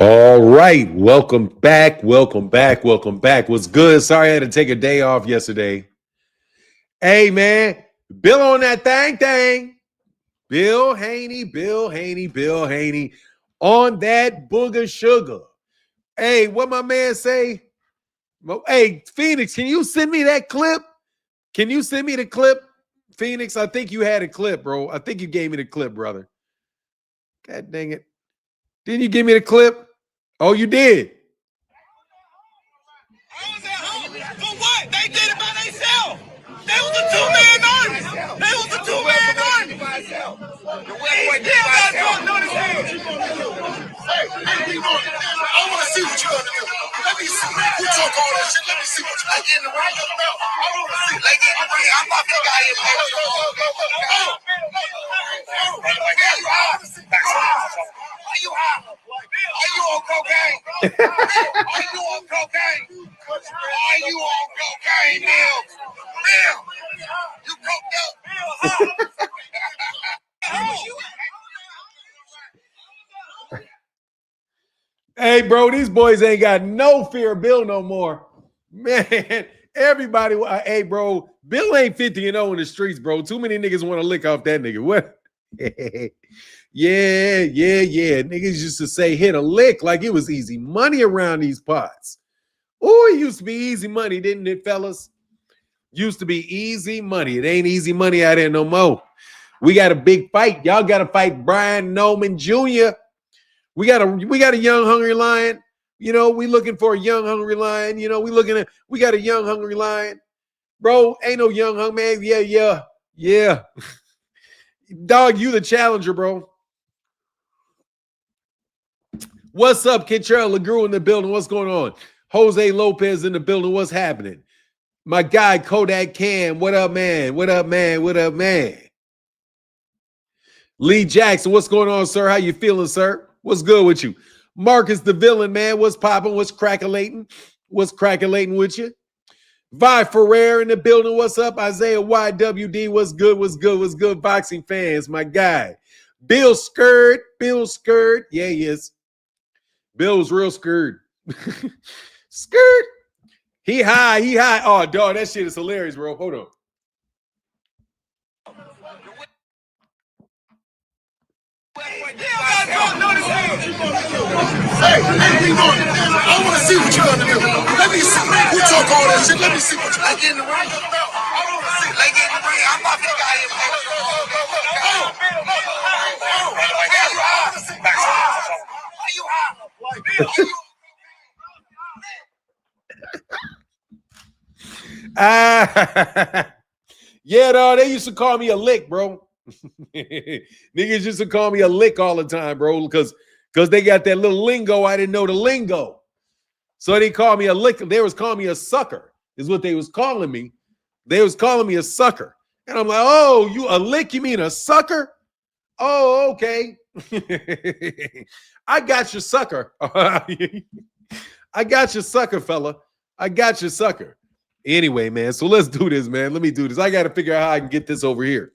All right. Welcome back. Welcome back. Welcome back. What's good? Sorry I had to take a day off yesterday. Hey, man. Bill on that thing. Bill Haney, Bill Haney, Bill Haney on that booger sugar. Hey, what my man say? Hey, Phoenix, can you send me that clip? Can you send me the clip? Phoenix, I think you had a clip, bro. I think you gave me the clip, brother. God dang it. Didn't you give me the clip? Oh, you did. I was at home. For what? They did it by themselves. They was a two-man army. They was a two-man army. He still got drunk on his head. Hey, I want to see what you're going to do. Let me see. You talk all that shit. Let me see what you're like in the ring. I want to see. Like in the ring. I'm not the guy in there. Are you high? Are you on cocaine? Are you on cocaine? Are you on cocaine, Bill? Bill, you coked up? Hey, bro, these boys ain't got no fear of Bill no more. Man, everybody, hey, bro, Bill ain't 50-0 in the streets, bro. Too many niggas want to lick off that nigga. What? Yeah. Niggas used to say hit a lick like it was easy money around these parts. Oh, it used to be easy money, didn't it, fellas? Used to be easy money. It ain't easy money out there no more. We got a big fight. Y'all got to fight Brian Noman Jr. We got a young hungry lion. You know, we looking for a young hungry lion. You know, we got a young hungry lion. Bro, ain't no young hungry man. Yeah. Dog, you the challenger, bro. What's up, Kentrell LeGrew in the building? What's going on? Jose Lopez in the building. What's happening? My guy, Kodak Cam. What up, man? What up, man? What up, man? Lee Jackson. What's going on, sir? How you feeling, sir? What's good with you? Marcus the villain, man. What's popping? What's crackulating? What's crackulating with you? Vi Ferrer in the building. What's up? Isaiah YWD. What's good? What's good? What's good? Boxing fans, my guy. Bill Skird. Yeah, he is. Bill's real scared. Skirt. He high. Oh, dog, that shit is hilarious, bro. Hold on. Hey, I want to see what you're going to do. Let me see. You talk all that shit. Let me see what you're like in the ring. I want to see. Like in the ring. I'm not the guy in there. Are you high? Yeah, dog, they used to call me a lick, bro. Niggas used to call me a lick all the time, bro, because they got that little lingo. I didn't know the lingo. So they called me a lick. They was calling me a sucker, is what they was calling me. They was calling me a sucker. And I'm like, oh, you a lick? You mean a sucker? Oh, okay. I got your sucker. I got your sucker, fella. I got your sucker. Anyway, man, so let's do this, man. Let me do this. I got to figure out how I can get this over here.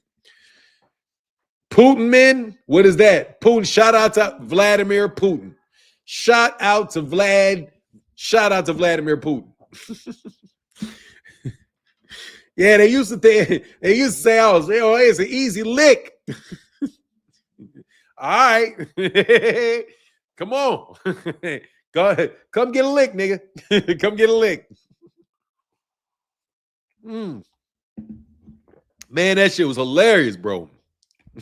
Putin, man. What is that? Putin. Shout out to Vladimir Putin. Shout out to Vladimir Putin. Yeah, they used to say I was, it's an easy lick. All right. Come on. Go ahead. Come get a lick, nigga. Come get a lick. Man, that shit was hilarious, bro.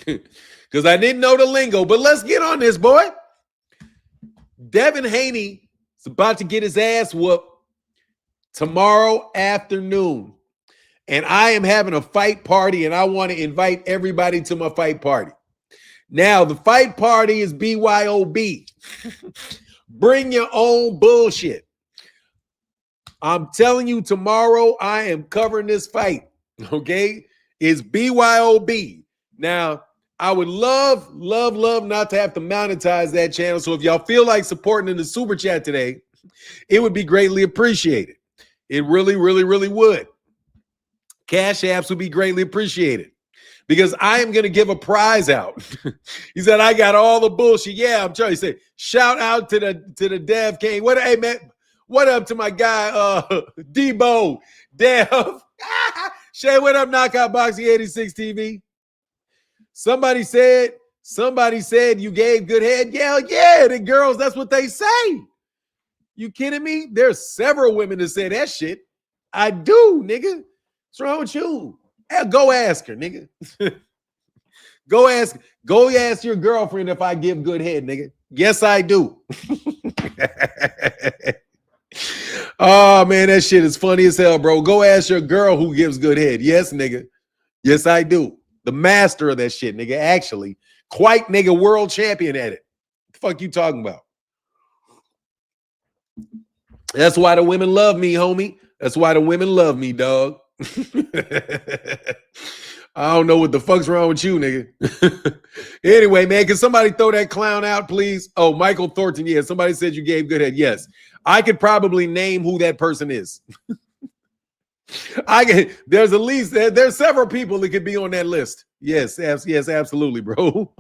Because I didn't know the lingo. But let's get on this, boy. Devin Haney is about to get his ass whooped tomorrow afternoon. And I am having a fight party, and I want to invite everybody to my fight party. Now, the fight party is BYOB. Bring your own bullshit. I'm telling you, tomorrow I am covering this fight. Okay? It's BYOB. Now, I would love not to have to monetize that channel. So if y'all feel like supporting in the super chat today, it would be greatly appreciated. It really would. Cash apps would be greatly appreciated. because I am going to give a prize out. He said, I got all the bullshit. Yeah, I'm trying to say, shout out to the Dev King. Hey, man, what up to my guy, Debo, Dev. Shay, what up, Knockout Boxing 86 TV? Somebody said you gave good head. Yeah, the girls, that's what they say. You kidding me? There's several women that say that shit. I do, nigga. What's wrong with you? Go ask her, nigga. Go ask your girlfriend if I give good head, nigga. Yes, I do. Oh, man, that shit is funny as hell, bro. Go ask your girl who gives good head. Yes, nigga. Yes, I do. The master of that shit, nigga. Actually, quite nigga world champion at it. What the fuck you talking about? That's why the women love me, homie. That's why the women love me, dog. I don't know what the fuck's wrong with you, nigga. Anyway, man, can somebody throw that clown out, please? Oh, Michael Thornton. Yeah, somebody said you gave good head. Yes. I could probably name who that person is. There's several people that could be on that list. Yes, absolutely, bro.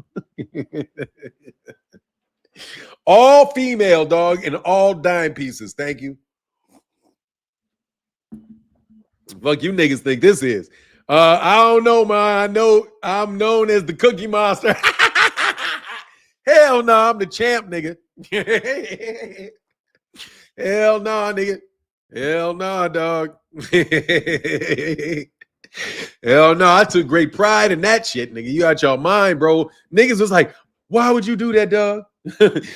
All female, dog, and all dime pieces. Thank you. Fuck you niggas think this is. I don't know, man. I know I'm known as the Cookie Monster. Hell no, I'm the champ, nigga. Hell no, nigga. Hell no, dog. Hell no, I took great pride in that shit, nigga. You out your mind, bro. Niggas was like, why would you do that, dog?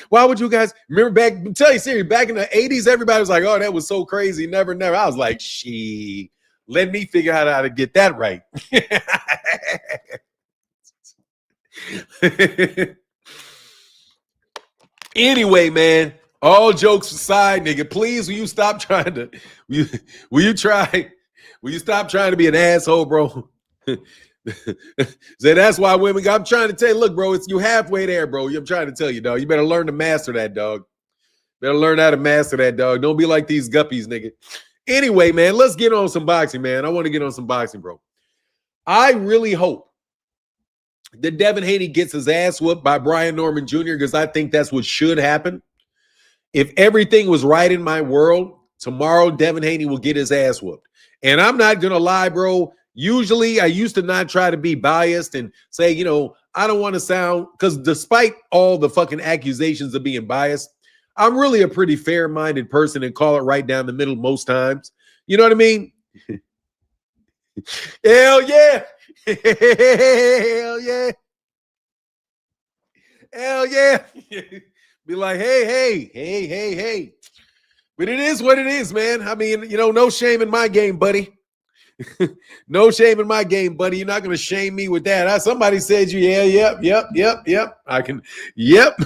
Why would you guys remember back? Tell you serious, back in the 80s, everybody was like, oh, that was so crazy. Never. I was like, she. Let me figure out how to get that right. Anyway, man, all jokes aside, nigga, please, will you stop trying to, will you stop trying to be an asshole, bro? So that's why women, I'm trying to tell you, look, bro, it's you halfway there, bro. I'm trying to tell you, dog. You better learn to master that, dog. Better learn how to master that, dog. Don't be like these guppies, nigga. Anyway, man, let's get on some boxing, man. I want to get on some boxing, bro. I really hope that Devin Haney gets his ass whooped by Brian Norman Jr. because I think that's what should happen. If everything was right in my world, tomorrow Devin Haney will get his ass whooped. And I'm not going to lie, bro. Usually I used to not try to be biased and say, you know, I don't want to sound, because despite all the fucking accusations of being biased, I'm really a pretty fair-minded person and call it right down the middle most times. You know what I mean? Hell yeah. Hell yeah. Hell yeah. Be like, hey. But it is what it is, man. I mean, you know, no shame in my game, buddy. No shame in my game, buddy. You're not going to shame me with that. Somebody said you, yep. I can, yep.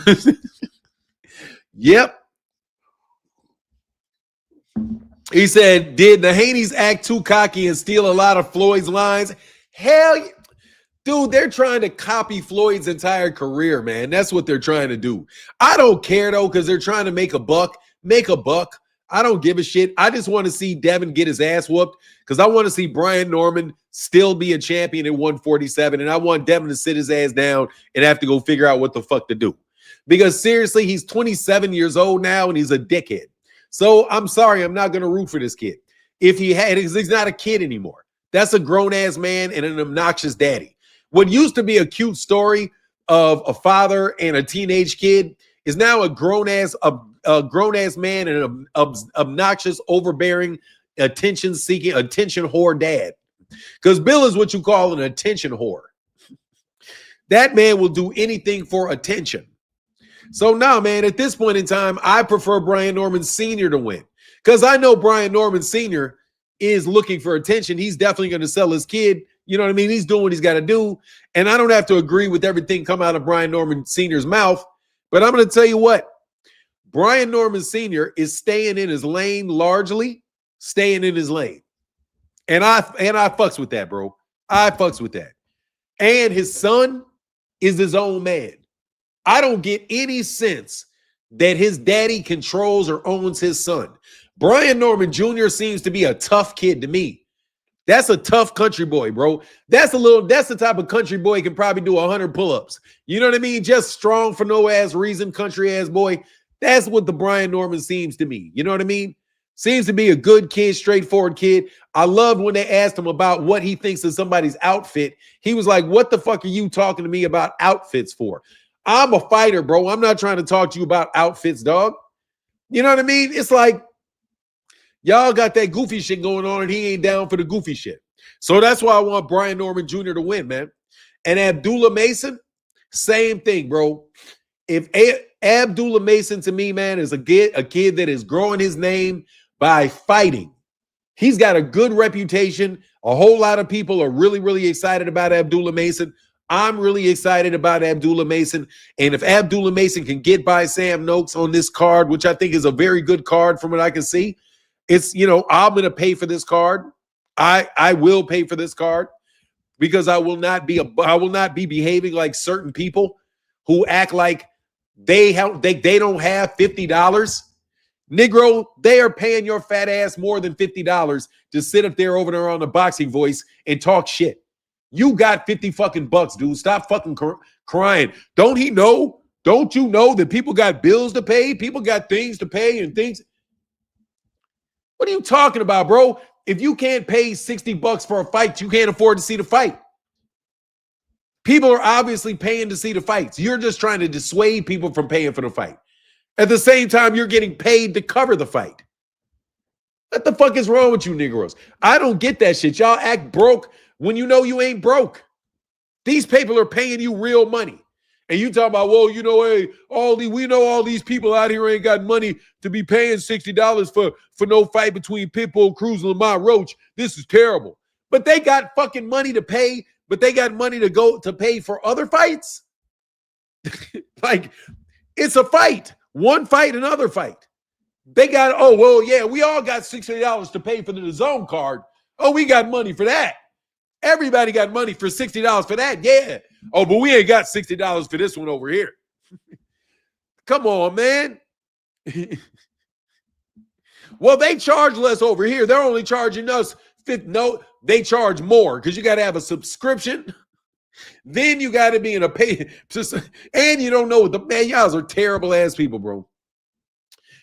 Yep. He said, did the Haneys act too cocky and steal a lot of Floyd's lines? Hell yeah. Dude, they're trying to copy Floyd's entire career, man. That's what they're trying to do. I don't care, though, because they're trying to make a buck. Make a buck. I don't give a shit. I just want to see Devin get his ass whooped because I want to see Brian Norman still be a champion at 147, and I want Devin to sit his ass down and have to go figure out what the fuck to do. Because seriously, he's 27 years old now, and he's a dickhead. So I'm sorry, I'm not going to root for this kid. If he had, he's not a kid anymore. That's a grown-ass man and an obnoxious daddy. What used to be a cute story of a father and a teenage kid is now a grown-ass man and an obnoxious, overbearing, attention-seeking, attention whore dad. Because Bill is what you call an attention whore. That man will do anything for attention. So now, man, at this point in time, I prefer Brian Norman Sr. to win. Because I know Brian Norman Sr. is looking for attention. He's definitely going to sell his kid. You know what I mean? He's doing what he's got to do. And I don't have to agree with everything come out of Brian Norman Sr.'s mouth. But I'm going to tell you what. Brian Norman Sr. is staying in his lane, largely staying in his lane. And I fucks with that, bro. I fucks with that. And his son is his own man. I don't get any sense that his daddy controls or owns his son. Brian Norman Jr. seems to be a tough kid to me. That's a tough country boy, bro. That's the type of country boy can probably do 100 pull-ups. You know what I mean? Just strong for no ass reason, country ass boy. That's what the Brian Norman seems to me. You know what I mean? Seems to be a good kid, straightforward kid. I loved when they asked him about what he thinks of somebody's outfit. He was like, what the fuck are you talking to me about outfits for? I'm a fighter, bro. I'm not trying to talk to you about outfits, dog. You know what I mean? It's like, y'all got that goofy shit going on and he ain't down for the goofy shit. So that's why I want Brian Norman Jr. to win, man. And Abdullah Mason, same thing, bro. If Abdullah Mason to me, man, is a kid that is growing his name by fighting. He's got a good reputation. A whole lot of people are really, really excited about Abdullah Mason. I'm really excited about Abdullah Mason. And if Abdullah Mason can get by Sam Noakes on this card, which I think is a very good card from what I can see, it's, you know, I'm going to pay for this card. I will pay for this card because I will not be behaving like certain people who act like they don't have $50. Negro, they are paying your fat ass more than $50 to sit up there over there on the Boxing Voice and talk shit. You got 50 fucking bucks, dude. Stop fucking crying. Don't he know? Don't you know that people got bills to pay? People got things to pay and things. What are you talking about, bro? If you can't pay 60 bucks for a fight, you can't afford to see the fight. People are obviously paying to see the fights. You're just trying to dissuade people from paying for the fight. At the same time, you're getting paid to cover the fight. What the fuck is wrong with you Negroes? I don't get that shit. Y'all act broke when you know you ain't broke. These people are paying you real money. And you talk about, well, you know, hey, we know all these people out here ain't got money to be paying $60 for no fight between Pitbull Cruz and Lamont Roach. This is terrible. But they got fucking money to pay, but they got money to go to pay for other fights. Like, it's a fight. One fight, another fight. They got, oh, well, yeah, we all got $60 to pay for the DAZN card. Oh, we got money for that. Everybody got money for $60 for that. Yeah. Oh, but we ain't got $60 for this one over here. Come on, man. Well, they charge less over here. They're only charging us they charge more because you got to have a subscription. Then you got to be in a pay. And you don't know what man, y'all are terrible ass people, bro.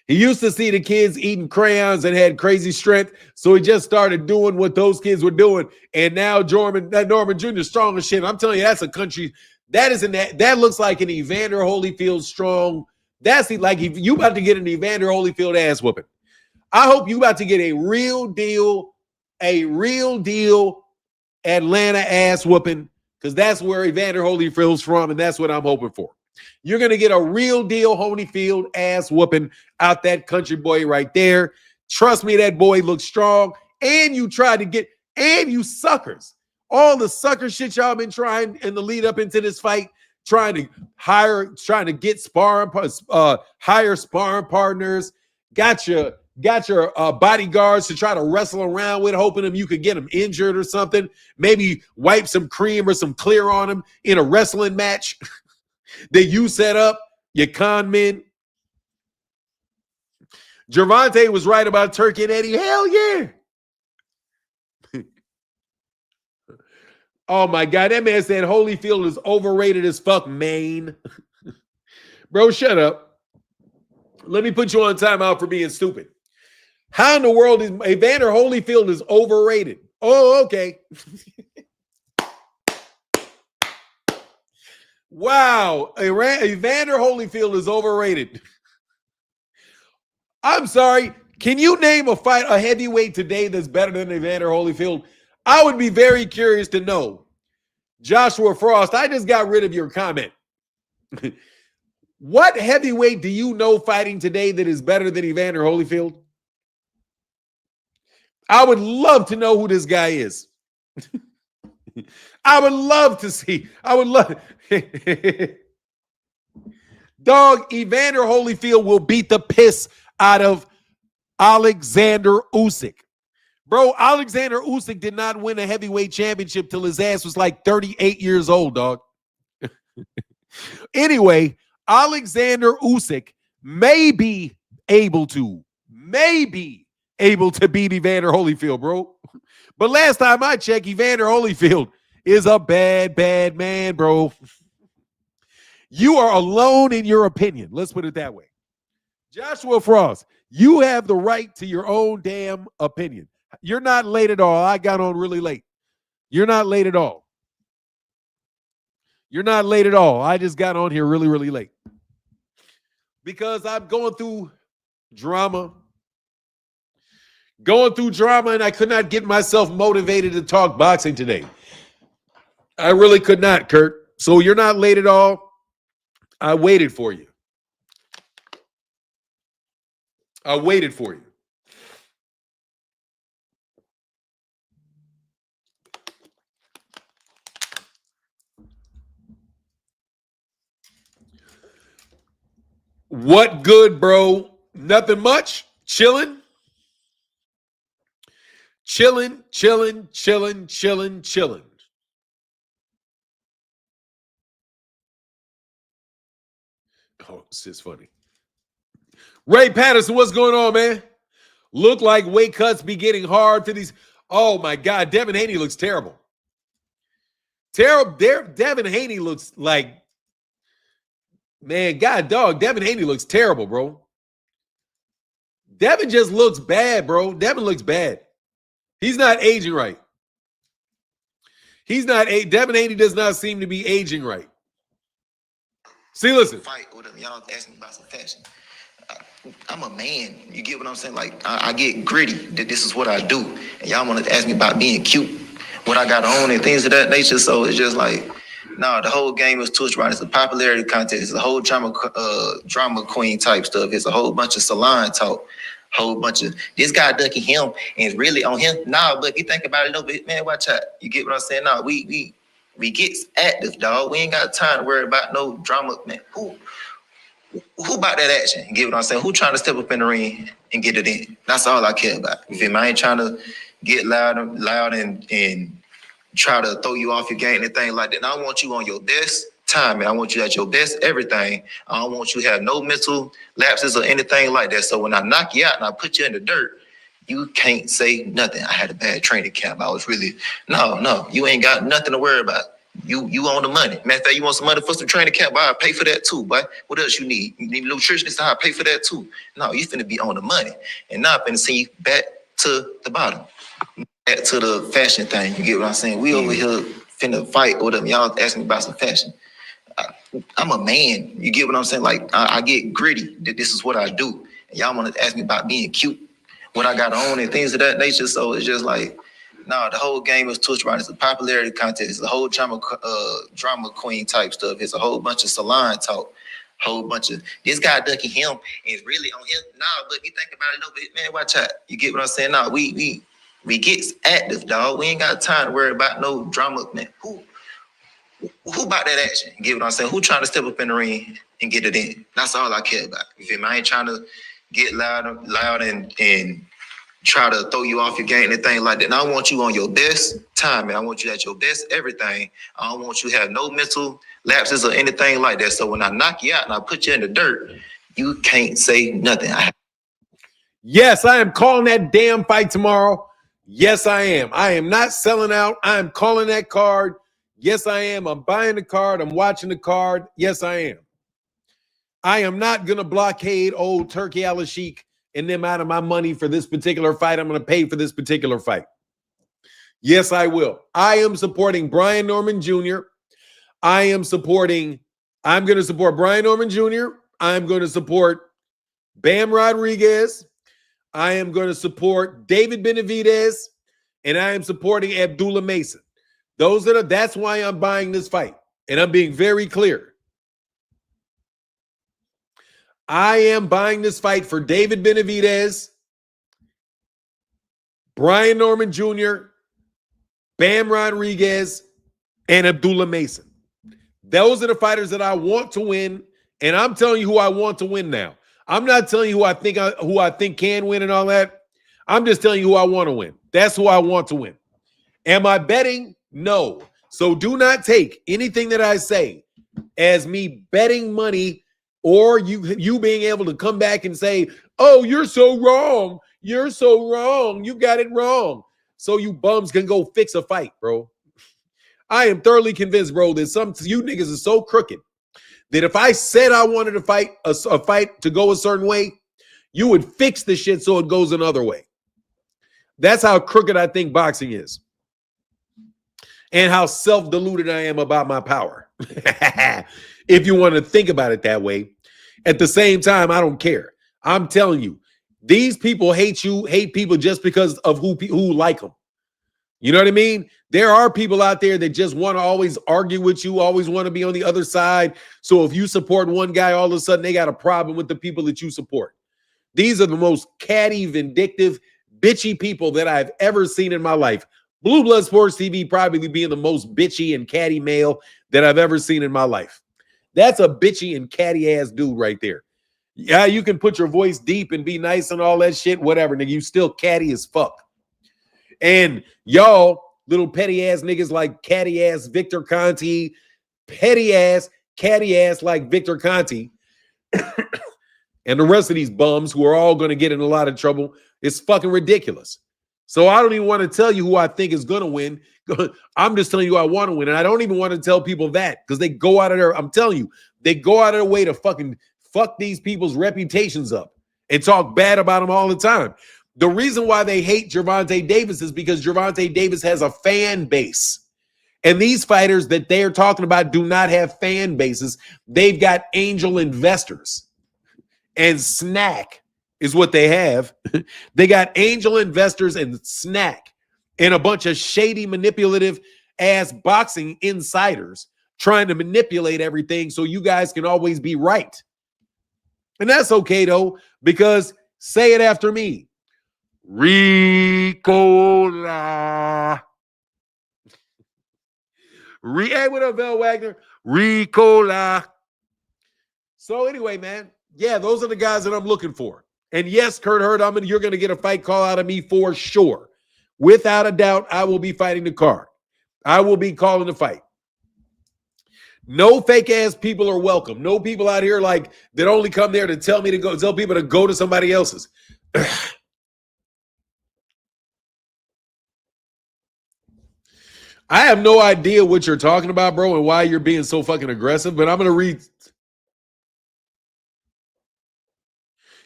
He used to see the kids eating crayons and had crazy strength, so he just started doing what those kids were doing. And now Norman Jr. strong as shit. I'm telling you, that's a country that looks like an Evander Holyfield strong. That's like if you about to get an Evander Holyfield ass whooping. I hope you about to get a real deal Atlanta ass whooping, because that's where Evander Holyfield's from, and that's what I'm hoping for. You're going to get a real deal Holyfield ass whooping out that country boy right there. Trust me, that boy looks strong. And you you suckers. All the sucker shit y'all been trying in the lead up into this fight, trying to hire sparring partners, got your bodyguards to try to wrestle around with, hoping you could get them injured or something. Maybe wipe some cream or some clear on them in a wrestling match that you set up, you con men. Gervonta was right about Turkey and Eddie. Hell yeah. Oh my God, that man said Holyfield is overrated as fuck, Maine. Bro, shut up. Let me put you on timeout for being stupid. How in the world is Evander Holyfield is overrated? Oh, okay. Wow, Evander Holyfield is overrated. I'm sorry. Can you name a heavyweight today that's better than Evander Holyfield? I would be very curious to know. Joshua Frost, I just got rid of your comment. What heavyweight do you know fighting today that is better than Evander Holyfield? I would love to know who this guy is. I would love to see. I would love. Dog, Evander Holyfield will beat the piss out of Alexander Usyk. Bro, Alexander Usyk did not win a heavyweight championship till his ass was like 38 years old, dog. Anyway, Alexander Usyk may be able to beat Evander Holyfield, bro. But last time I checked, Evander Holyfield is a bad, bad man, bro. You are alone in your opinion. Let's put it that way. Joshua Frost, you have the right to your own damn opinion. You're not late at all. I got on really late. You're not late at all. You're not late at all. I just got on here really, really late. Because I'm going through drama. And I could not get myself motivated to talk boxing today. I really could not, Kurt. So you're not late at all. I waited for you. What good, bro? Nothing much. Chilling. Oh, this is funny. Ray Patterson, what's going on, man? Look like weight cuts be getting hard to these. Oh, my God. Devin Haney looks terrible. Devin Haney looks like, man, God, dog. Devin Haney looks terrible, bro. Devin just looks bad, bro. Devin looks bad. He's not aging right. Devin Haney does not seem to be aging right. See, listen. Fight with him. Y'all asking me about some fashion. I'm a man. You get what I'm saying? Like, I get gritty. This is what I do. And y'all want to ask me about being cute, what I got on and things of that nature. So it's just like, no, the whole game is twist right. It's a popularity contest. It's a whole drama queen type stuff. It's a whole bunch of salon talk. Whole bunch of this guy ducking him and it's really on him. Nah, but if you think about it a little bit, man, watch out. You get what I'm saying? Nah, we get active, dog. We ain't got time to worry about no drama, man. Who about that action? You get what I'm saying? Who trying to step up in the ring and get it in? That's all I care about. You feel me? I ain't trying to get loud and try to throw you off your game and anything like that. And I want you on your best time, man. I want you at your best everything. I don't want you to have no mental lapses or anything like that. So when I knock you out and I put you in the dirt, you can't say nothing. I had a bad training camp. I was really, no, you ain't got nothing to worry about. You own the money. Matter of fact, you want some money for some training camp? I'll pay for that too, boy. What else you need? You need a nutritionist? I'll pay for that too. No, you finna be on the money. And now I'm finna see you back to the bottom. Back to the fashion thing. You get what I'm saying? We over here finna fight with them. Y'all asking me about some fashion. I'm a man. You get what I'm saying? Like, I get gritty. This is what I do. And y'all want to ask me about being cute, what I got on and things of that nature. So it's just like, no, the whole game is twist right. It's a popularity contest. It's a whole drama queen type stuff. It's a whole bunch of salon talk. Whole bunch of this guy ducking him and it's really on him. Nah, but if you think about it a little bit, man, watch out. You get what I'm saying? Nah, we get active, dog. We ain't got time to worry about no drama, man. Who about that action? You get what I'm saying? Who trying to step up in the ring and get it in? That's all I care about. You feel me? I ain't trying to get loud and try to throw you off your game and anything like that. And I want you on your best time, man. I want you at your best everything. I don't want you to have no mental lapses or anything like that. So when I knock you out and I put you in the dirt, you can't say nothing. Yes, I am calling that damn fight tomorrow. Yes, I am. I am not selling out. I am calling that card. Yes, I am. I'm buying the card. I'm watching the card. Yes, I am. I am not going to blockade old Turkey Al-Sheikh and them out of my money for this particular fight. I'm going to pay for this particular fight. Yes, I will. I am supporting Brian Norman Jr. I'm going to support Brian Norman Jr. I'm going to support Bam Rodriguez. I am going to support David Benavidez. And I am supporting Abdullah Mason. That's why I'm buying this fight. And I'm being very clear. I am buying this fight for David Benavidez, Brian Norman Jr., Bam Rodriguez, and Abdullah Mason. Those are the fighters that I want to win, and I'm telling you who I want to win now. I'm not telling you who I think can win and all that. I'm just telling you who I want to win. That's who I want to win. Am I betting? No. So do not take anything that I say as me betting money or you being able to come back and say, oh, you're so wrong. You're so wrong. You got it wrong. so you bums can go fix a fight, bro. I am thoroughly convinced, bro, that some you niggas are so crooked that if I said I wanted to fight a fight to go a certain way, you would fix the shit so it goes another way. That's how crooked I think boxing is. And how self-deluded I am about my power. If you want to think about it that way. At the same time, I don't care. I'm telling you, these people hate you, hate people just because of who like them. You know what I mean? There are people out there that just want to always argue with you, always want to be on the other side. So if you support one guy, all of a sudden they got a problem with the people that you support. These are the most catty, vindictive, bitchy people that I've ever seen in my life. Blue Blood Sports TV probably being the most bitchy and catty male that I've ever seen in my life. That's a bitchy and catty ass dude right there. Yeah, you can put your voice deep and be nice and all that shit, whatever, nigga. You still catty as fuck. And y'all, little petty ass niggas like catty ass Victor Conti, petty ass, catty ass like Victor Conti, and the rest of these bums who are all going to get in a lot of trouble, it's fucking ridiculous. So I don't even want to tell you who I think is going to win. I'm just telling you I want to win. And I don't even want to tell people that because they go out of their, I'm telling you, they go out of their way to fucking fuck these people's reputations up and talk bad about them all the time. The reason why they hate Gervonta Davis is because Gervonta Davis has a fan base. And these fighters that they're talking about do not have fan bases. They've got angel investors. And snack is what they have. They got angel investors and snack and a bunch of shady, manipulative ass boxing insiders trying to manipulate everything so you guys can always be right. And that's okay, though, because say it after me. Ricola. Hey, what up, Vel Wagner? Ricola. So anyway, man, yeah, those are the guys that I'm looking for. And yes, Kurt Hurt, you're going to get a fight call out of me for sure. Without a doubt, I will be fighting the card. I will be calling the fight. No fake ass people are welcome. No people out here like that only come there to tell me to go, tell people to go to somebody else's. I have no idea what you're talking about, bro, and why you're being so fucking aggressive, but I'm going to read.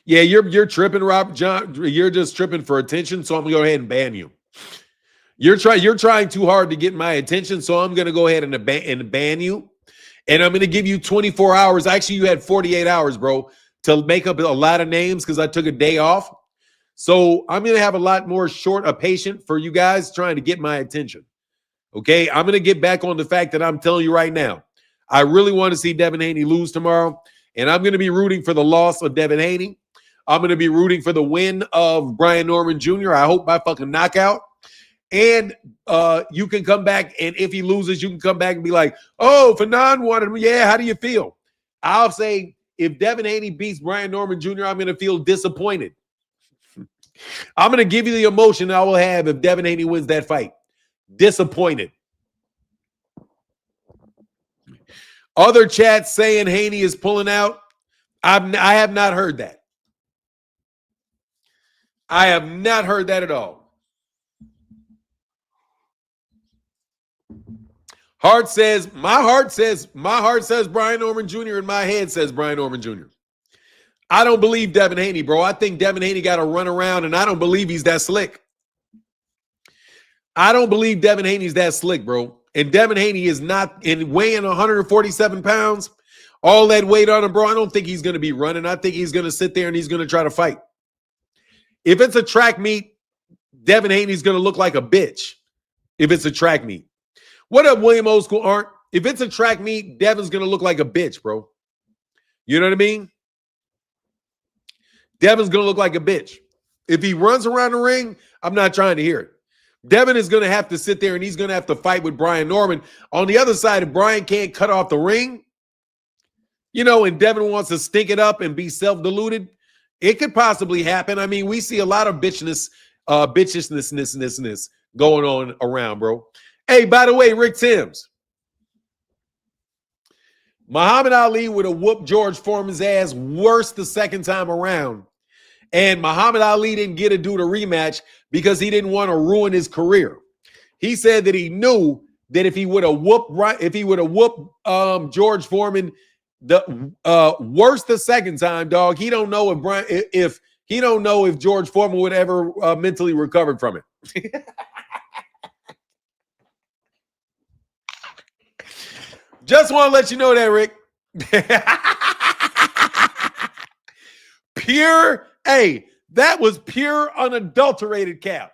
Yeah, you're tripping, Rob John. You're just tripping for attention, so I'm going to go ahead and ban you. You're trying too hard to get my attention, so I'm going to go ahead and ban you. And I'm going to give you 24 hours. Actually, you had 48 hours, bro, to make up a lot of names because I took a day off. So I'm going to have a lot more patient for you guys trying to get my attention. Okay, I'm going to get back on the fact that I'm telling you right now. I really want to see Devin Haney lose tomorrow, and I'm going to be rooting for the loss of Devin Haney. I'm going to be rooting for the win of Brian Norman Jr. I hope by fucking knockout. And you can come back, and if he loses, you can come back and be like, oh, Fanon wanted him. Yeah, how do you feel? I'll say if Devin Haney beats Brian Norman Jr., I'm going to feel disappointed. I'm going to give you the emotion I will have if Devin Haney wins that fight. Disappointed. Other chats saying Haney is pulling out. I have not heard that. I have not heard that at all. My heart says Brian Norman Jr. and my head says Brian Norman Jr. I don't believe Devin Haney, bro. I think Devin Haney got to run around, and I don't believe he's that slick. I don't believe Devin Haney's that slick, bro. And Devin Haney is not weighing 147 pounds, all that weight on him, bro. I don't think he's going to be running. I think he's going to sit there and he's going to try to fight. If it's a track meet, Devin Haney's going to look like a bitch. If it's a track meet. What up, William Old School Art? If it's a track meet, Devin's going to look like a bitch, bro. You know what I mean? Devin's going to look like a bitch. If he runs around the ring, I'm not trying to hear it. Devin is going to have to sit there and he's going to have to fight with Brian Norman. On the other side, if Brian can't cut off the ring, you know, and Devin wants to stink it up and be self-deluded, it could possibly happen. I mean, we see a lot of bitchness going on around, bro. Hey, by the way, Rick Timms. Muhammad Ali would have whooped George Foreman's ass worse the second time around. And Muhammad Ali didn't get to do the rematch because he didn't want to ruin his career. He said that he knew that if he would have whooped George Foreman worse the second time, dog, he don't know if George Foreman would ever mentally recovered from it. Just want to let you know that, Rick. That was pure unadulterated cap.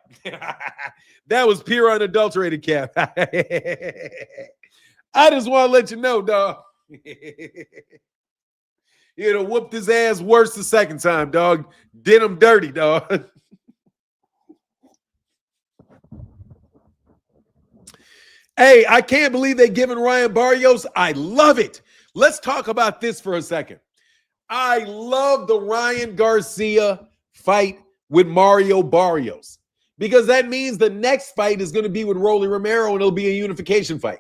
That was pure unadulterated cap. I just want to let you know, dog. He'd have whooped his ass worse the second time, dog. Did him dirty, dog. Hey, I can't believe they're giving Ryan Barrios. I love it. Let's talk about this for a second. I love the Ryan Garcia fight with Mario Barrios because that means the next fight is going to be with Rolly Romero and it'll be a unification fight.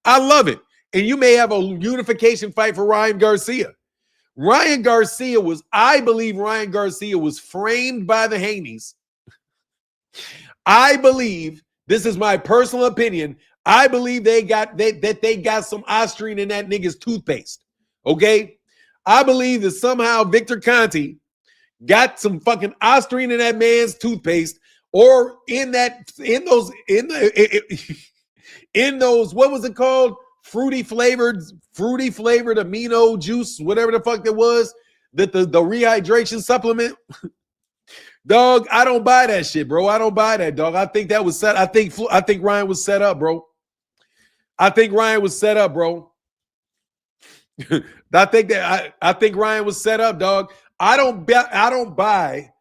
I love it. And you may have a unification fight for Ryan Garcia. I believe Ryan Garcia was framed by the Haneys. I believe, this is my personal opinion, I believe they got some Ostrine in that nigga's toothpaste. Okay? I believe that somehow Victor Conte got some fucking Ostrine in that man's toothpaste, or in those, what was it called? Fruity flavored amino juice, whatever the fuck that was, that the rehydration supplement. Dog, I don't buy that shit, bro. I don't buy that, dog. I think that was set. I think Ryan was set up, bro. I think Ryan was set up, Ryan was set up, dog. I don't buy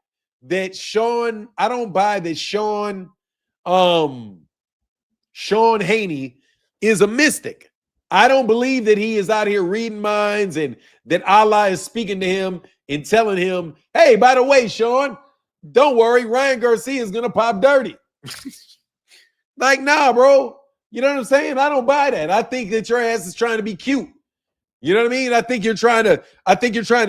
that Sean Haney is a mystic. I don't believe that he is out here reading minds and that Allah is speaking to him and telling him, hey, by the way, Sean, don't worry, Ryan Garcia is going to pop dirty. Like, nah, bro. You know what I'm saying? I don't buy that. I think that your ass is trying to be cute. You know what I mean? I think you're trying to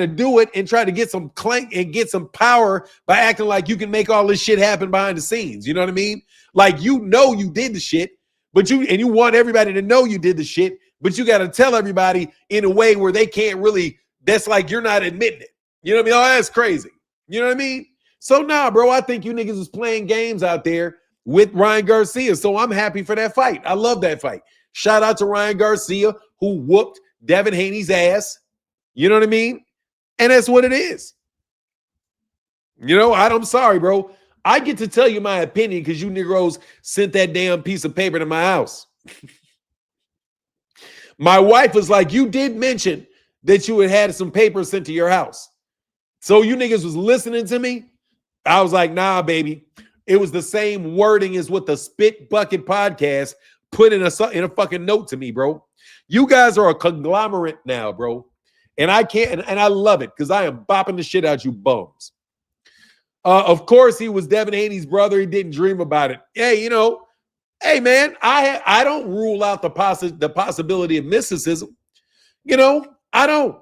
do it and try to get some clank and get some power by acting like you can make all this shit happen behind the scenes. You know what I mean? Like, you know you did the shit, but you want everybody to know you did the shit, but you got to tell everybody in a way where they can't really, that's like you're not admitting it. You know what I mean? Oh, that's crazy. You know what I mean? So nah, bro, I think you niggas is playing games out there with Ryan Garcia. So I'm happy for that fight. I love that fight. Shout out to Ryan Garcia, who whooped Devin Haney's ass. You know what I mean? And that's what it is. You know, I'm sorry, bro. I get to tell you my opinion because you Negroes sent that damn piece of paper to my house. My wife was like, you did mention that you had some paper sent to your house. So you niggas was listening to me? I was like, nah, baby. It was the same wording as what the Spit Bucket podcast put in a fucking note to me, bro. You guys are a conglomerate now, bro. And I can't, and I love it because I am bopping the shit out you bums. Of course, he was Devin Haney's brother. He didn't dream about it. Hey, you know, hey, man, I don't rule out the possibility of mysticism. You know, I don't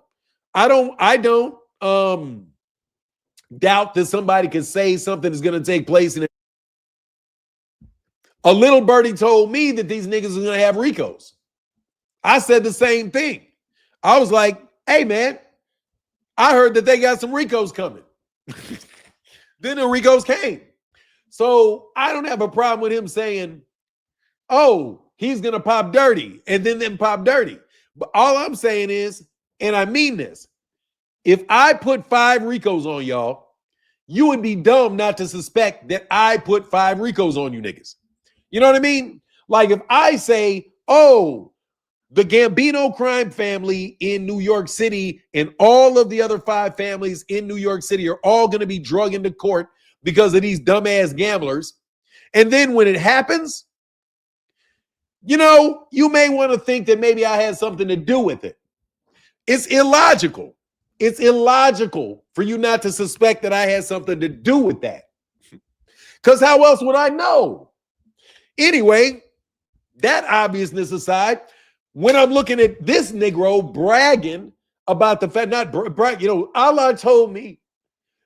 doubt that somebody can say something is going to take place. And a little birdie told me that these niggas are going to have Ricos. I said the same thing. I was like, hey, man, I heard that they got some Ricos coming. Then the Ricos came. So I don't have a problem with him saying, oh, he's going to pop dirty and then them pop dirty. But all I'm saying is, and I mean this, if I put 5 Ricos on y'all, you would be dumb not to suspect that I put 5 Ricos on you niggas. You know what I mean? Like if I say, oh, the Gambino crime family in New York City and all of the other 5 families in New York City are all going to be drugged into court because of these dumbass gamblers. And then when it happens, you know, you may want to think that maybe I had something to do with it. It's illogical. It's illogical for you not to suspect that I had something to do with that. Because how else would I know? Anyway, that obviousness aside, when I'm looking at this Negro bragging about the fact, Allah told me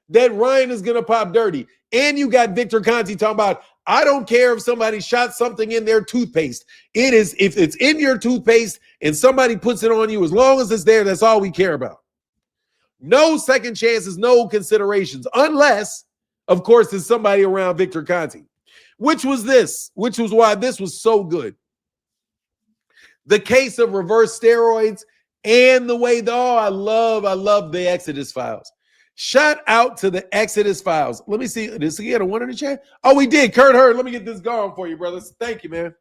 that Ryan is going to pop dirty. And you got Victor Conti talking about, I don't care if somebody shot something in their toothpaste. It is, if it's in your toothpaste and somebody puts it on you, as long as it's there, that's all we care about. No second chances, no considerations, unless, of course, there's somebody around Victor Conti, which was why this was so good. The case of reverse steroids and the way, I love the Exodus files. Shout out to the Exodus files. Let me see. Did he get a one in the chat? Oh, we did. Kurt Hurd. Let me get this going for you, brothers. Thank you, man.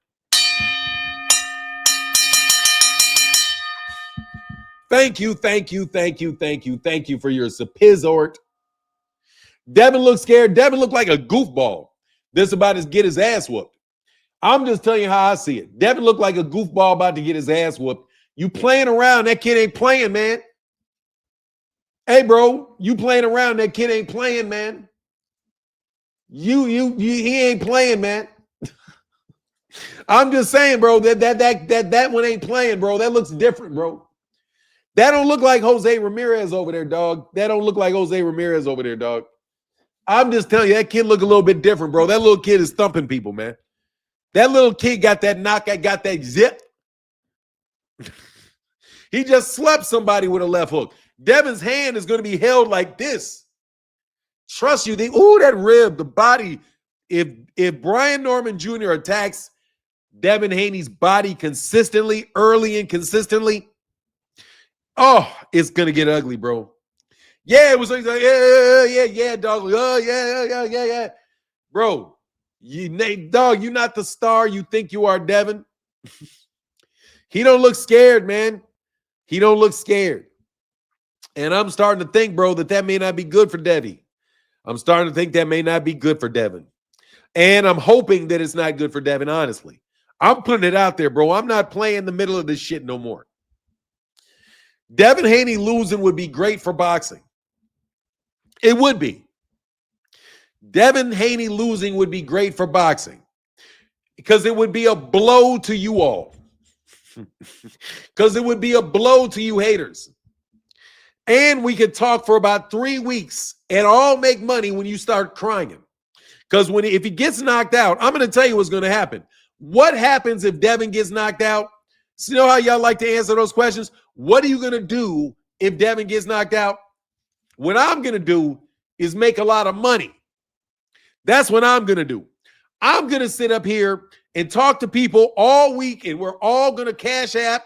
Thank you for your support. Devin looked scared. Devin looked like a goofball. This about to get his ass whooped. I'm just telling you how I see it. Devin looked like a goofball about to get his ass whooped. You playing around. That kid ain't playing, man. Hey, bro, you playing around. That kid ain't playing, man. He ain't playing, man. I'm just saying, bro, that one ain't playing, bro. That looks different, bro. That don't look like Jose Ramirez over there, dog. I'm just telling you, that kid look a little bit different, bro. That little kid is thumping people, man. That little kid got that knockout, got that zip. He just slapped somebody with a left hook. Devin's hand is going to be held like this. Trust you. That rib, the body. If Brian Norman Jr. attacks Devin Haney's body consistently, early and consistently, it's going to get ugly, bro. Yeah, it was like, yeah, dog. Oh, yeah. Bro, you're not the star you think you are, Devin. He don't look scared, man. He don't look scared. And I'm starting to think, bro, that may not be good for Devi. I'm starting to think that may not be good for Devin. And I'm hoping that it's not good for Devin, honestly. I'm putting it out there, bro. I'm not playing the middle of this shit no more. Devin Haney losing would be great for boxing. It would be. Devin Haney losing would be great for boxing because it would be a blow to you all. Because it would be a blow to you haters. And we could talk for about 3 weeks and all make money when you start crying. Because if he gets knocked out, I'm going to tell you what's going to happen. What happens if Devin gets knocked out? So you know how y'all like to answer those questions? What are you going to do if Devin gets knocked out? What I'm going to do is make a lot of money. That's what I'm going to do. I'm going to sit up here and talk to people all week, and we're all going to cash app.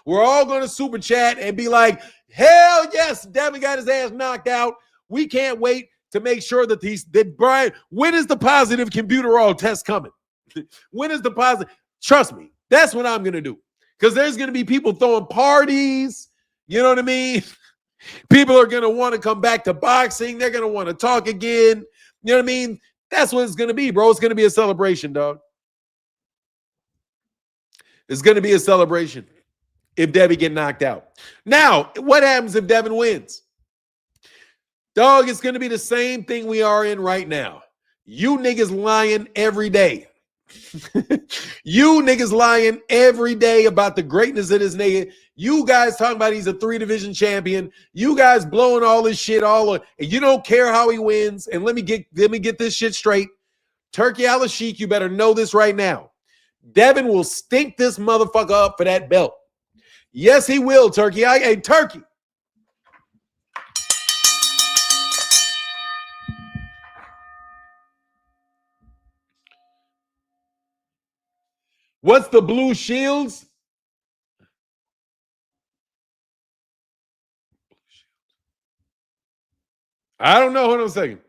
We're all going to super chat and be like, hell yes, Devin got his ass knocked out. We can't wait to make sure that Brian, when is the positive computerol test coming? When is the positive? Trust me, that's what I'm going to do. Because there's going to be people throwing parties. You know what I mean? People are going to want to come back to boxing. They're going to want to talk again. You know what I mean? That's what it's going to be, bro. It's going to be a celebration, dog. It's going to be a celebration if Devin get knocked out. Now, what happens if Devin wins? Dog, it's going to be the same thing we are in right now. You niggas lying every day. You niggas lying every day about the greatness of this nigga. You guys talking about he's a 3-division champion. You guys blowing all this shit and you don't care how he wins. And let me get this shit straight. Turkey Al-Sheikh, you better know this right now. Devin will stink this motherfucker up for that belt. Yes, he will, Turkey. Hey, Turkey. What's the blue shields? I don't know. Hold on a second.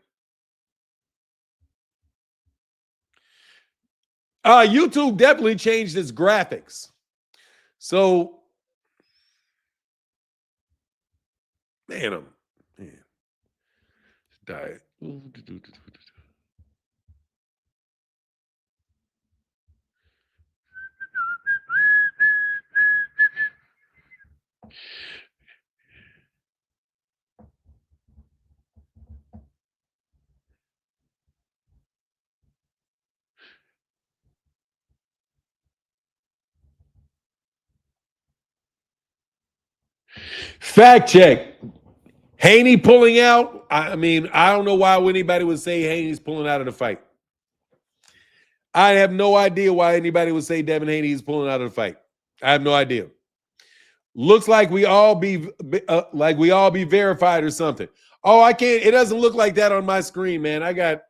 YouTube definitely changed its graphics. So, man. Diet. Fact check. Haney pulling out I mean, I don't know why anybody would say Haney's pulling out of the fight. I have no idea why anybody would say Devin Haney is pulling out of the fight. I have no idea. Looks like we all be verified or something. Oh, I can't. It doesn't look like that on my screen, man. I got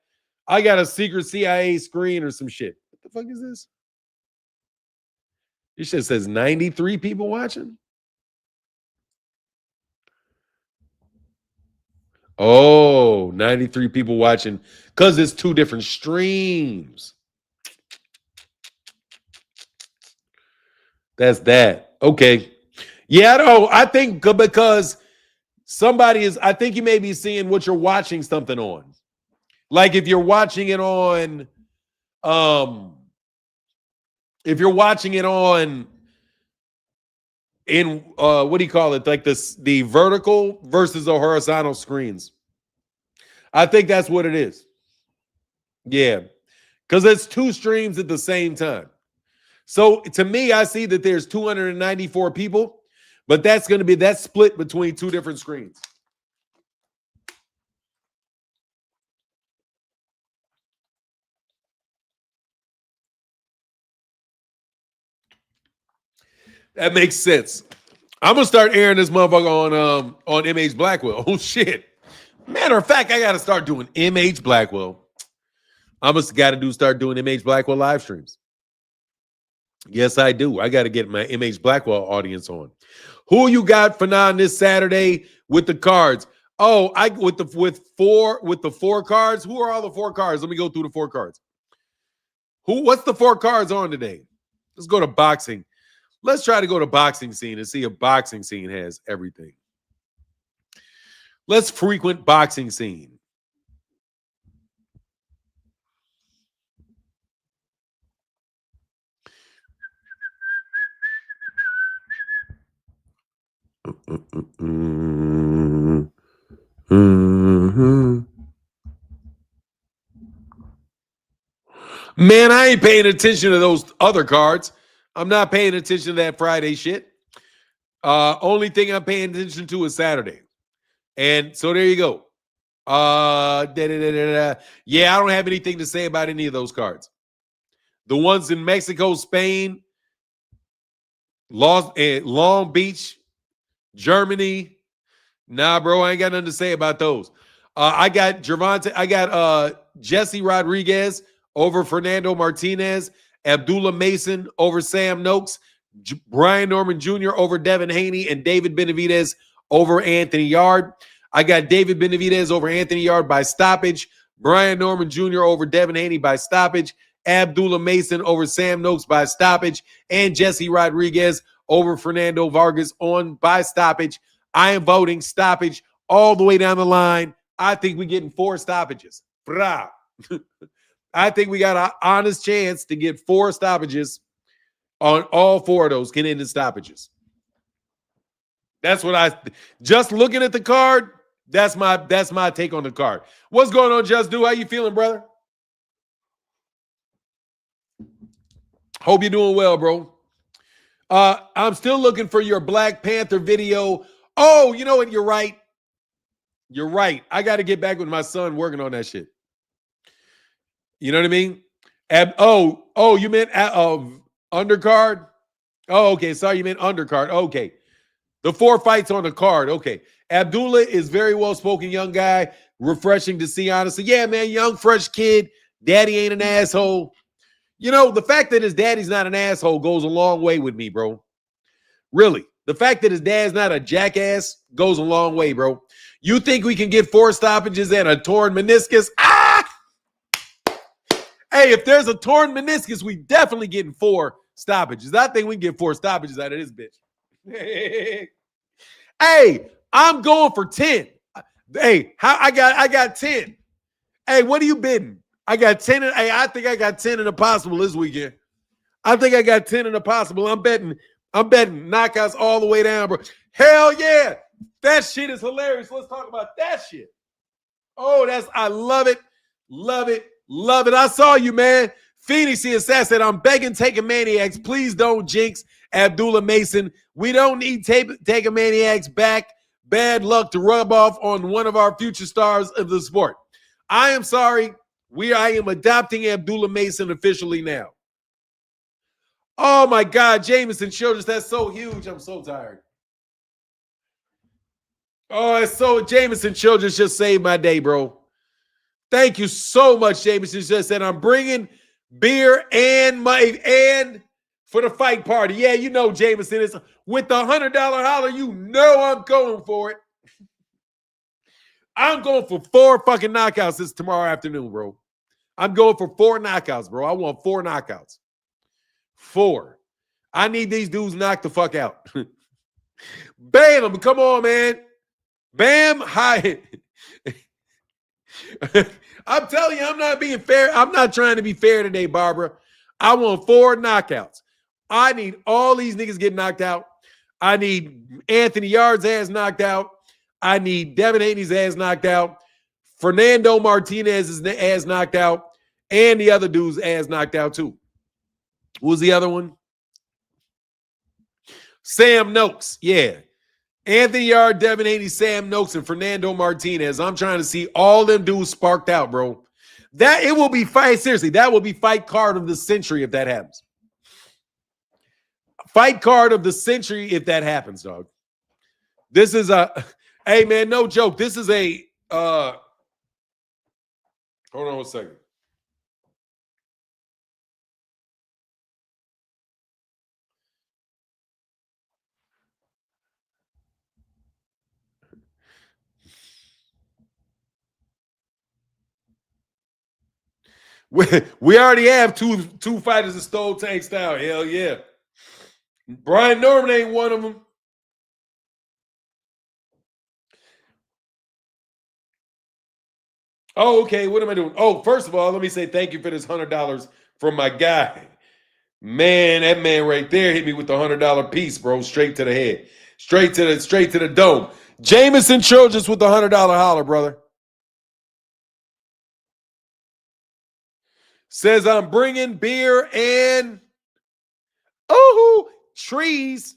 a secret CIA screen or some shit. What the fuck is this? This shit says 93 people watching. Oh, 93 people watching because it's two different streams. That's that. Okay. Yeah, I think because somebody is, I think you may be seeing what you're watching something on. Like if you're watching it on, in what do you call it? Like the vertical versus the horizontal screens. I think that's what it is. Yeah. Because it's two streams at the same time. So to me, I see that there's 294 people, but that's split between two different screens. That makes sense. I'm gonna start airing this motherfucker on MH Blackwell. Oh shit. Matter of fact, I gotta start doing MH Blackwell. Start doing MH Blackwell live streams. Yes, I do. I got to get my MH Blackwell audience on. Who you got for now this Saturday with the cards? Oh, with the four cards. Who are all the four cards? Let me go through the four cards. What's the four cards on today? Let's go to boxing. Let's try to go to boxing scene and see if boxing scene has everything. Let's frequent boxing scene. Man, I ain't paying attention to those other cards. I'm not paying attention to that Friday shit. Only thing I'm paying attention to is Saturday. And so there you go. Yeah, I don't have anything to say about any of those cards. The ones in Mexico, Spain, Long Beach, Germany. Nah, bro, I ain't got nothing to say about those. I got Jesse Rodriguez over Fernando Martinez, Abdullah Mason over Sam Noakes, Brian Norman Jr. over Devin Haney, and David Benavidez over Anthony Yard. I got David Benavidez over Anthony Yard by stoppage, Brian Norman Jr. over Devin Haney by stoppage, Abdullah Mason over Sam Noakes by stoppage, and Jesse Rodriguez over Fernando Vargas by stoppage. I am voting stoppage all the way down the line. I think we're getting 4 stoppages. I think we got an honest chance to get 4 stoppages on all 4 of those Canadian stoppages. That's what just looking at the card, that's my take on the card. What's going on, Just Do? How you feeling, brother? Hope you're doing well, bro. I'm still looking for your Black Panther video. Oh, you know what? You're right. You're right. I got to get back with my son working on that shit. You know what I mean? You meant undercard? Oh, okay. Sorry, you meant undercard. Okay. The 4 fights on the card. Okay. Abdullah is very well-spoken young guy. Refreshing to see, honestly. Yeah, man, young, fresh kid. Daddy ain't an asshole. You know, the fact that his daddy's not an asshole goes a long way with me, bro. Really. The fact that his dad's not a jackass goes a long way, bro. You think we can get 4 stoppages and a torn meniscus? Ah! Hey, if there's a torn meniscus, we definitely getting 4 stoppages. I think we can get 4 stoppages out of this bitch. Hey, I'm going for 10. Hey, I got 10. Hey, what are you bidding? I got 10. Hey, I think I got 10 in the possible this weekend. I think I got 10 in the possible. I'm betting knockouts all the way down, bro. Hell yeah. That shit is hilarious. Let's talk about that shit. Oh, I love it. Love it. Love it. I saw you, man. Phoenix Assassin, I'm begging Taking Maniacs. Please don't jinx Abdullah Mason. We don't need Taking Maniacs back bad luck to rub off on one of our future stars of the sport. I am sorry. I am adopting Abdullah Mason officially now. Oh my God, Jameson Childress, that's so huge. I'm so tired. Oh, it's so Jameson Childress just saved my day, bro. Thank you so much, Jameson. Just said I'm bringing beer and for the fight party. Yeah, you know, Jameson is with the $100 holler. You know I'm going for it. I'm going for 4 fucking knockouts this tomorrow afternoon, bro. I'm going for 4 knockouts, bro. I want 4 knockouts. 4. I need these dudes knocked the fuck out. Bam! Come on, man. Bam! Hi. I'm telling you, I'm not being fair. I'm not trying to be fair today, Barbara. I want 4 knockouts. I need all these niggas get knocked out. I need Anthony Yarde's ass knocked out. I need Devin Haney's ass knocked out. Fernando Martinez's ass knocked out. And the other dude's ass knocked out too. Who was the other one? Sam Noakes. Yeah. Anthony Yarde, Devin Haney, Sam Noakes, and Fernando Martinez. I'm trying to see all them dudes sparked out, bro. That it will be fight. Seriously, that will be fight card of the century if that happens. Fight card of the century if that happens, dog. This is a hey man, no joke. This is a hold on 1 second. We already have two fighters that stole Tank style. Hell yeah. Brian Norman ain't one of them. Oh, okay. What am I doing? Oh, first of all, let me say thank you for this $100 from my guy. Man, that man right there hit me with the $100 piece, bro. Straight to the head. Straight to the dome. Jameson Childress with the $100 holler, brother. Says I'm bringing beer and trees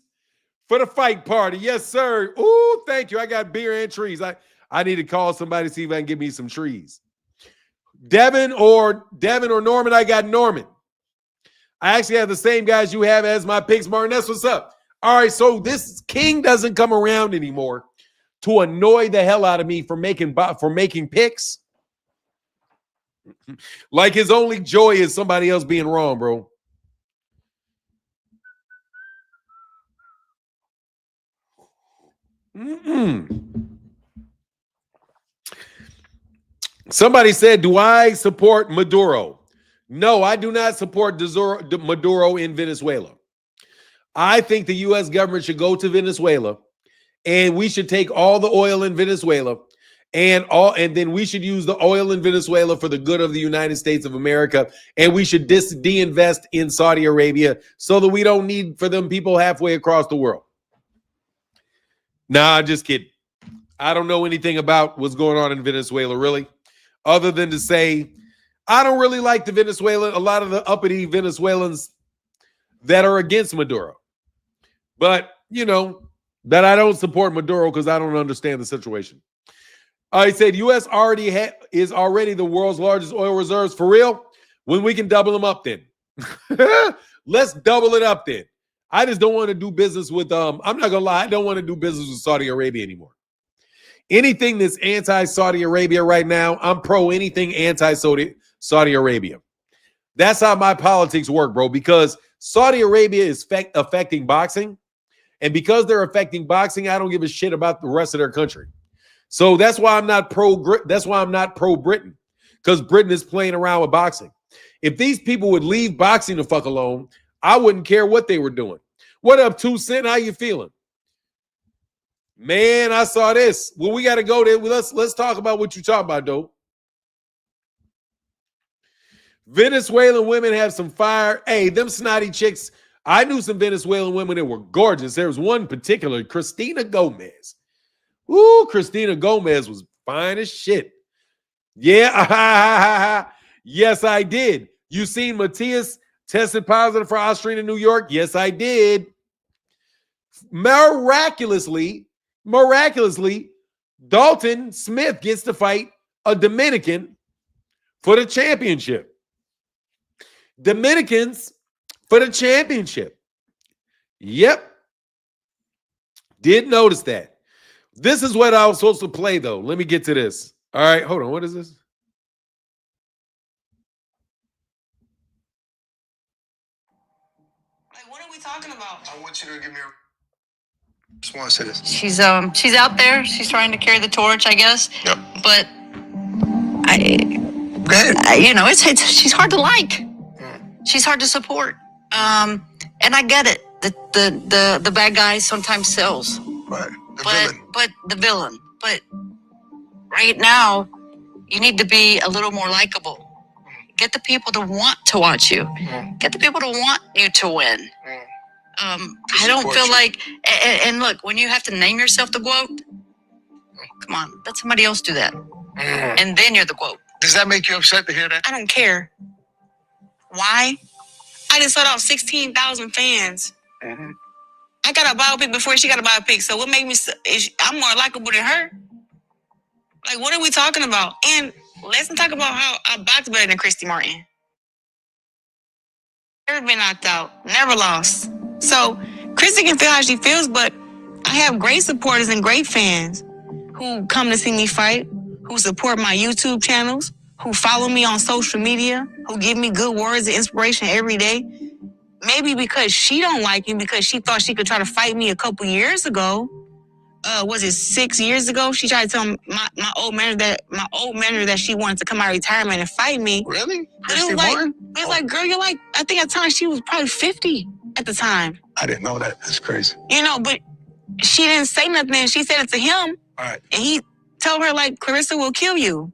for the fight party. Yes, sir. Ooh, thank you. I got beer and trees. I need to call somebody to see if I can give me some trees. Devin or Norman, I got Norman. I actually have the same guys you have as my picks, Martin. That's what's up. All right, so this King doesn't come around anymore to annoy the hell out of me for making picks. Like his only joy is somebody else being wrong, bro. Somebody said, do I support Maduro? No, I do not support Maduro in Venezuela. I think the U.S. government should go to Venezuela and we should take all the oil in Venezuela and then we should use the oil in Venezuela for the good of the United States of America. And we should de-invest in Saudi Arabia so that we don't need for them people halfway across the world. Nah, just kidding. I don't know anything about what's going on in Venezuela, really, other than to say I don't really like a lot of the uppity Venezuelans that are against Maduro. But, you know, that I don't support Maduro because I don't understand the situation. I said U.S. is already the world's largest oil reserves. For real? When we can double them up then. Let's double it up then. I just don't want to do business with I'm not gonna lie, I don't want to do business with Saudi Arabia anymore. Anything that's anti-Saudi Arabia right now, I'm pro anything anti-Saudi Arabia. That's how my politics work, bro, because Saudi Arabia is affecting boxing. And because they're affecting boxing, I don't give a shit about the rest of their country. So that's why I'm not pro Britain, because Britain is playing around with boxing. If these people would leave boxing the fuck alone, I wouldn't care what they were doing. What up, 2 Cent? How you feeling? Man, I saw this. Well, we got to go there. Let's talk about what you talking about, though. Venezuelan women have some fire. Hey, them snotty chicks. I knew some Venezuelan women that were gorgeous. There was one particular, Cristina Gomez. Ooh, Cristina Gomez was fine as shit. Yeah. Yes, I did. You seen Matthias tested positive for Austrian in New York? Yes, I did. Miraculously, Miraculously, Dalton Smith gets to fight a Dominican for the championship. Dominicans for the championship. Yep. Did notice that. This is what I was supposed to play, though. Let me get to this. All right, hold on. What is this? Like, what are we talking about? I want you to give me a response to this. She's out there. She's trying to carry the torch, I guess. Yep. But Go ahead. you know, it's she's hard to like. She's hard to support. And I get it. The bad guy sometimes sells. Right. The villain. But the villain. But right now, you need to be a little more likable. Get the people to want to watch you. Get the people to want you to win. I don't feel like, and look, when you have to name yourself the GOAT, come on, let somebody else do that. And then you're the GOAT. Does that make you upset to hear that? I don't care. Why? I just sold out 16,000 fans. I got a biopic before she got a biopic. So what made me? I'm more likable than her. Like, what are we talking about? And let's talk about how I box better than Christy Martin. Never been knocked out. Never lost. So Christy can feel how she feels, but I have great supporters and great fans who come to see me fight, who support my YouTube channels, who follow me on social media, who give me good words of inspiration every day. Maybe because she don't like me, because she thought she could try to fight me a couple years ago. Was it 6 years ago? She tried to tell my old manager that she wanted to come out of retirement and fight me. Really? But it was like, girl, you're like, I think at the time she was probably 50 at the time. I didn't know that. That's crazy. You know, but she didn't say nothing. She said it to him. All right. And he told her, like, Clarissa will kill you.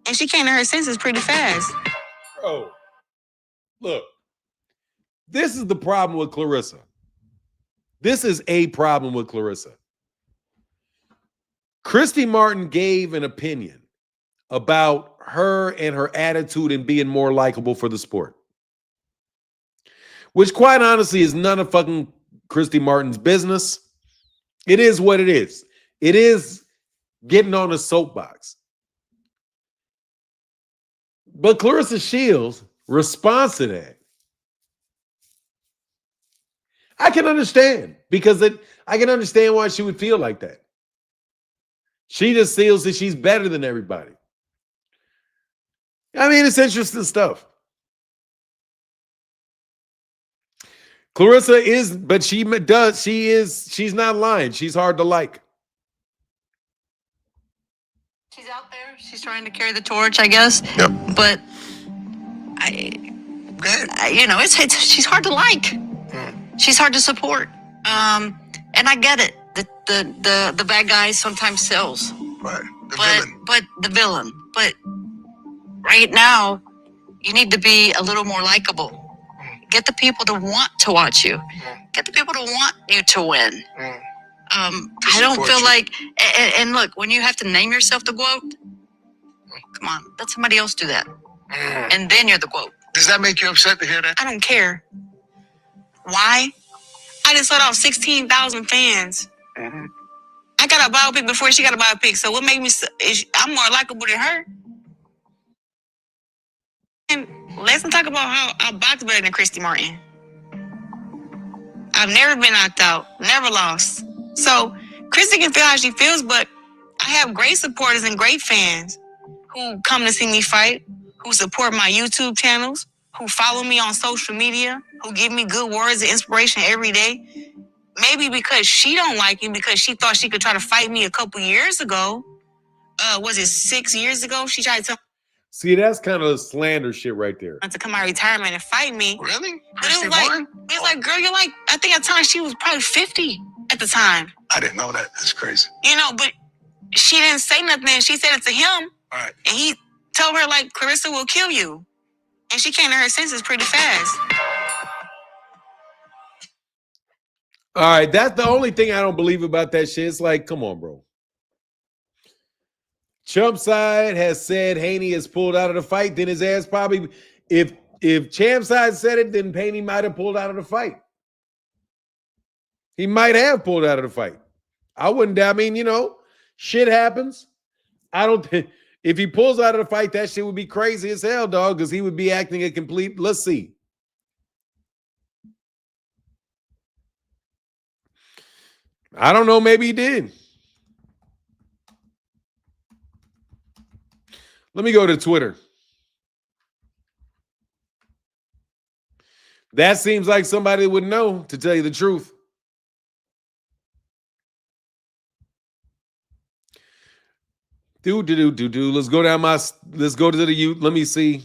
And she came to her senses pretty fast. Bro, look, this is the problem with Clarissa. This is a problem with Clarissa. Christy Martin gave an opinion about her and her attitude and being more likable for the sport, which quite honestly is none of fucking Christy Martin's business. It is what it is. It is getting on a soapbox. But Clarissa Shields' response to that, I can understand, because I can understand why she would feel like that. She just feels that she's better than everybody. I mean, it's interesting stuff. Clarissa is, but she's not lying. She's hard to like. She's out there. She's trying to carry the torch, I guess. Yep. But Go ahead. you know, she's hard to like. She's hard to support. And I get it. The bad guy sometimes sells. Right. The villain. But the villain. But right now, you need to be a little more likable. Get the people to want to watch you. Get the people to want you to win. I don't support feel you. like, and look, when you have to name yourself the GOAT, come on, let somebody else do that. And then you're the GOAT. Does that make you upset to hear that? I don't care. Why? I just sold out 16,000 fans. I got a biopic before she got a biopic. So what made me? I'm more likable than her. And let's talk about how I box better than Christy Martin. I've never been knocked out. Never lost. So Christy can feel how she feels, but I have great supporters and great fans who come to see me fight, who support my YouTube channels, who follow me on social media, who give me good words of inspiration every day. Maybe because she don't like me, because she thought she could try to fight me a couple years ago. Was it 6 years ago? She tried to tell See, that's kind of slander shit right there. me to come out of retirement and fight me. Really? But it was like, girl, you're like, I think at the time she was probably 50 at the time. I didn't know that. That's crazy. You know, but she didn't say nothing. She said it to him. All right. And he told her, like, Clarissa will kill you. And she came to her senses pretty fast. All right, that's the only thing I don't believe about that shit. It's like, come on, bro. Chump side has said Haney is pulled out of the fight. Then his ass probably, if Champ side said it, then Haney might have pulled out of the fight. He might have pulled out of the fight. I wouldn't. I mean, shit happens. I don't think if he pulls out of the fight, that shit would be crazy as hell, dog, because he would be acting a complete. Let's see. I don't know. Maybe he did. Let me go to Twitter. That seems like somebody would know, to tell you the truth. Let's go down let's go to the let me see.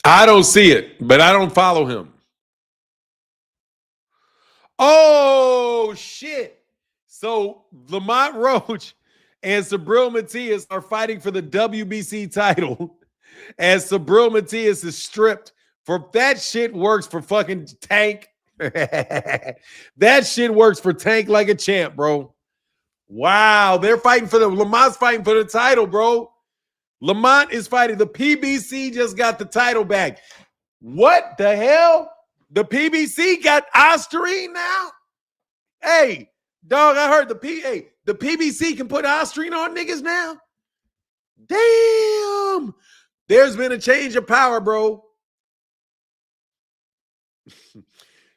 I don't see it, but I don't follow him. Oh, shit. So Lamont Roach and Sabril Matias are fighting for the WBC title as Sabril Matias is stripped for that shit works for fucking Tank. That shit works for Tank like a champ, bro. Wow. They're fighting for Lamont's fighting for the title, bro. Lamont is fighting. The PBC just got the title back. What the hell? The PBC got Osterine now? Hey, dog, I heard the PBC can put Osterine on niggas now? Damn. There's been a change of power, bro.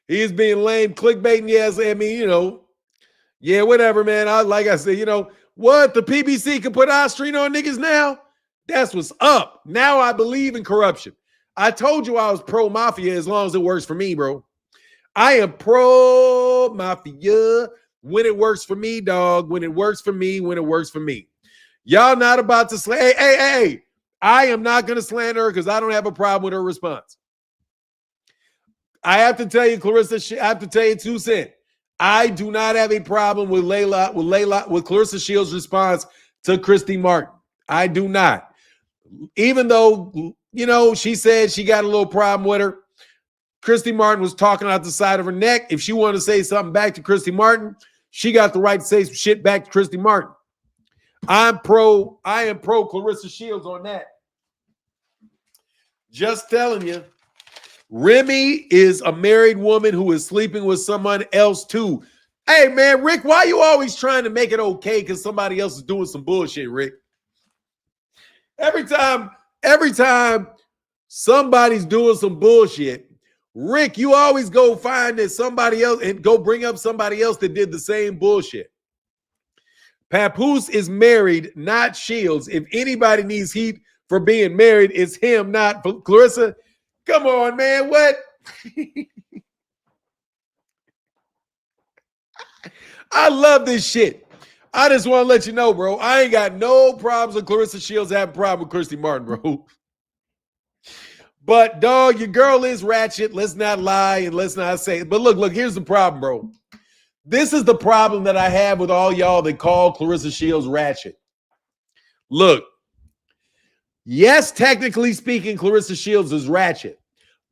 He's being lame, clickbaiting. Yes, I mean, yeah, whatever, man. Like I said, what? The PBC can put Osterine on niggas now? That's what's up. Now I believe in corruption. I told you I was pro-mafia as long as it works for me, bro. I am pro-mafia when it works for me, dog. When it works for me, when it works for me. Y'all not about to slander. Hey. I am not going to slander her because I don't have a problem with her response. I have to tell you, Clarissa, I have to tell you 2 cents. I do not have a problem with Clarissa Shields' response to Christy Martin. I do not. Even though, she said she got a little problem with her. Christy Martin was talking out the side of her neck. If she wanted to say something back to Christy Martin, she got the right to say some shit back to Christy Martin. I am pro Clarissa Shields on that. Just telling you. Remy is a married woman who is sleeping with someone else too. Hey, man, Rick, why are you always trying to make it okay because somebody else is doing some bullshit, Rick? Every time somebody's doing some bullshit, Rick, you always go find that somebody else and go bring up somebody else that did the same bullshit. Papoose is married, not Shields. If anybody needs heat for being married, it's him, not Clarissa. Come on, man. What? I love this shit. I just want to let you know, bro. I ain't got no problems with Clarissa Shields. I have a problem with Christy Martin, bro. But, dog, your girl is ratchet. Let's not lie and let's not say it. But look, here's the problem, bro. This is the problem that I have with all y'all that call Clarissa Shields ratchet. Look, yes, technically speaking, Clarissa Shields is ratchet.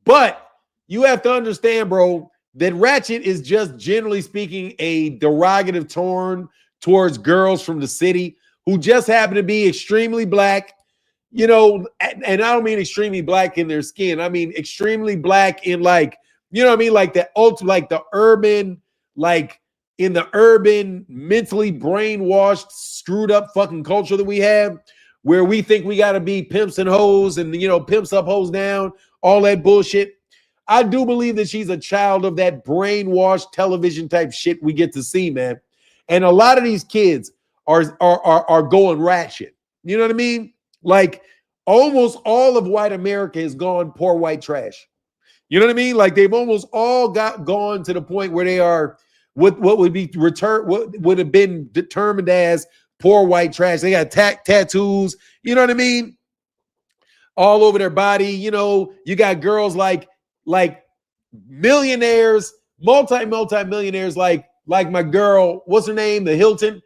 But you have to understand, bro, that ratchet is just generally speaking a derogative term towards girls from the city who just happen to be extremely black, and I don't mean extremely black in their skin. I mean extremely black in like the urban, like in the urban, mentally brainwashed, screwed up fucking culture that we have, where we think we got to be pimps and hoes and, pimps up, hoes down, all that bullshit. I do believe that she's a child of that brainwashed television type shit we get to see, man. And a lot of these kids are going ratchet. You know what I mean? Like almost all of white America has gone poor white trash. You know what I mean? Like they've almost all gone to the point where they are what would be what would have been determined as poor white trash. They got tattoos. You know what I mean? All over their body. You got girls like millionaires, multi-millionaires, like my girl, what's her name? The Hilton,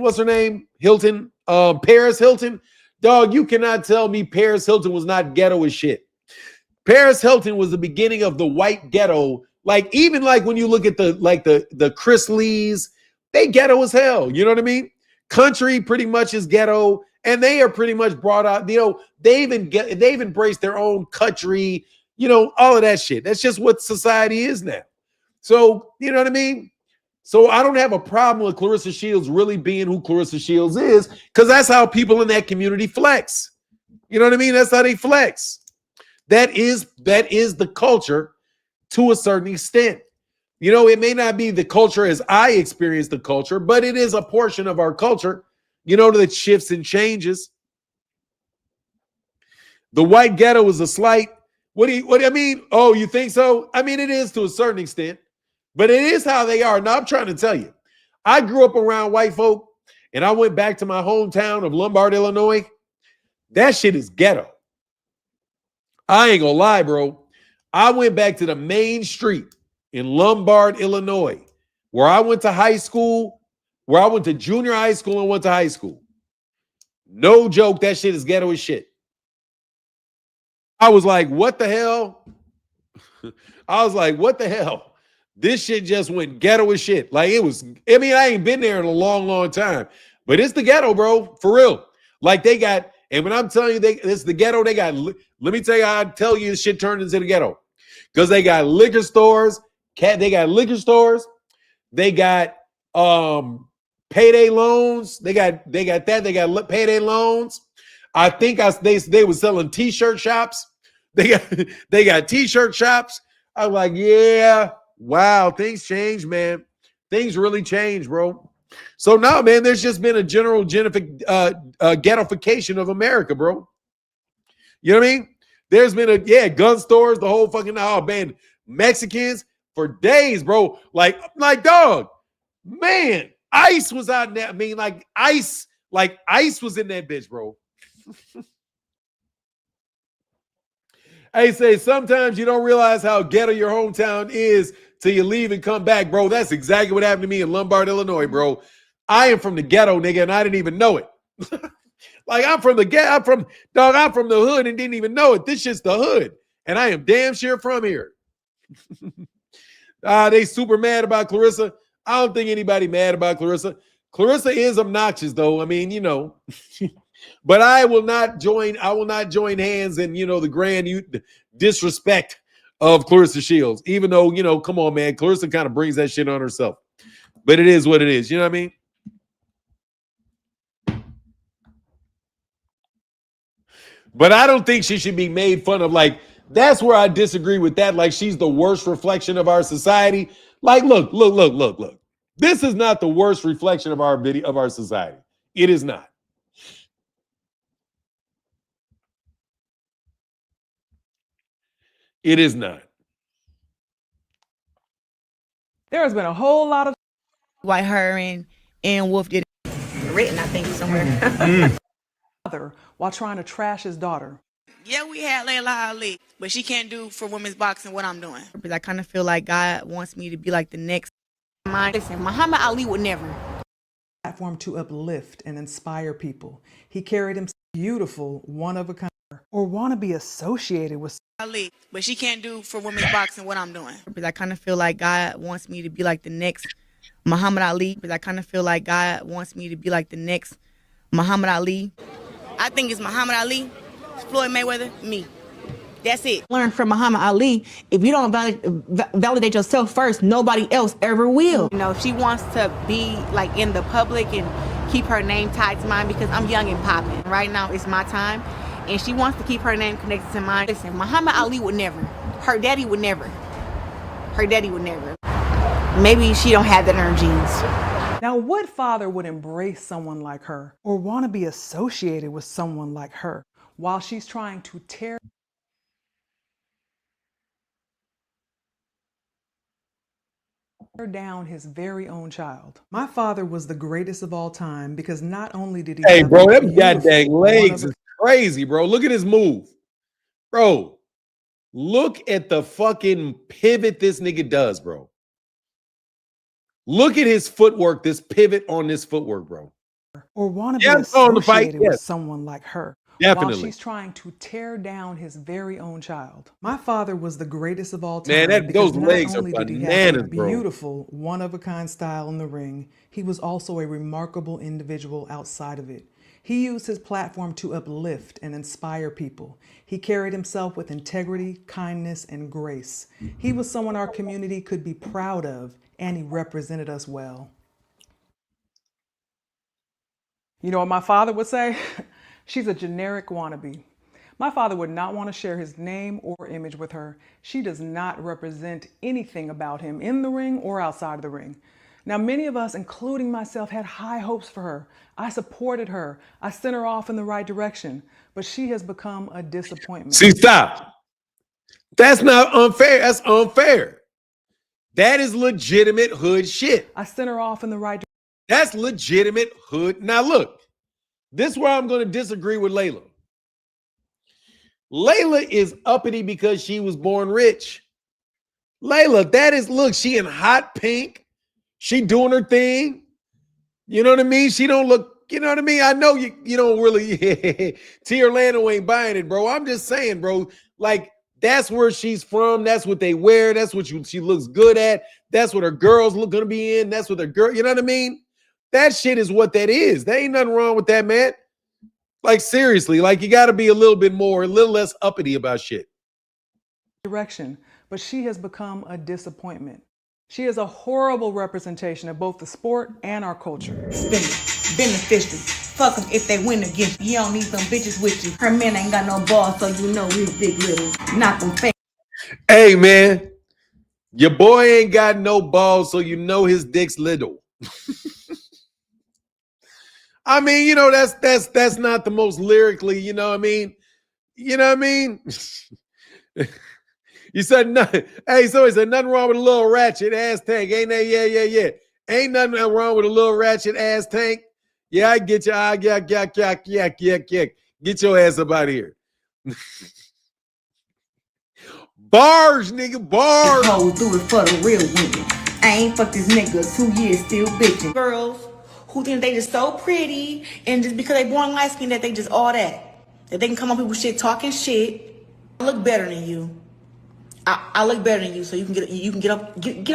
what's her name? Hilton, Paris Hilton. Dog, you cannot tell me Paris Hilton was not ghetto as shit. Paris Hilton was the beginning of the white ghetto. Like, even like when you look at the Chris Lees, they ghetto as hell. You know what I mean? Country pretty much is ghetto, and they are pretty much brought out. You know, they've embraced their own country. You know, all of that shit. That's just what society is now. So you know what I mean? So I don't have a problem with Clarissa Shields really being who Clarissa Shields is, because that's how people in that community flex. You know what I mean? That's how they flex. That is the culture to a certain extent. You know, it may not be the culture as I experience the culture, but it is a portion of our culture, you know, that shifts and changes. The white ghetto is a slight. What do I mean? Oh, you think so? I mean, it is to a certain extent, but it is how they are. Now, I'm trying to tell you, I grew up around white folk, and I went back to my hometown of Lombard, Illinois. That shit is ghetto. I ain't gonna lie, bro. I went back to the main street in Lombard, Illinois, where I went to high school, where I went to junior high school and went to high school. No joke, that shit is ghetto as shit. I was like, what the hell? I was like, what the hell? This shit just went ghetto as shit. Like it was, I mean, I ain't been there in a long, long time, but it's the ghetto, bro, for real. Like they got, and when I'm telling you, it's the ghetto, they got, let me tell you how I tell you this shit turned into the ghetto. Because they got liquor stores, they got liquor stores, they got payday loans, they got payday loans. I think they were selling t-shirt shops. They got t-shirt shops. I'm like, yeah, wow, things change, man. Things really change, bro. So now, man, there's just been a general ghettofication of America, bro. You know what I mean? There's been gun stores, the whole fucking, oh man, Mexicans for days, bro. Like dog, man, ICE was out in that. I mean, like ICE was in that bitch, bro. I say sometimes you don't realize how ghetto your hometown is till you leave and come back, bro. That's exactly what happened to me in Lombard, Illinois, bro. I am from the ghetto, nigga, and I didn't even know it. Like I'm from the hood and didn't even know it. This shit's the hood, and I am damn sure from here. They super mad about Clarissa. I don't think anybody mad about Clarissa. Clarissa is obnoxious, though. I mean, you know. But I will not join hands in, you know, the grand disrespect of Clarissa Shields, even though, you know, come on, man, Clarissa kind of brings that shit on herself. But it is what it is. You know what I mean? But I don't think she should be made fun of. Like, that's where I disagree with that. Like, she's the worst reflection of our society. Like, look. This is not the worst reflection of our society. It is not. It is not. There has been a whole lot of Like her and Wolf did written, I think, somewhere. while trying to trash his daughter. Yeah, we had Layla Ali, but she can't do for women's boxing what I'm doing. I kind of feel like God wants me to be like the next. Listen, Muhammad Ali would never. Platform to uplift and inspire people. He carried himself beautiful, one of a kind, or want to be associated with Ali, but she can't do for women's boxing what I'm doing. I kind of feel like God wants me to be like the next Muhammad Ali. I kind of feel like God wants me to be like the next Muhammad Ali. I think it's Muhammad Ali, Floyd Mayweather, me. That's it. Learn from Muhammad Ali. If you don't validate yourself first, nobody else ever will. You know, if she wants to be like in the public and keep her name tied to mine, because I'm young and popping. Right now, it's my time. And she wants to keep her name connected to mine. Listen, Muhammad Ali would never. Her daddy would never. Her daddy would never. Maybe she don't have that in her genes. Now, what father would embrace someone like her or want to be associated with someone like her while she's trying to tear down his very own child? My father was the greatest of all time because not only did he Hey, bro, them goddamn legs is crazy, bro. Look at his move. Bro, look at the fucking pivot this nigga does, bro. Look at his footwork, this pivot on this footwork, bro. Or want to be associated with someone like her while Definitely. she's trying to tear down his very own child. My father was the greatest of all time. Man, because those not legs are only did he have bananas, a bro. beautiful, one-of-a-kind style in the ring, he was also a remarkable individual outside of it. He used his platform to uplift and inspire people. He carried himself with integrity, kindness, and grace. He was someone our community could be proud of, and he represented us well. You know what my father would say? She's a generic wannabe. My father would not want to share his name or image with her. She does not represent anything about him in the ring or outside of the ring. Now, many of us, including myself, had high hopes for her. I supported her. I sent her off in the right direction, but she has become a disappointment. See, stop. That's not unfair. That's unfair. That is legitimate hood shit. I sent her off in the right direction. That's legitimate hood. Now, look, this is where I'm going to disagree with Layla. Layla is uppity because she was born rich. Layla, that is, look, she in hot pink. She doing her thing. You know what I mean? She don't look, you know what I mean? I know you don't really, T. Orlando ain't buying it, bro. I'm just saying, bro, like, that's where she's from. That's what they wear. That's what she looks good at. That's what her girls look gonna be in. That's what their girl, you know what I mean? That shit is what that is. There ain't nothing wrong with that, man. Like, seriously, like, you got to be a little bit more, a little less uppity about shit. Direction, but she has become a disappointment. She is a horrible representation of both the sport and our culture. Spend it. Beneficial. Fuck them if they win against you. You don't need some bitches with you. Her man ain't got no balls, so you know he's big little. Knock them fake. Hey, man, your boy ain't got no balls, so you know his dick's little. I mean, you know, that's not the most lyrically, you know what I mean? You know what I mean? You said nothing. Hey, somebody said nothing wrong with a little ratchet ass tank. Ain't that? Yeah. Ain't nothing wrong with a little ratchet ass tank. Yeah, I get you. Get your ass up out of here. Bars, nigga, bars. Hoes do it for the real women. I ain't fucked this nigga 2 years still bitching. Girls who think they just so pretty and just because they born light skin that they just all that. That they can come on people's shit talking shit. I look better than you. I look better than you, so you can get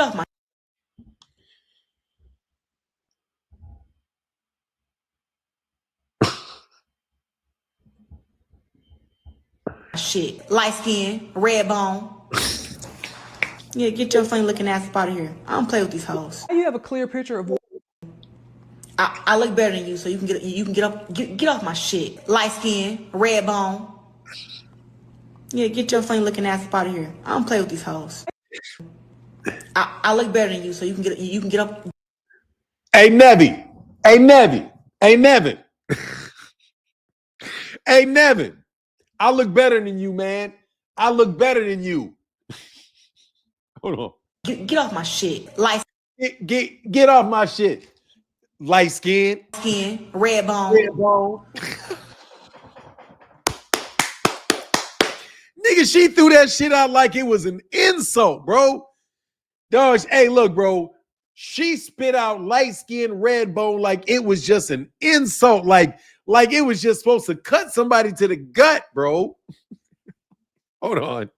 off my shit. Light skin, red bone. Yeah, get your funny looking ass up out of here. I don't play with these hoes. You have a clear picture of what I look better than you, so you can get off my shit. Light skin, red bone. Yeah, get your funny looking ass up out of here. I don't play with these hoes. I look better than you, so you can get up. Hey, Nevy. Hey, Nevin. Hey, Nevin. I look better than you, man. I look better than you. Hold on. Get off my shit. Light Get off my shit. Light skin, red bone. Nigga, she threw that shit out like it was an insult, bro. Dog, hey, look, bro. She spit out light skin, red bone like it was just an insult, like it was just supposed to cut somebody to the gut, bro. Hold on.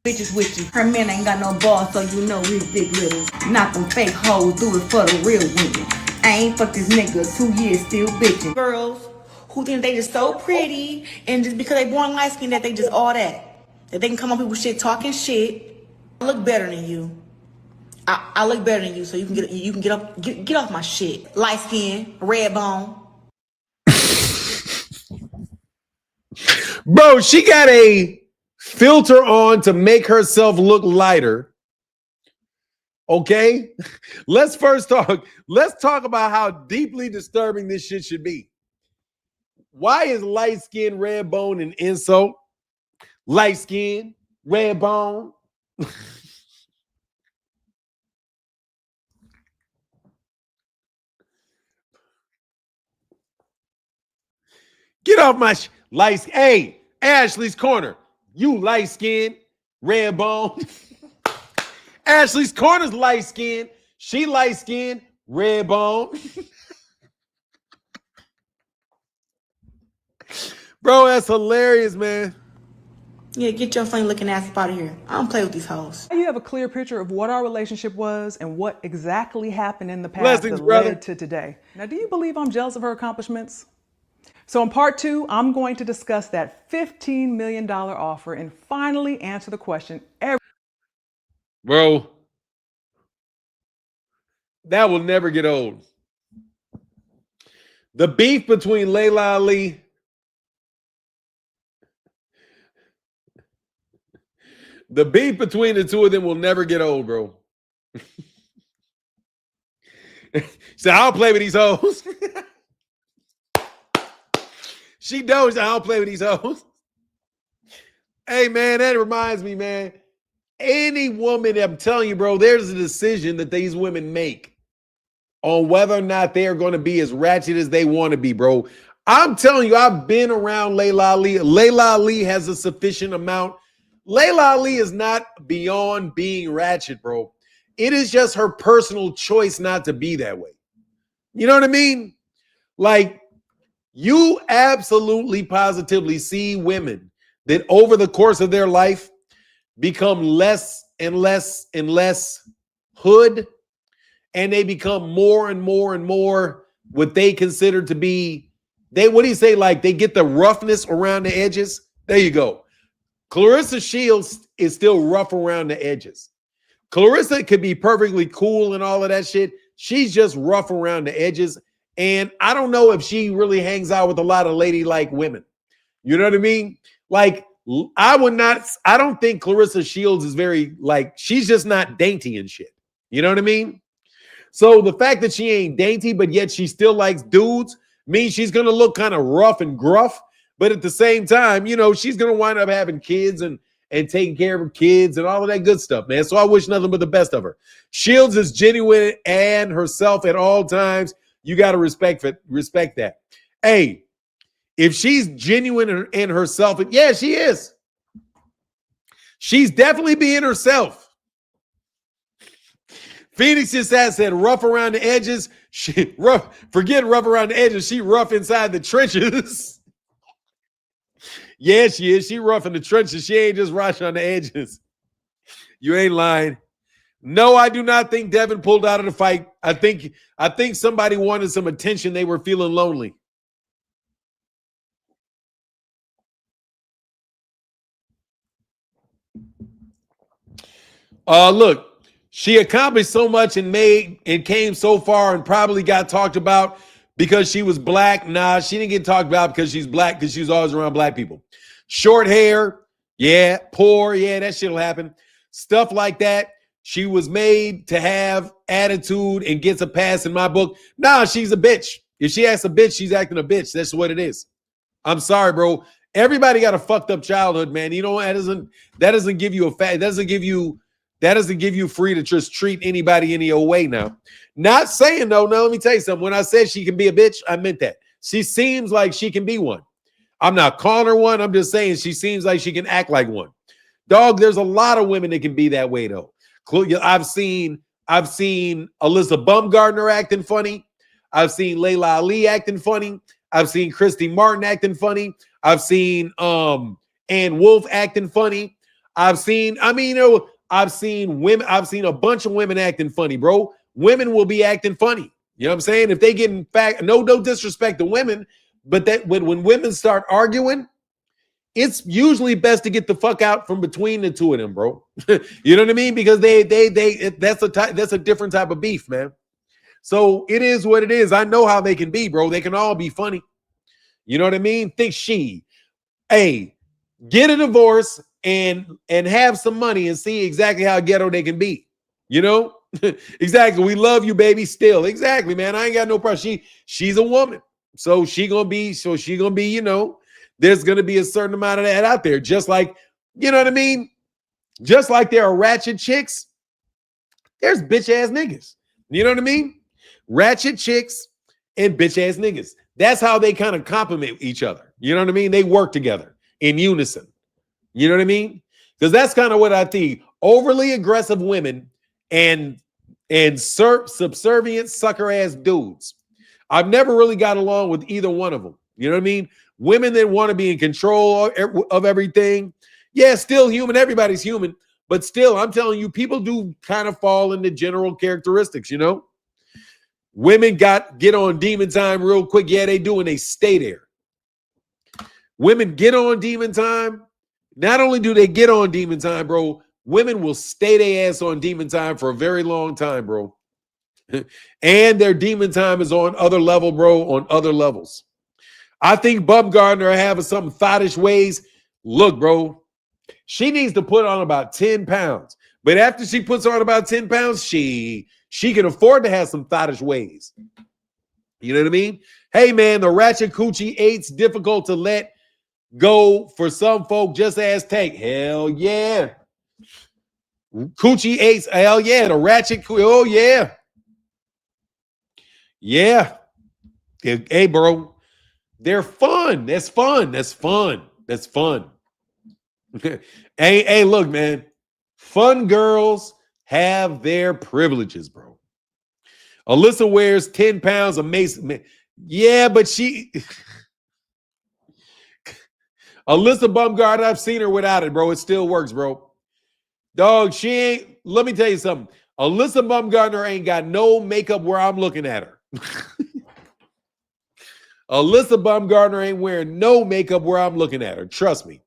Bitches with you. Her man ain't got no balls, so you know he's big little. Not them fake hoes, do it for the real women. I ain't fucked this nigga 2 years still bitching. Girls who think they just so pretty and just because they born light skin that they just all that. That they can come on people's shit talking shit. I look better than you. I look better than you, so you can get off my shit. Light skin, red bone. Bro, she got a filter on to make herself look lighter. Okay? Let's talk about how deeply disturbing this shit should be. Why is light skin, red bone an insult? Light skin, red bone. Get off my light. Hey, Ashley's Corner. You light skin, red bone. Ashley's Corner's light skin. She light skin, red bone. Bro, that's hilarious, man. Yeah, get your funny looking ass up out of here. I don't play with these hoes. You have a clear picture of what our relationship was and what exactly happened in the past Blessings, that brother. led to today. Now, do you believe I'm jealous of her accomplishments? So in part 2, I'm going to discuss that $15 million offer and finally answer the question. Bro, that will never get old. The beef between Layla Ali the beef between the two of them will never get old, bro. So I don't play with these hoes. She knows I don't play with these hoes. Hey, man, that reminds me, man. Any woman, I'm telling you, bro, there's a decision that these women make on whether or not they are going to be as ratchet as they want to be, bro. I'm telling you, I've been around Layla Ali. Layla Ali has a sufficient amount. Layla Ali is not beyond being ratchet, bro. It is just her personal choice not to be that way. You know what I mean? Like, you absolutely positively see women that over the course of their life become less and less and less hood, and they become more and more and more what they consider to be, what do you say, like they get the roughness around the edges? There you go. Clarissa Shields is still rough around the edges. Clarissa could be perfectly cool and all of that shit. She's just rough around the edges. And I don't know if she really hangs out with a lot of ladylike women. You know what I mean? Like, I don't think Clarissa Shields is very, like, she's just not dainty and shit. You know what I mean? So the fact that she ain't dainty, but yet she still likes dudes, means she's going to look kind of rough and gruff. But at the same time, you know, she's going to wind up having kids and taking care of her kids and all of that good stuff, man. So I wish nothing but the best of her. Shields is genuine and herself at all times. You got to respect that. Hey, if she's genuine in herself, yeah, she is. She's definitely being herself. Phoenix just said rough around the edges. Forget rough around the edges. She rough inside the trenches. Yeah, she is. She rough in the trenches. She ain't just rough on the edges. You ain't lying. No, I do not think Devin pulled out of the fight. I think somebody wanted some attention. They were feeling lonely. Look, she accomplished so much and came so far and probably got talked about because she was black. Nah, she didn't get talked about because she's black, because she was always around black people. Short hair, yeah. Poor, yeah, that shit'll happen. Stuff like that. She was made to have attitude and gets a pass in my book. Nah, she's a bitch. If she acts a bitch, she's acting a bitch. That's what it is. I'm sorry, bro. Everybody got a fucked up childhood, man. You know, that doesn't give you that doesn't give you free to just treat anybody any old way now. Not saying, though, now let me tell you something. When I said she can be a bitch, I meant that. She seems like she can be one. I'm not calling her one. I'm just saying she seems like she can act like one. Dog, there's a lot of women that can be that way, though. I've seen Alyssa Bumgardner acting funny. I've seen Layla Ali acting funny. I've seen Christy Martin acting funny. I've seen Ann Wolf acting funny. I've seen women. I've seen a bunch of women acting funny, bro. Women will be acting funny. You know what I'm saying? If they get in fact, no disrespect to women, but that when women start arguing, it's usually best to get the fuck out from between the two of them, bro. You know what I mean? Because that's a different type of beef, man. So it is what it is. I know how they can be, bro. They can all be funny. You know what I mean? Hey, get a divorce and have some money and see exactly how ghetto they can be. You know? Exactly. We love you, baby, still. Exactly, man. I ain't got no problem. She's a woman. So she gonna be, you know, there's gonna be a certain amount of that out there. Just like, you know what I mean? Just like there are ratchet chicks, there's bitch ass niggas. You know what I mean? Ratchet chicks and bitch ass niggas. That's how they kind of complement each other. You know what I mean? They work together in unison. You know what I mean? Because that's kind of what I think. Overly aggressive women and subservient sucker ass dudes. I've never really got along with either one of them. You know what I mean? Women that want to be in control of everything. Yeah, still human. Everybody's human. But still, I'm telling you, people do kind of fall into general characteristics, you know? Women get on demon time real quick. Yeah, they do, and they stay there. Women get on demon time. Not only do they get on demon time, bro, women will stay their ass on demon time for a very long time, bro. And their demon time is on other level, bro, on other levels. I think Bumgardner having some thottish ways. Look, bro, she needs to put on about 10 pounds. But after she puts on about 10 pounds, she can afford to have some thottish ways. You know what I mean? Hey, man, the ratchet coochie 8's difficult to let go for some folk just as take. Hell yeah. Coochie 8's, hell yeah. The ratchet, oh yeah. Yeah. Hey, bro. They're fun. That's fun. That's fun. That's fun. Hey, look, man. Fun girls have their privileges, bro. Alyssa wears 10 pounds of Mason. Yeah, but she... Alyssa Bumgard, I've seen her without it, bro. It still works, bro. Dog, she ain't... Let me tell you something. Alyssa Bumgardner ain't got no makeup where I'm looking at her. Alyssa Bumgardner ain't wearing no makeup where I'm looking at her. Trust me.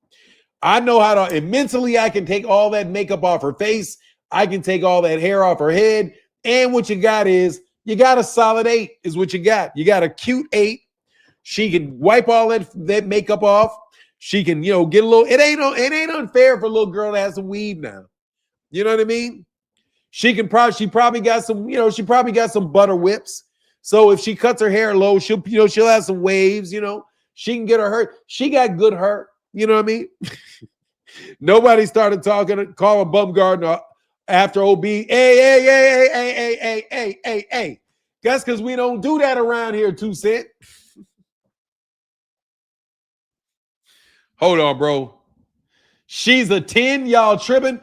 I know how to... And mentally, I can take all that makeup off her face. I can take all that hair off her head. And what you got is... You got a solid 8 is what you got. You got a cute 8. She can wipe all that makeup off. She can, get a little... It ain't unfair for a little girl to have some weave now. You know what I mean? She probably got some, she probably got some butter whips. So if she cuts her hair low, she'll have some waves, She can get her hurt. She got good hurt. You know what I mean? Nobody started calling Bumgardner after OB. Hey. That's because we don't do that around here, 2 Cent. Hold on, bro. She's a 10. Y'all tripping?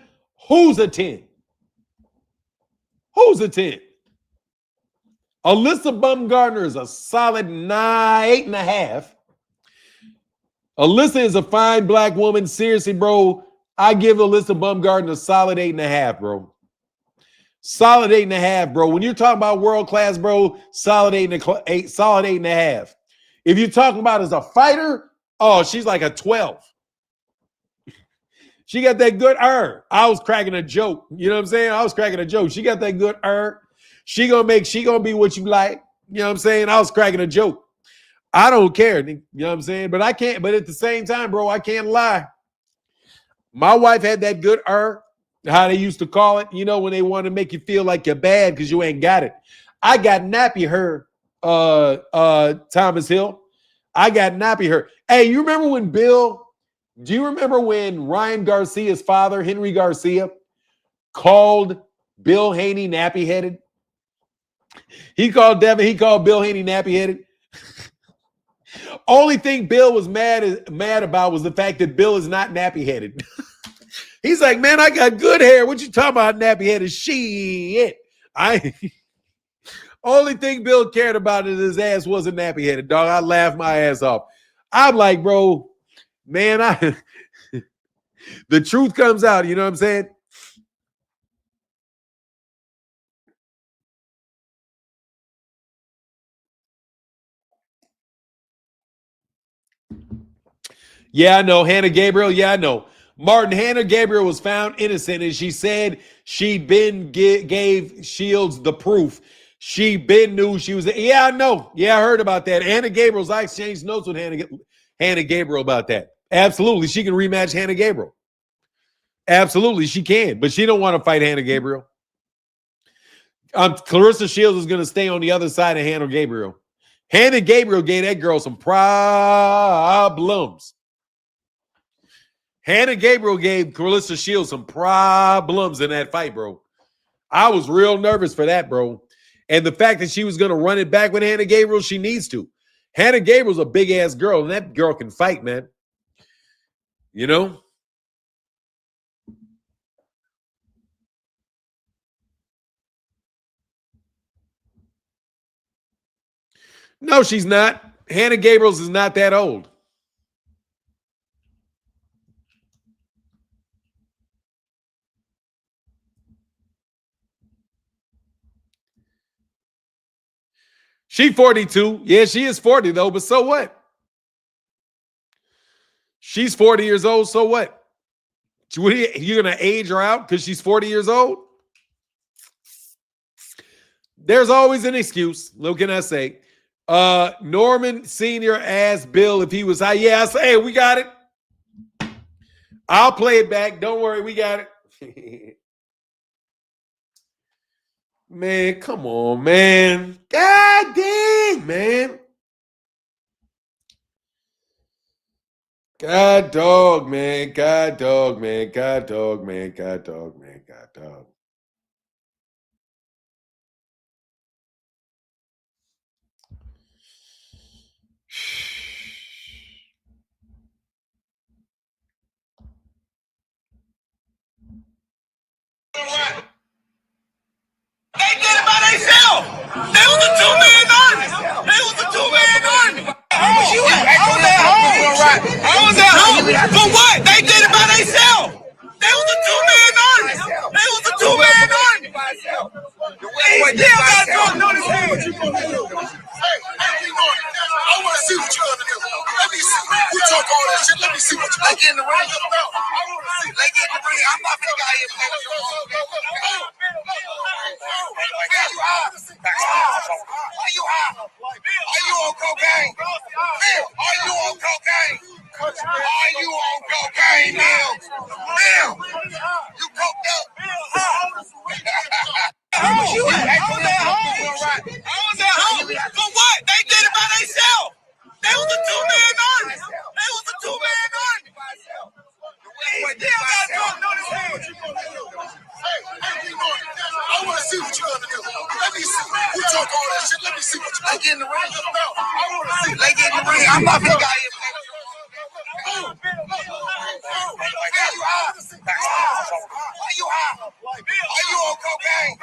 Who's a 10? Who's a 10? Alyssa Bumgardner is a solid 8.5. Alyssa is a fine black woman. Seriously, bro. I give Alyssa Bumgardner a solid 8.5, bro. Solid 8.5, bro. When you're talking about world class, bro, solid 8, solid 8.5. If you're talking about as a fighter, oh, she's like a 12. She got that good I was cracking a joke. You know what I'm saying? I was cracking a joke. She got that good She gonna be what you like. You know what I'm saying? I was cracking a joke. I don't care. You know what I'm saying? But at the same time, bro, I can't lie. My wife had that good how they used to call it, when they want to make you feel like you're bad because you ain't got it. I got nappy hair, Thomas Hill. I got nappy hair. Hey, you remember when do you remember when Ryan Garcia's father, Henry Garcia, called Bill Haney nappy-headed? He called Bill Haney nappy-headed. Only thing Bill was mad about was the fact that Bill is not nappy-headed. He's like, man, I got good hair. What you talking about nappy-headed? Shit. Only thing Bill cared about is his ass wasn't nappy-headed, dog. I laughed my ass off. I'm like, bro, man, the truth comes out. You know what I'm saying? Yeah, I know. Hannah Gabriel. Yeah, I know. Martin, Hannah Gabriel was found innocent, and she said she'd been gave Shields the proof. She been knew she was. Yeah, I know. Yeah, I heard about that. Hannah Gabriel's. I exchanged notes with Hannah Gabriel about that. Absolutely, she can rematch Hannah Gabriel. Absolutely, she can, but she don't want to fight Hannah Gabriel. Clarissa Shields is going to stay on the other side of Hannah Gabriel. Hannah Gabriel gave that girl some problems. Hannah Gabriel gave Clarissa Shields some problems in that fight, bro. I was real nervous for that, bro. And the fact that she was going to run it back with Hannah Gabriel, she needs to. Hannah Gabriel's a big-ass girl, and that girl can fight, man. You know? No, she's not. Hannah Gabriels is not that old. She 42. Yeah, she is 40 though, but so what? She's 40 years old, so what? You're going to age her out because she's 40 years old? There's always an excuse. What can I say? Norman Sr. asked Bill if he was high. Yeah, I say, hey, we got it. I'll play it back. Don't worry, we got it. Man, come on, man. God dang, man. God dog, man. God dog, man. God dog, man. God dog, man. God dog. They did it by themselves. They was a two-man army. They was a two-man army. I was at home. I was at home. For what? They did it by themselves. They was a two-man army. They was a two-man army. He still got drugs on his head. I want to see what you're gonna do. Let me see. You talk all that shit. Let me see what you like in the ring. I want to see. Like in the ring. I'm not the guy here playing with your Are you high? Are you on cocaine? Bill, are you on cocaine? Are you on cocaine, Bill? Bill, you coked up? I was at home. For what? They did it by themselves. They was a two-man army. They was a two-man army. He still got drugs on his head. I want to see what you're gonna do. Let me see. You talk all that shit. Let me see what you like in the ring. I want to see. Like in the ring. I'm not the guy here playing with your Are you high? Are you on cocaine?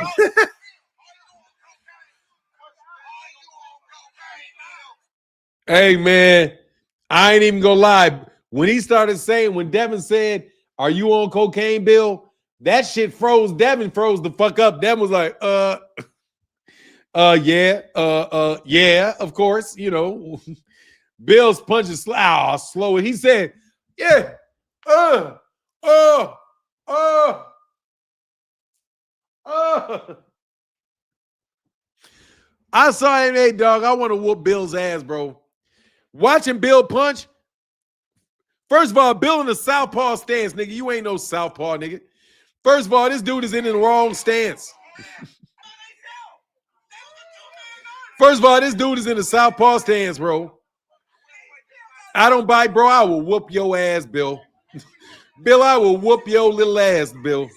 Hey, man, I ain't even gonna lie. When he started saying, when Devin said, are you on cocaine, Bill? That shit froze. Devin froze the fuck up. Devin was like, yeah, of course. You know, Bill's punching slow. He said, yeah, I saw him, hey, dog, I want to whoop Bill's ass, bro. Watching Bill punch, first of all, Bill in the southpaw stance, nigga. You ain't no southpaw, nigga. First of all, this dude is in the wrong stance. First of all, this dude is in the southpaw stance, bro. I don't bite, bro. I will whoop your ass, Bill. Bill, I will whoop your little ass, Bill.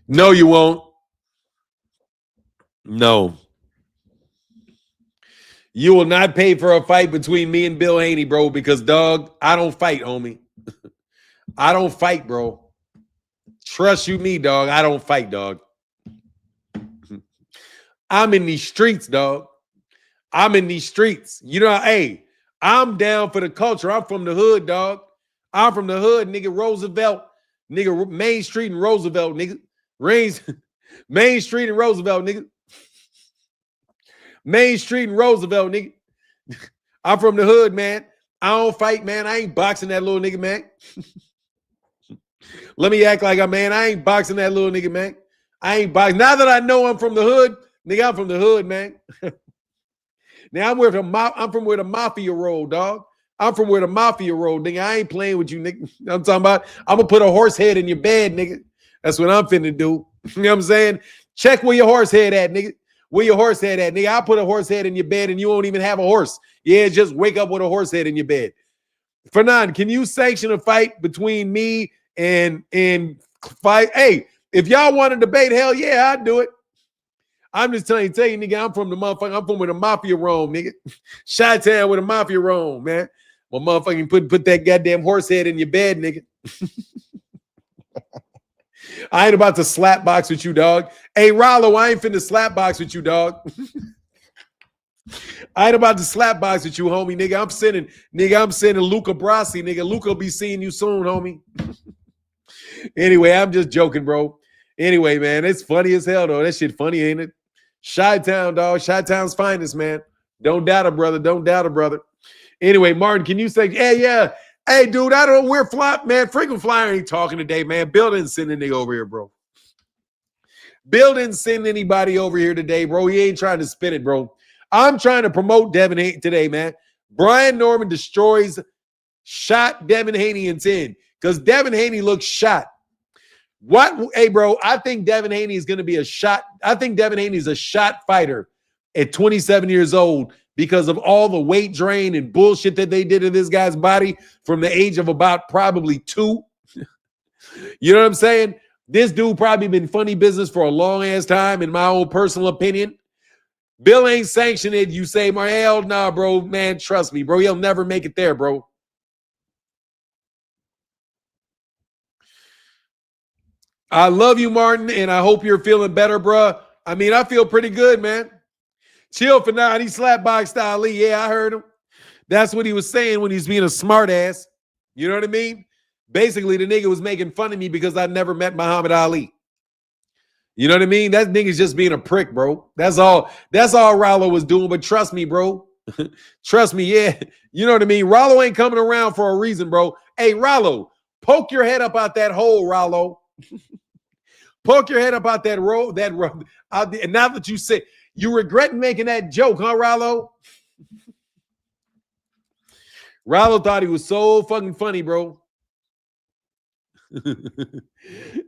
No, you won't. No. You will not pay for a fight between me and Bill Haney, bro, because, dog, I don't fight, homie. I don't fight, bro. Trust you me, dog. I don't fight, dog. I'm in these streets, dog. I'm in these streets. You know, hey, I'm down for the culture. I'm from the hood, dog. I'm from the hood, nigga. Roosevelt, nigga. Main Street and Roosevelt, nigga. Main Street and Roosevelt, nigga. Main Street and Roosevelt, nigga. I'm from the hood, man. I don't fight, man. I ain't boxing that little nigga, man. Let me act like man. I ain't boxing that little nigga, man. I ain't boxing. Now that I know I'm from the hood, nigga, I'm from the hood, man. Now I'm from where the mafia roll, dog. I'm from where the mafia roll, nigga. I ain't playing with you, nigga. I'm talking about I'm gonna put a horse head in your bed, nigga. That's what I'm finna do. You know what I'm saying? Check where your horse head at, nigga. Where your horse head at, nigga? I put a horse head in your bed and you won't even have a horse. Yeah, just wake up with a horse head in your bed. Fernand, can you sanction a fight between me and fight? Hey, if y'all want to debate, hell yeah, I'd do it. I'm just telling you, nigga, I'm from the motherfucker. I'm from where the mafia roam, nigga. Chi-town where the mafia roam, man. Well, motherfucking put that goddamn horse head in your bed, nigga. I ain't about to slap box with you, dog. Hey, Rollo, I ain't finna slap box with you, dog. I ain't about to slap box with you, homie, nigga. I'm sending Luca Brasi, nigga. Luca will be seeing you soon, homie. Anyway, I'm just joking, bro. Anyway, man, it's funny as hell, though. That shit funny, ain't it? Chi-town, dog. Chi-town's finest, man. Don't doubt it, brother. Don't doubt it, brother. Anyway, Martin, can you say, yeah. Hey, dude, I don't know where man. Frequent Flyer ain't talking today, man. Bill didn't send a nigga over here, bro. Bill didn't send anybody over here today, bro. He ain't trying to spin it, bro. I'm trying to promote Deviin today, man. Brian Norman shot Deviin Haney in 10 because Deviin Haney looks shot. What? Hey, bro, I think Deviin Haney is going to be a shot. I think Deviin Haney is a shot fighter at 27 years old because of all the weight drain and bullshit that they did to this guy's body from the age of about probably 2. You know what I'm saying? This dude probably been funny business for a long ass time, in my own personal opinion. Bill ain't sanctioned it. You say, hell nah, bro. Man, trust me, bro. He'll never make it there, bro. I love you, Martin, and I hope you're feeling better, bro. I mean, I feel pretty good, man. Chill for now. He slapboxed Ali. Yeah, I heard him. That's what he was saying when he's being a smart ass. You know what I mean? Basically, the nigga was making fun of me because I never met Muhammad Ali. You know what I mean? That nigga's just being a prick, bro. That's all Rollo was doing. But trust me, bro. Trust me, yeah. You know what I mean? Rollo ain't coming around for a reason, bro. Hey, Rollo, poke your head up out that hole, Rollo. Poke your head up out that road, and now that you say you regret making that joke, huh, Rollo? Rollo thought he was so fucking funny, bro.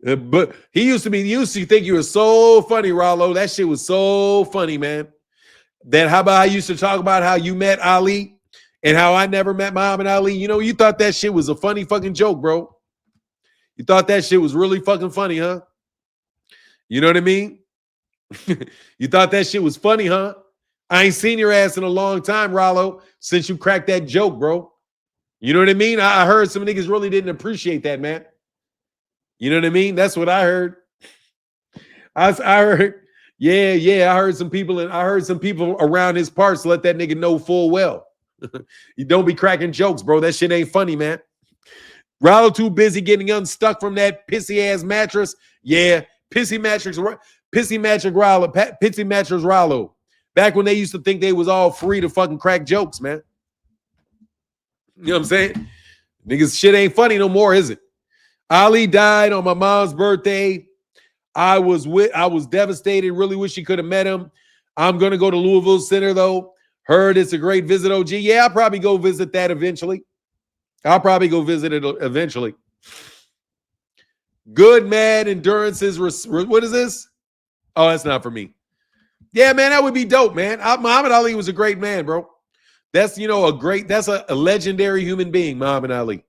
But he used to think you were so funny, Rollo. That shit was so funny, man. That how about I used to talk about how you met Ali and how I never met Muhammad Ali. You know, you thought that shit was a funny fucking joke, bro. You thought that shit was really fucking funny, huh? You know what I mean? You thought that shit was funny, huh? I ain't seen your ass in a long time, Rollo, since you cracked that joke, bro. You know what I mean? I heard some niggas really didn't appreciate that, man. You know what I mean? That's what I heard. I heard, yeah. I heard some people around his parts let that nigga know full well. You don't be cracking jokes, bro. That shit ain't funny, man. Rollo too busy getting unstuck from that pissy ass mattress. Yeah, pissy mattress Rollo. Back when they used to think they was all free to fucking crack jokes, man. You know what I'm saying? Niggas, shit ain't funny no more, is it? Ali died on my mom's birthday. I was devastated. Really wish she could have met him. I'm gonna go to Louisville Center though. Heard it's a great visit, OG. Yeah, I'll probably go visit that eventually. I'll probably go visit it eventually. Good man endurances. What is this? Oh, that's not for me. Yeah, man, that would be dope, man. Muhammad Ali was a great man, bro. That's, that's a legendary human being, Muhammad Ali.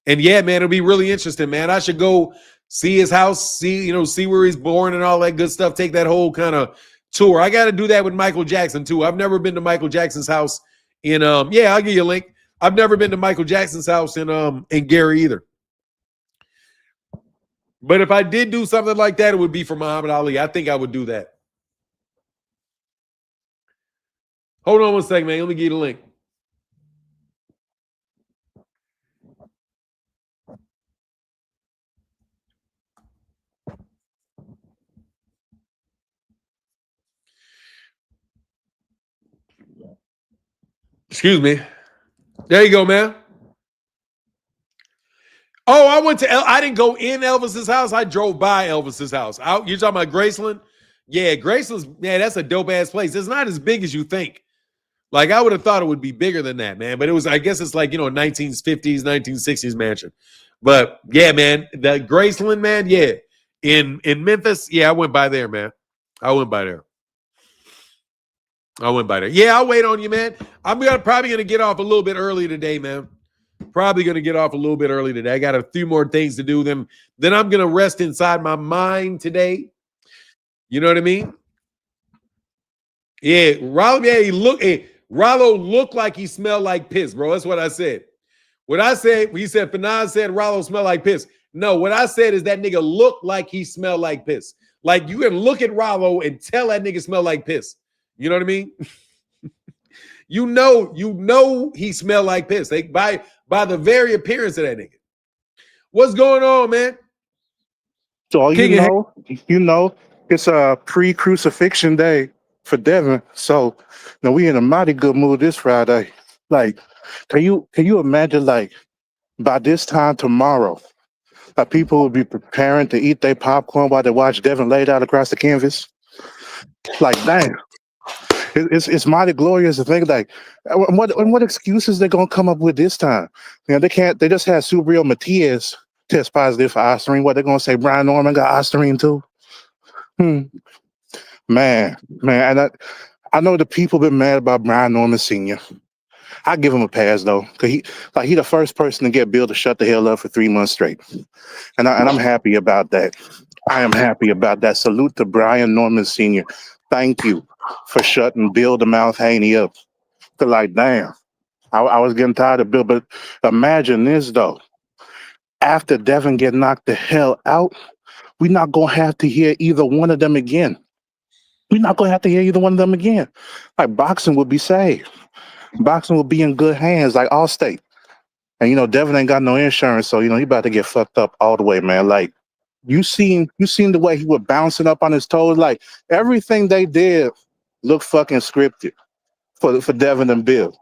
And yeah, man, it'll be really interesting, man. I should go see his house, see where he's born and all that good stuff. Take that whole kind of tour. I got to do that with Michael Jackson too. I've never been to Michael Jackson's house in yeah, I'll give you a link. I've never been to Michael Jackson's house in Gary either. But if I did do something like that, it would be for Muhammad Ali. I think I would do that. Hold on one second, man. Let me give you the link. Excuse me. There you go, man. Oh, I didn't go in Elvis's house. I drove by Elvis's house. You're talking about Graceland? Yeah, Graceland's, man, that's a dope ass place. It's not as big as you think. Like, I would have thought it would be bigger than that, man. But I guess it's like, 1950s, 1960s mansion. But yeah, man, the Graceland, man, yeah. In Memphis, yeah, I went by there, man. I went by there. Yeah, I'll wait on you, man. I'm probably going to get off a little bit early today, man. Probably going to get off a little bit early today. I got a few more things to do. Then I'm going to rest inside my mind today. You know what I mean? Yeah, Rollo. Yeah, Rollo looked like he smelled like piss, bro. That's what I said. What I said, he said, Fanon said Rollo smelled like piss. No, what I said is that nigga looked like he smelled like piss. Like you can look at Rollo and tell that nigga smell like piss. You know what I mean? you know he smelled like piss. By the very appearance of that nigga. What's going on, man? So you know, it's a pre-crucifixion day for Devin. So we in a mighty good mood this Friday. Like, can you imagine like by this time tomorrow, like people will be preparing to eat their popcorn while they watch Devin laid out across the canvas? Like, damn. It's mighty glorious to think like what excuses they're gonna come up with this time. They just had Subriel Matias test positive for Osterine. What they're gonna say Brian Norman got Osterine too? Man, and I know the people been mad about Brian Norman Sr. I give him a pass though, cause he the first person to get Bill to shut the hell up for 3 months straight, and I'm happy about that. I am happy about that. Salute to Brian Norman Sr. Thank you for shutting Bill the Mouth Haney up. Cause like, damn, I was getting tired of Bill. But imagine this though, after Devin get knocked the hell out, we're not gonna have to hear either one of them again. We're not gonna have to hear either one of them again. Like boxing would be saved. Boxing will be in good hands, like Allstate. And Devin ain't got no insurance, so he about to get fucked up all the way, man. Like you seen the way he was bouncing up on his toes. Like everything they did looked fucking scripted for Devin and Bill.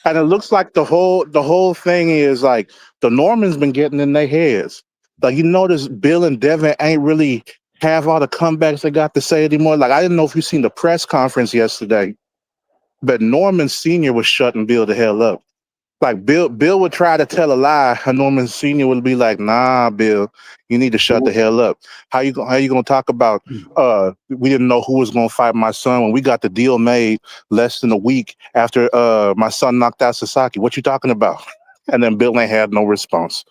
And it looks like the whole thing is like the Normans been getting in their heads. Like you notice Bill and Devin ain't really have all the comebacks they got to say anymore. Like I didn't know if you seen the press conference yesterday, but Norman Sr. was shutting Bill the hell up. Like Bill would try to tell a lie, and Norman Sr. would be like, "Nah, Bill, you need to shut the hell up. How you gonna talk about we didn't know who was gonna fight my son when we got the deal made less than a week after my son knocked out Sasaki? What you talking about?" And then Bill ain't had no response.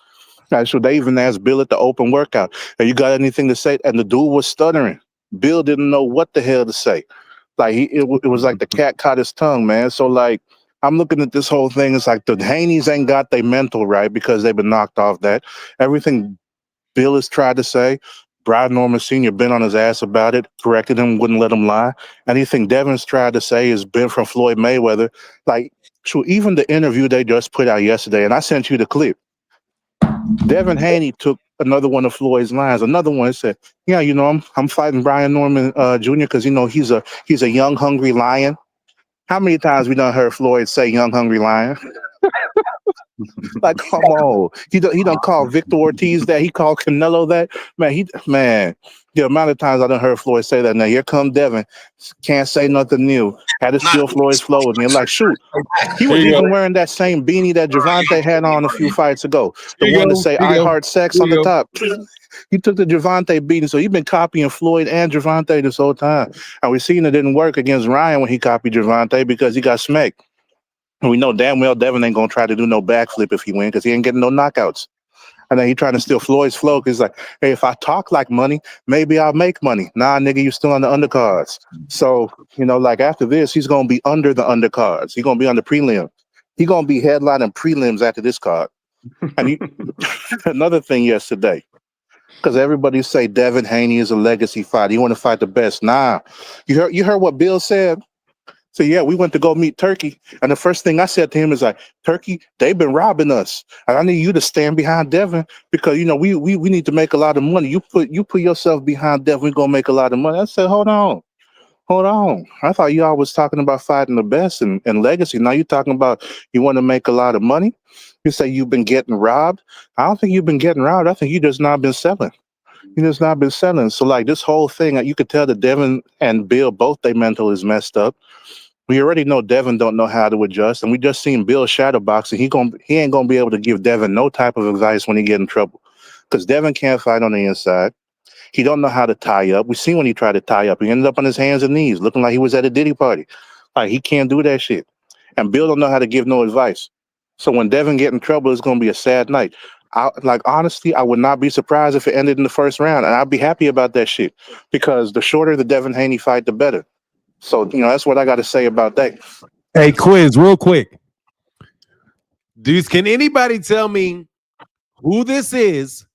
So they even asked Bill at the open workout, "Have you got anything to say?" And the dude was stuttering. Bill didn't know what the hell to say. Like it was like the cat caught his tongue, man. So like I'm looking at this whole thing. It's like the Haneys ain't got their mental right because they've been knocked off that. Everything Bill has tried to say, Brian Norman Sr. been on his ass about it, corrected him, wouldn't let him lie. Anything Devin's tried to say has been from Floyd Mayweather. Like, so even the interview they just put out yesterday, and I sent you the clip. Devin Haney took another one of Floyd's lines. Another one said, "Yeah, I'm fighting Brian Norman Jr. because he's a young, hungry lion." How many times we done heard Floyd say "young, hungry lion"? Like, come on. He done called Victor Ortiz that. He called Canelo that. Man, the amount of times I done heard Floyd say that. Now here come Devin, can't say nothing new. Had to steal Floyd's flow with me. Like, shoot. He was even wearing that same beanie that Gervonta had on a few fights ago. The one to say "I heart sex" on the top. He took the Gervonta beating, so he's been copying Floyd and Gervonta this whole time. And we seen it didn't work against Ryan when he copied Gervonta because he got smacked. And we know damn well Devin ain't gonna try to do no backflip if he win because he ain't getting no knockouts. And then he trying to steal Floyd's flow because he's like, "Hey, if I talk like money, maybe I'll make money." Nah, nigga, you still on the undercards. So, like after this, he's gonna be under the undercards. He's gonna be on the prelim. He's gonna be headlining prelims after this card. And another thing yesterday, because everybody say Devin Haney is a legacy fighter. You want to fight the best. Nah. You heard what Bill said? So yeah, we went to go meet Turkey. And the first thing I said to him is like, "Turkey, they've been robbing us. And I need you to stand behind Devin because we need to make a lot of money. You put yourself behind Devin, we're gonna make a lot of money." I said, hold on. I thought y'all was talking about fighting the best and legacy. Now you're talking about you want to make a lot of money. You say you've been getting robbed. I don't think you've been getting robbed. I think you just not been selling. You just not been selling. So like this whole thing, you could tell that Devin and Bill, both their mental is messed up. We already know Devin don't know how to adjust, and we just seen Bill shadowboxing. He ain't gonna be able to give Devin no type of advice when he get in trouble, because Devin can't fight on the inside. He don't know how to tie up. We seen when he tried to tie up, he ended up on his hands and knees, looking like he was at a Diddy party. Like he can't do that shit, and Bill don't know how to give no advice. So when Devin get in trouble, it's gonna be a sad night. Honestly, I would not be surprised if it ended in the first round, and I'd be happy about that shit because the shorter the Devin Haney fight, the better. So that's what I got to say about that. Hey, quiz, real quick. Dudes, can anybody tell me who this is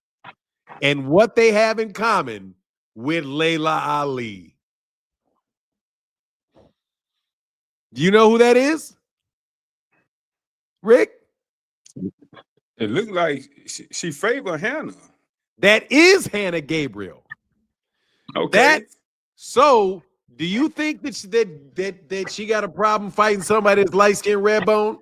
and what they have in common with Layla Ali? Do you know who that is? Rick? It looked like she favored Hannah. That is Hannah Gabriel. Okay. So do you think that she got a problem fighting somebody that's light-skinned, red bone?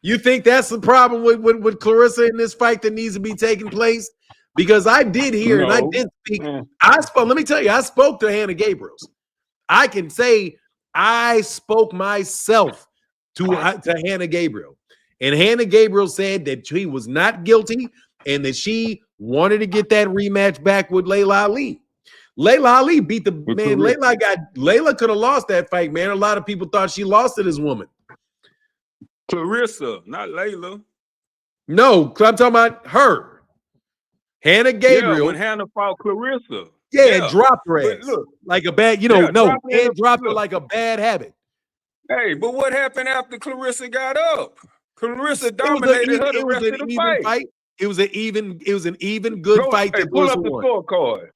You think that's the problem with Clarissa in this fight that needs to be taking place? Because I did hear and I did speak. I spoke. Let me tell you, I spoke to Hannah Gabriels. I can say I spoke myself to Hannah Gabriel, and Hannah Gabriel said that she was not guilty and that she wanted to get that rematch back with Layla Ali. Layla Ali beat the man. Layla could have lost that fight, man. A lot of people thought she lost to this woman. Clarissa, not Layla. No, I'm talking about her. Hannah Gabriel. Yeah, when Hannah fought Clarissa. Yeah, dropped her ass. Look, like a bad, dropped her like a bad habit. Hey, but what happened after Clarissa got up? Clarissa dominated her the rest of the fight. It was an even good fight. Hey, pull up the scorecard.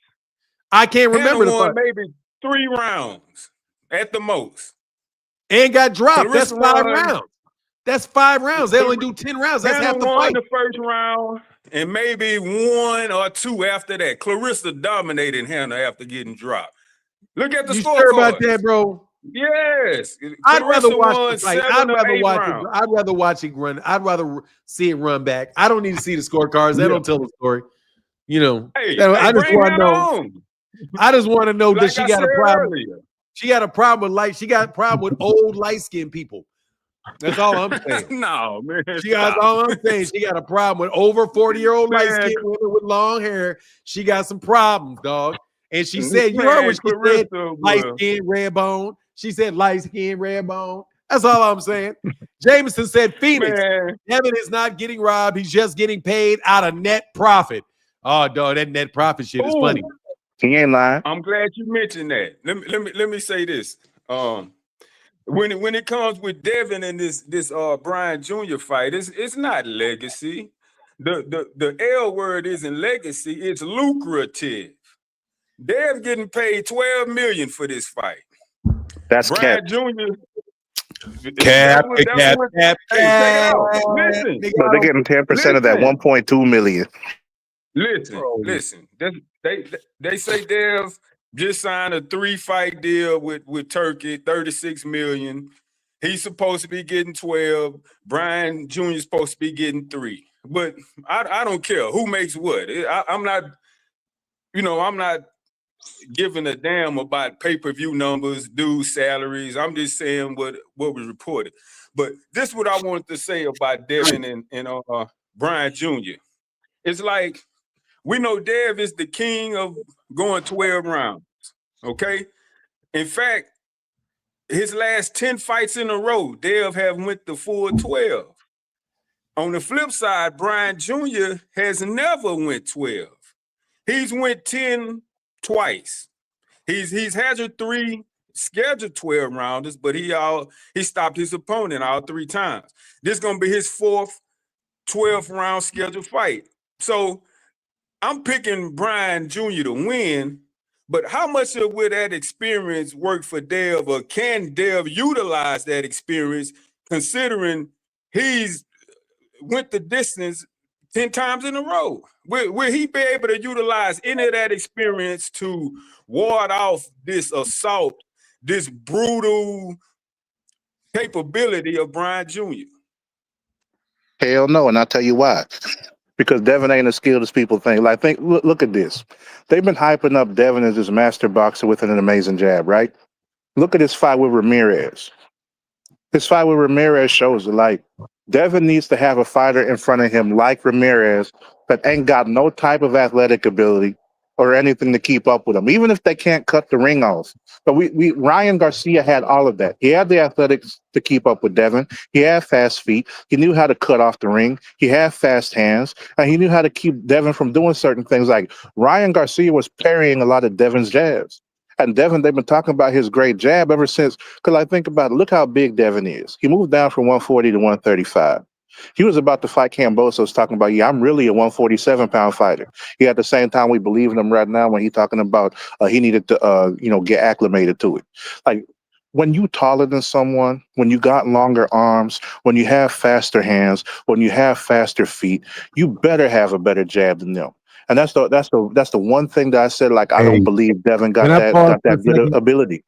I can't remember Hannah the won fight. maybe 3 rounds at the most. And got dropped. Clarissa That's 5 won. rounds. That's 5 rounds. They only do 10 rounds. That's Hannah half the won fight. the first round and maybe 1 or 2 after that. Clarissa dominated Hannah after getting dropped. Look at the scorecard. You sure about that, bro? Yes. I'd rather watch won the fight. 7 I'd or rather 8 watch rounds. it. I'd rather watch it run. I'd rather see it run back. I don't need to see the scorecards. They don't tell the story. I just want to know. I just want to know that she got a problem. Earlier. She got a problem with She got a problem with old light-skinned people. That's all I'm saying. No, man. All I'm saying. She got a problem with over 40-year-old light-skinned women with long hair. She got some problems, dog. And she said, you heard what she said, light-skinned, red bone. She said light-skinned, red bone. That's all I'm saying. Jameson said, Phoenix, Devin is not getting robbed. He's just getting paid out of net profit. Oh, dog, that net profit shit is funny. He ain't lying. I'm glad you mentioned that. Let me say this. When it comes with Devin and this Brian Jr. fight, it's not legacy. The L word isn't legacy, it's lucrative. Dev getting paid $12 million for this fight. That's Brian cap. Jr. Cap. Hey, listen. So they're getting 10% of that 1.2 million. Listen. They say Dev just signed a 3-fight deal with Turkey, $36 million. He's supposed to be getting 12. Brian Jr. is supposed to be getting 3. But I don't care who makes what. I'm not giving a damn about pay-per-view numbers, dues, salaries. I'm just saying what was reported. But this is what I wanted to say about Devin and Brian Jr. It's like, we know Dev is the king of going 12 rounds, okay? In fact, his last 10 fights in a row, Dev have went the full 12. On the flip side, Brian Jr. has never went 12. He's went 10 twice. He's hazarded 3 scheduled 12 rounders, but he stopped his opponent all 3 times. This is gonna be his 4th 12th round scheduled fight. So I'm picking Brian Jr. to win, but how much of that experience work for Dev, or can Dev utilize that experience considering he's went the distance 10 times in a row? Will he be able to utilize any of that experience to ward off this assault, this brutal capability of Brian Jr.? Hell no, and I'll tell you why. Because Devin ain't as skilled as people think. Like, look at this. They've been hyping up Devin as this master boxer with an amazing jab, right? Look at his fight with Ramirez. His fight with Ramirez shows it. Like, Devin needs to have a fighter in front of him like Ramirez that ain't got no type of athletic ability or anything to keep up with him, even if they can't cut the ring off. But Ryan Garcia had all of that. He had the athletics to keep up with Devin. He had fast feet. He knew how to cut off the ring. He had fast hands, and he knew how to keep Devin from doing certain things. Like, Ryan Garcia was parrying a lot of Devin's jabs. And Devin, they've been talking about his great jab ever since. Because I think about it, look how big Devin is. He moved down from 140 to 135. He was about to fight Kambosos, talking about, yeah, I'm really a 147-pound fighter. He at the same time we believe in him right now when he's talking about he needed to get acclimated to it. Like when you taller than someone, when you got longer arms, when you have faster hands, when you have faster feet, you better have a better jab than them. And that's the one thing that I said, like, I don't believe Devin got that good ability.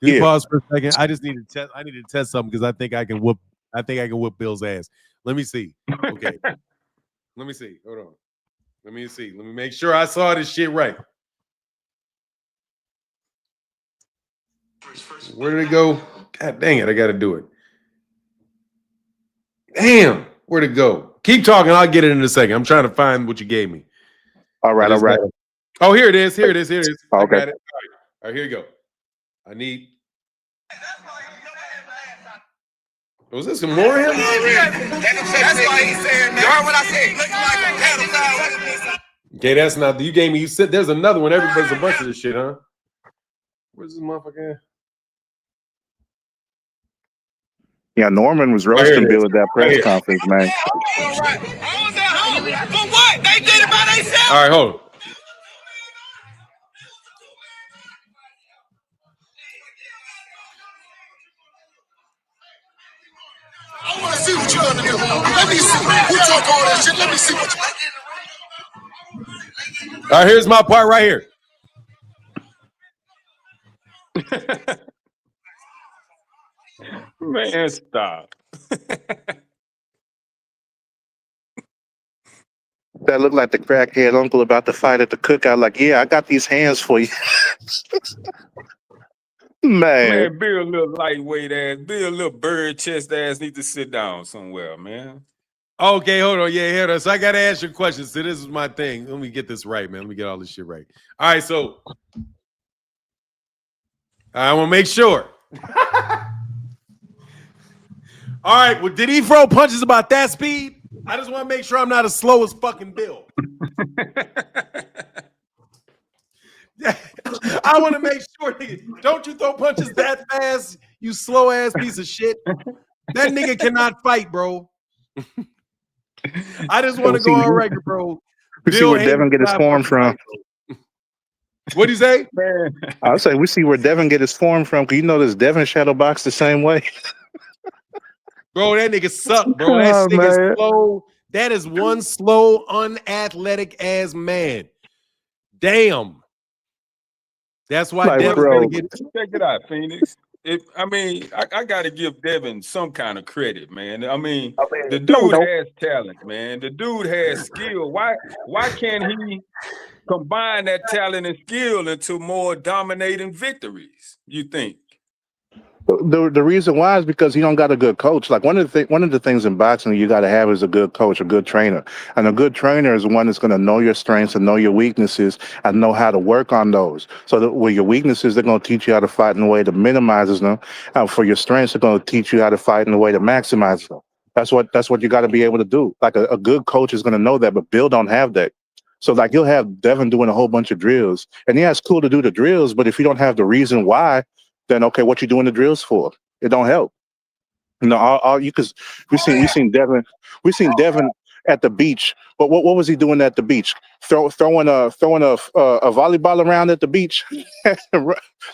Can you pause for a second? I just need to test. I need to test something because I think I can whoop Bill's ass. Let me see. Okay. Let me see. Hold on. Let me see. Let me make sure I saw this shit right. Where did it go? God dang it. I got to do it. Damn. Where'd it go? Keep talking. I'll get it in a second. I'm trying to find what you gave me. All right. Oh, here it is. Here it is. Here it is. Okay. I got it. All right. Here you go. I need. Was this some more of him? That's why he's saying that. You heard what I said? Looking like a pedophile. Okay, that's not. You gave me. You said there's another one. Everybody's a bunch of this shit, huh? Where's this motherfucker at? Yeah, Norman was roasting Bill at that press conference, man. All right. I was at home. For what? They did it by themselves. All right, hold on. I want to see what you're gonna do. Let me see. You talk all that shit. Let me see what you. All right, here's my part right here. Man, stop. That looked like the crackhead uncle about to fight at the cookout. Like, yeah, I got these hands for you. Man, Bill, a little lightweight ass, Bill, a little bird chest ass, need to sit down somewhere, man. Okay, hold on. Yeah, hold on. So I got to ask you a question. So this is my thing. Let me get this right, man. Let me get all this shit right. All right, so I want to make sure. All right, well, did he throw punches about that speed? I just want to make sure I'm not as slow as fucking Bill. I want to make sure, nigga, don't you throw punches that fast, you slow ass piece of shit. That nigga cannot fight, bro. I just want to go on record, bro. We see where Devin get his form from. What'd you say? I would say we see where Devin get his form from, because you know this Devin shadow box the same way. Bro, that nigga suck, bro. That nigga slow. That is one slow, unathletic ass man. Damn. That's why Like, Devin's bro. gonna get. Check it out, Phoenix. I got to give Devin some kind of credit, man. I mean, the dude has talent, man. The dude has skill. Why can't he combine that talent and skill into more dominating victories, you think? The reason why is because he don't got a good coach. Like one of the things in boxing you got to have is a good coach, a good trainer, and a good trainer is one that's going to know your strengths and know your weaknesses and know how to work on those. So that with your weaknesses, they're going to teach you how to fight in a way that minimizes them, and for your strengths, they're going to teach you how to fight in a way that maximizes them. That's what you got to be able to do. Like a good coach is going to know that, but Bill don't have that. So like you'll have Devin doing a whole bunch of drills, and yeah, it's cool to do the drills, but if you don't have the reason why, then okay, what you doing the drills for? It don't help. You know, all you because we seen Devin at the beach. But what was he doing at the beach? Throwing a volleyball around at the beach,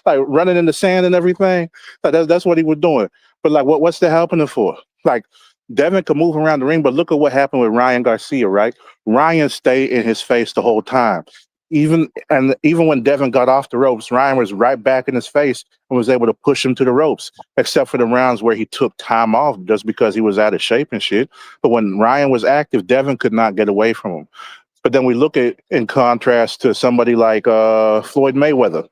like running in the sand and everything. Like that's what he was doing. But like, what's that helping him for? Like Devin could move around the ring, but look at what happened with Ryan Garcia, right? Ryan stayed in his face the whole time. Even when Devin got off the ropes, Ryan was right back in his face and was able to push him to the ropes, except for the rounds where he took time off just because he was out of shape and shit. But when Ryan was active, Devin could not get away from him. But then we look at in contrast to somebody like Floyd Mayweather.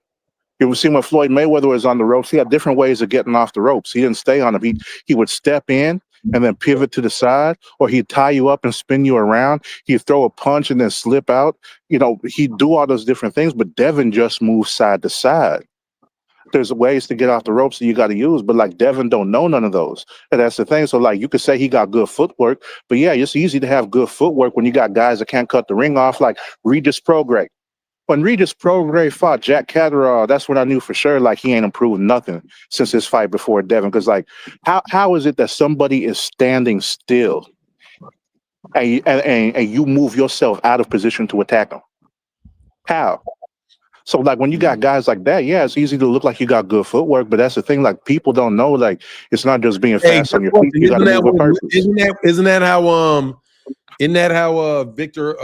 You ever seen when Floyd Mayweather was on the ropes, he had different ways of getting off the ropes. He didn't stay on them. He would step in and then pivot to the side, or he'd tie you up and spin you around. He'd throw a punch and then slip out. You know, he'd do all those different things, but Devin just moves side to side. There's ways to get off the ropes that you got to use, but like Devin don't know none of those. And that's the thing. So like you could say he got good footwork, but yeah, it's easy to have good footwork when you got guys that can't cut the ring off, like Regis Prograis. when Regis Prograis fought Jack Catterall, that's when I knew for sure like he ain't improved nothing since his fight before Devin. Because like, how is it that somebody is standing still and you move yourself out of position to attack them? How? So like when you got guys like that, yeah, it's easy to look like you got good footwork, but that's the thing. Like people don't know, like it's not just being Hey, fast on your feet. You got to move with purpose. isn't that how Victor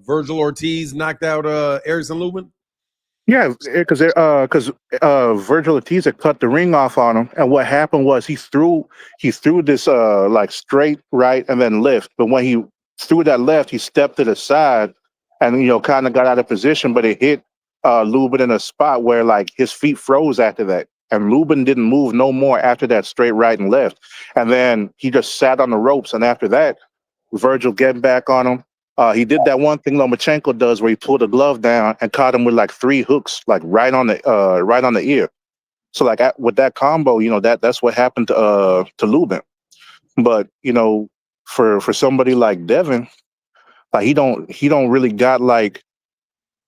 Virgil Ortiz knocked out Erickson Lubin? Yeah, because Virgil Ortiz had cut the ring off on him, and what happened was he threw this like straight right and then left. But when he threw that left, he stepped to the side and kind of got out of position, but it hit Lubin in a spot where like his feet froze after that, and Lubin didn't move no more after that straight right and left, and then he just sat on the ropes, and after that, Virgil getting back on him. He did that one thing Lomachenko does where he pulled the glove down and caught him with like 3 hooks, like right on the ear. So like with that combo, that's what happened to Lubin. But for somebody like Devin, like he don't really got like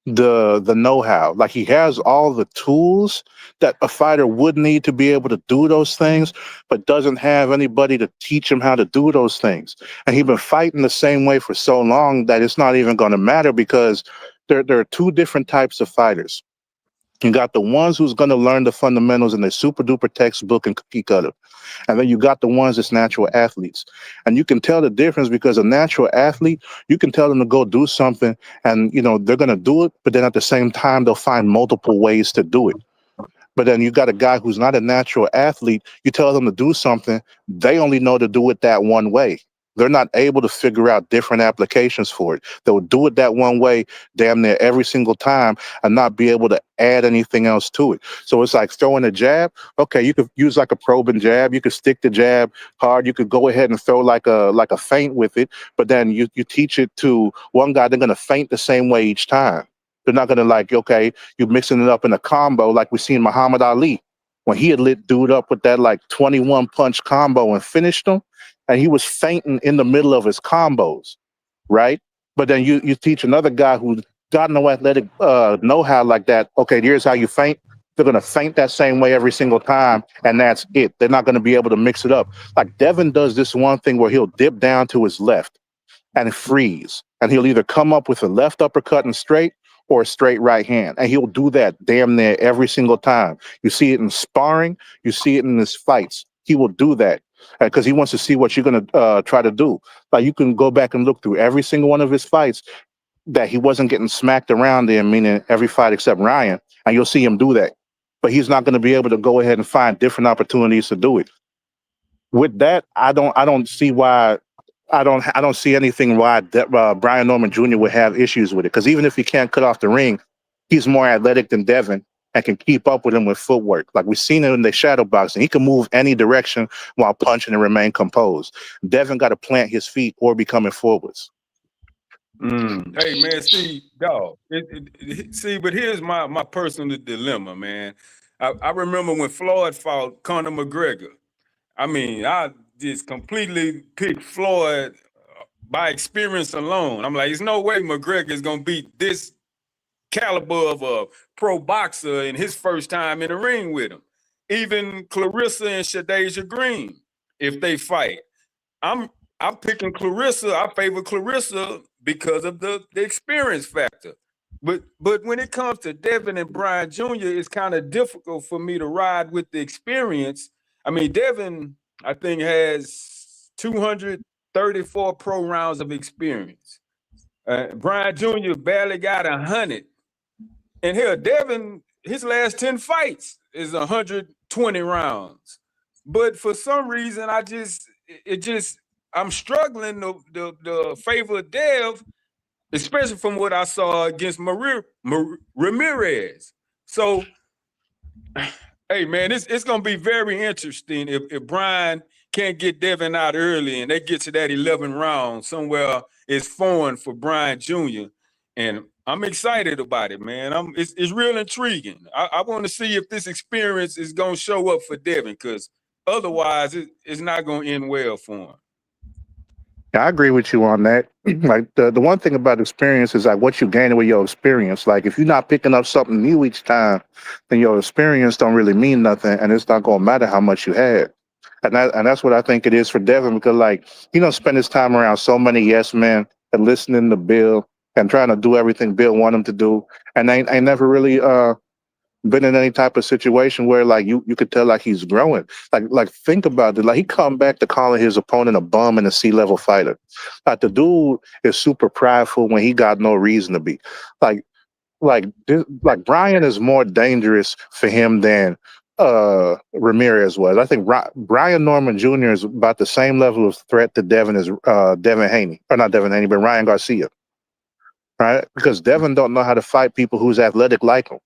the know-how. Like he has all the tools that a fighter would need to be able to do those things, but doesn't have anybody to teach him how to do those things. And he's been fighting the same way for so long that it's not even going to matter, because there are 2 different types of fighters. You got the ones who's going to learn the fundamentals in their super duper textbook and cookie cutter. And then you got the ones that's natural athletes. And you can tell the difference, because a natural athlete, you can tell them to go do something and, they're going to do it. But then at the same time, they'll find multiple ways to do it. But then you got a guy who's not a natural athlete. You tell them to do something, they only know to do it that one way. They're not able to figure out different applications for it. They'll do it that one way damn near every single time and not be able to add anything else to it. So it's like throwing a jab. Okay, you could use like a probing jab. You could stick the jab hard. You could go ahead and throw like a feint with it. But then you teach it to one guy, they're going to feint the same way each time. They're not going to like, okay, you're mixing it up in a combo like we seen Muhammad Ali when he had lit dude up with that like 21 punch combo and finished him. And he was fainting in the middle of his combos, right? But then you teach another guy who's got no athletic know-how like that. Okay, here's how you feint. They're going to feint that same way every single time, and that's it. They're not going to be able to mix it up. Like Devin does this one thing where he'll dip down to his left and freeze, and he'll either come up with a left uppercut and straight or a straight right hand, and he'll do that damn near every single time. You see it in sparring. You see it in his fights. He will do that because he wants to see what you're going to try to do. Like you can go back and look through every single one of his fights that he wasn't getting smacked around in, meaning every fight except Ryan, and you'll see him do that. But he's not going to be able to go ahead and find different opportunities to do it. With that, I don't see why. I don't see anything why Brian Norman Jr. would have issues with it. Because even if he can't cut off the ring, he's more athletic than Devin and can keep up with him with footwork. Like we've seen it in the shadow boxing. He can move any direction while punching and remain composed. Devin got to plant his feet or be coming forwards. Hey man, see, dog. But here's my personal dilemma, man. I remember when Floyd fought Conor McGregor. I mean, I just completely picked Floyd by experience alone. I'm like, there's no way McGregor is gonna beat this caliber of a pro boxer in his first time in the ring with him. Even Clarissa and Shadeja Green, if they fight, I'm picking Clarissa. I favor Clarissa because of the experience factor. But when it comes to Devin and Brian Jr., it's kind of difficult for me to ride with the experience. I mean, Devin, I think, has 234 pro rounds of experience. Brian Jr. barely got 100. And hell, Devin, his last 10 fights is 120 rounds. But for some reason, I'm struggling to favor Dev, especially from what I saw against Ramirez. So, hey, man, it's going to be very interesting if Brian can't get Devin out early and they get to that 11 round somewhere. It's foreign for Brian Jr. And I'm excited about it, man. It's real intriguing. I want to see if this experience is going to show up for Devin, because otherwise it's not going to end well for him. Yeah, I agree with you on that. Like the one thing about experience is like what you gain with your experience. Like if you're not picking up something new each time, then your experience don't really mean nothing, and it's not gonna matter how much you had. And that's what I think it is for Devin because like he don't spend his time around so many yes men and listening to Bill and trying to do everything Bill want him to do, and ain't never really been in any type of situation where like you could tell like he's growing. Like think about it. Like he come back to calling his opponent a bum and a C-level fighter. Like the dude is super prideful when he got no reason to be. Like like Brian is more dangerous for him than Ramirez was. I think Brian Norman Jr. is about the same level of threat to Devin as Devin Haney. Or not Devin Haney, but Ryan Garcia. Right? Because Devin don't know how to fight people who's athletic like him.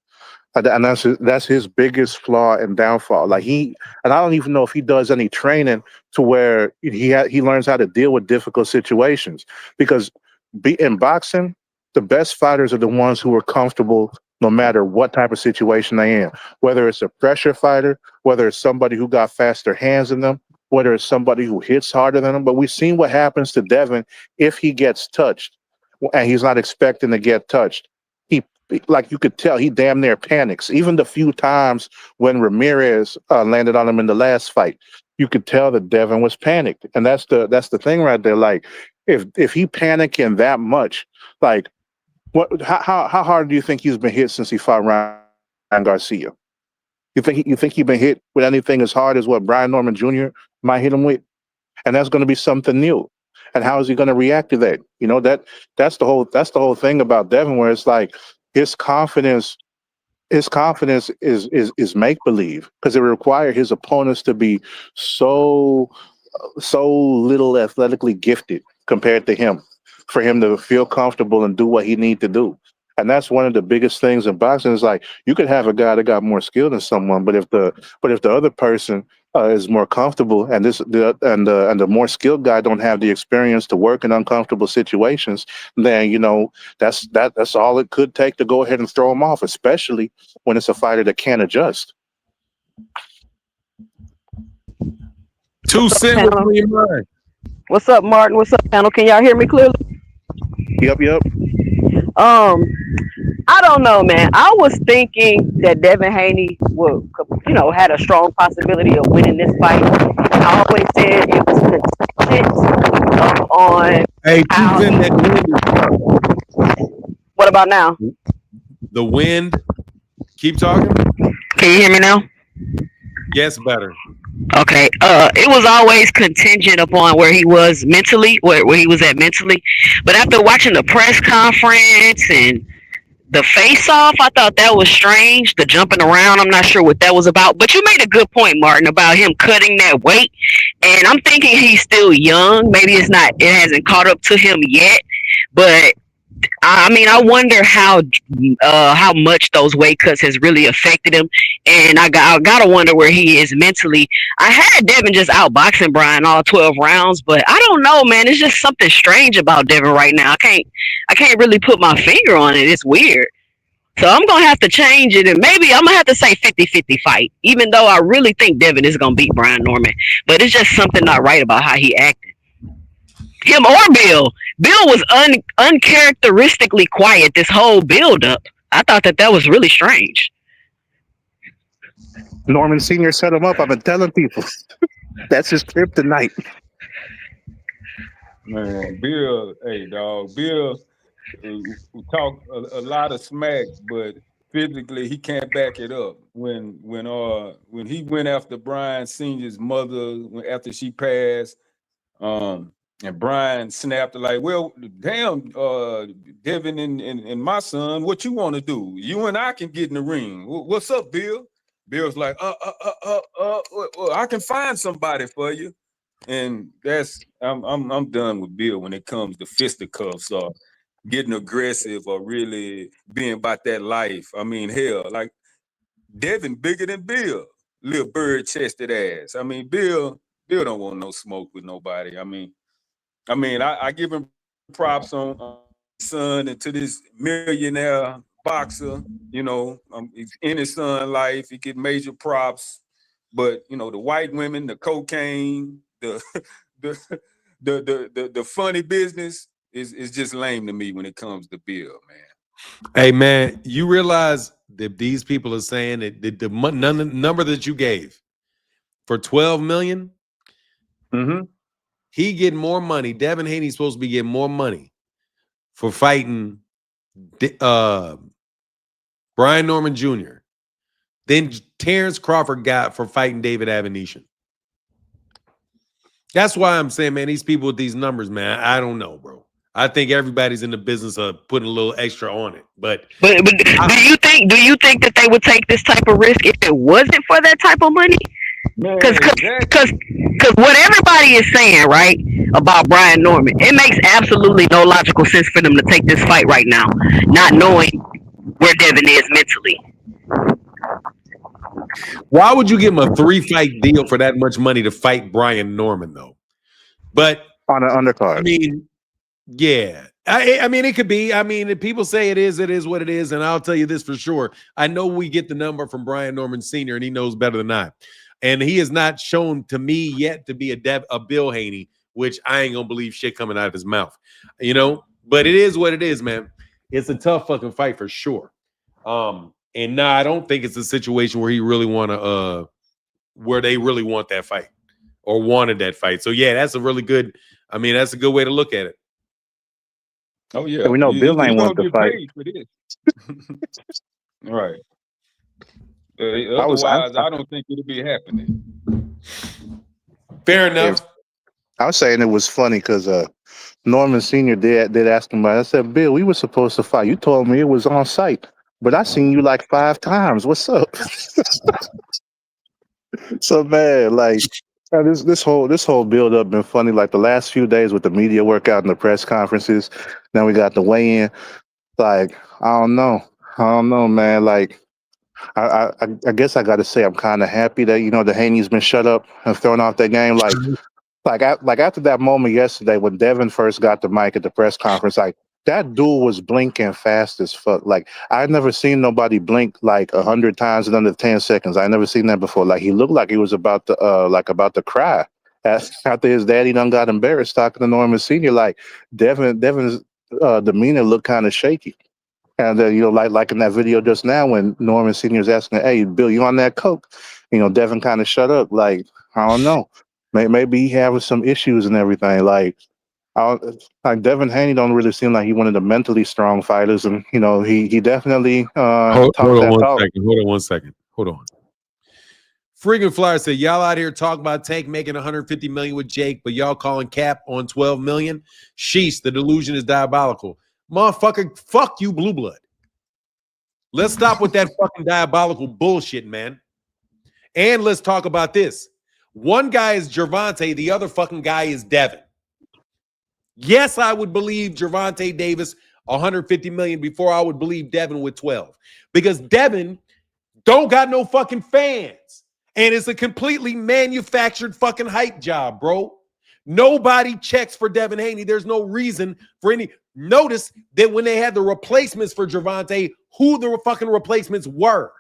And that's his biggest flaw and downfall. Like and I don't even know if he does any training to where he learns how to deal with difficult situations. Because in boxing, the best fighters are the ones who are comfortable no matter what type of situation they in. Whether it's a pressure fighter, whether it's somebody who got faster hands than them, whether it's somebody who hits harder than them. But we've seen what happens to Devin if he gets touched, and he's not expecting to get touched. Like you could tell, he damn near panics. Even the few times when Ramirez landed on him in the last fight, you could tell that Devin was panicked, and that's the thing right there. Like if he panicking that much, like how hard do you think he's been hit since he fought Ryan Garcia? You think he's been hit with anything as hard as what Brian Norman Jr. might hit him with? And that's going to be something new. And how is he going to react to that? You know, that's the whole thing about Devin, where it's like his confidence is make believe because it requires his opponents to be so little athletically gifted compared to him for him to feel comfortable and do what he need to do. And that's one of the biggest things in boxing is like you could have a guy that got more skill than someone, but if the other person is more comfortable and the more skilled guy don't have the experience to work in uncomfortable situations, then you know that's all it could take to go ahead and throw him off, especially when it's a fighter that can't adjust. Too simple in your mind. What's up, Martin? What's up, panel? Can y'all hear me clearly? Yep. I don't know, man. I was thinking that Devin Haney would, had a strong possibility of winning this fight. I always said it was contingent on. Hey, that what about now? The wind. Keep talking. Can you hear me now? Yes, better. Okay. It was always contingent upon where he was mentally, where he was at mentally. But after watching the press conference and the face-off, I thought that was strange. The jumping around, I'm not sure what that was about. But you made a good point, Martin, about him cutting that weight. And I'm thinking he's still young. Maybe it hasn't caught up to him yet. But I mean, I wonder how much those weight cuts has really affected him, and I gotta wonder where he is mentally. I had Devin just outboxing Brian all 12 rounds, but I don't know, man. It's just something strange about Devin right now. I can't really put my finger on it. It's weird. So I'm gonna have to change it, and maybe I'm gonna have to say 50-50 fight, even though I really think Devin is gonna beat Brian Norman. But it's just something not right about how he acted. Him or Bill. Bill was uncharacteristically quiet this whole build-up. I thought that was really strange. Norman Sr. set him up. I've been telling people. That's his kryptonite. Man, Bill, hey, dog. Bill talk a lot of smack, but physically he can't back it up. When he went after Brian Sr.'s mother after she passed, and Brian snapped like, well, damn, Devin and my son, what you want to do? You and I can get in the ring. What's up, Bill? Bill's like, I can find somebody for you. And I'm done with Bill when it comes to fisticuffs or getting aggressive or really being about that life. I mean, hell, like Devin bigger than Bill, little bird-chested ass. I mean, Bill don't want no smoke with nobody. I mean, I give him props on son and to this millionaire boxer. You know, he's in his son's life. He get major props, but you know, the white women, the cocaine, the the funny business is just lame to me when it comes to Bill, man. Hey, man, you realize that these people are saying that the number that you gave for $12 million, he getting more money. Devin Haney's supposed to be getting more money for fighting Brian Norman Jr. than Terrence Crawford got for fighting David Avanesyan. That's why I'm saying, man, these people with these numbers, man, I don't know, bro. I think everybody's in the business of putting a little extra on it. But do you think that they would take this type of risk if it wasn't for that type of money? Because what everybody is saying, right, about Brian Norman, it makes absolutely no logical sense for them to take this fight right now, not knowing where Devin is mentally. Why would you give him a 3-fight deal for that much money to fight Brian Norman, though? But on an undercard. I mean, yeah. I mean, it could be. I mean, if people say it is what it is. And I'll tell you this for sure. I know we get the number from Brian Norman Sr., and he knows better than I. And he has not shown to me yet to be a Bill Haney, which I ain't going to believe shit coming out of his mouth. You know? But it is what it is, man. It's a tough fucking fight for sure. And no, I don't think it's a situation where he really where they really want that fight or wanted that fight. So yeah, that's a really good. I mean, that's a good way to look at it. Oh yeah, we know Bill ain't want the fight. Right. Otherwise, I don't think it'll be happening. Fair enough. I was saying it was funny because Norman Sr. did ask him about it. I said, Bill, we were supposed to fight. You told me it was on site. But I seen you like 5 times. What's up? So man, like this whole build up been funny. Like the last few days with the media workout and the press conferences. Now we got the weigh-in. Like I don't know, man. Like I guess I got to say I'm kind of happy that the Haney's been shut up and thrown off their game. Like after that moment yesterday when Devin first got the mic at the press conference, like. That dude was blinking fast as fuck. Like I'd never seen nobody blink like 100 times in under 10 seconds. I never seen that before. Like he looked like he was about to cry after his daddy done got embarrassed talking to Norman Sr. Like Devin's demeanor looked kind of shaky. And like in that video just now when Norman Sr. is asking, "Hey, Bill, you on that coke?" Devin kind of shut up. Like I don't know, maybe he having some issues and everything. Like Devin Haney don't really seem like he one of the mentally strong fighters, and he definitely Hold on one second. Hold on. Freaking Flyer said, y'all out here talking about Tank making $150 million with Jake, but y'all calling Cap on $12 million. Sheesh, the delusion is diabolical. Motherfucker, fuck you, Blue Blood. Let's stop with that fucking diabolical bullshit, man. And let's talk about this. One guy is Gervonta, the other fucking guy is Devin. Yes, I would believe Gervonta Davis $150 million before I would believe Devin with 12. Because Devin don't got no fucking fans. And it's a completely manufactured fucking hype job, bro. Nobody checks for Devin Haney. There's no reason for any. Notice that when they had the replacements for Gervonta, who the fucking replacements were.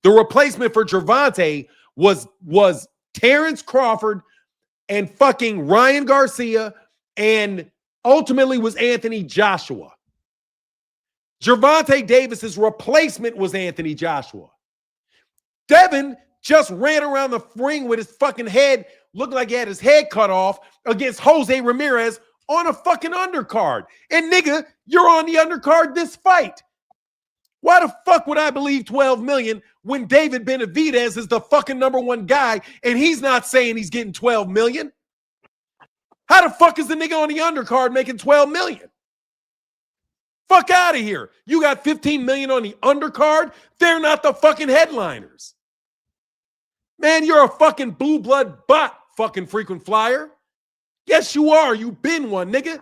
The replacement for Gervonta was Terrence Crawford and fucking Ryan Garcia, and ultimately was Anthony Joshua. Gervonta Davis's replacement was Anthony Joshua. Devin just ran around the ring with his fucking head, looked like he had his head cut off against Jose Ramirez on a fucking undercard. And nigga, you're on the undercard this fight. Why the fuck would I believe 12 million when David Benavidez is the fucking #1 guy and he's not saying he's getting 12 million? How the fuck is the nigga on the undercard making 12 million? Fuck out of here. You got 15 million on the undercard? They're not the fucking headliners. Man, you're a fucking blue blood bot, fucking frequent flyer. Yes, you are. You been one, nigga.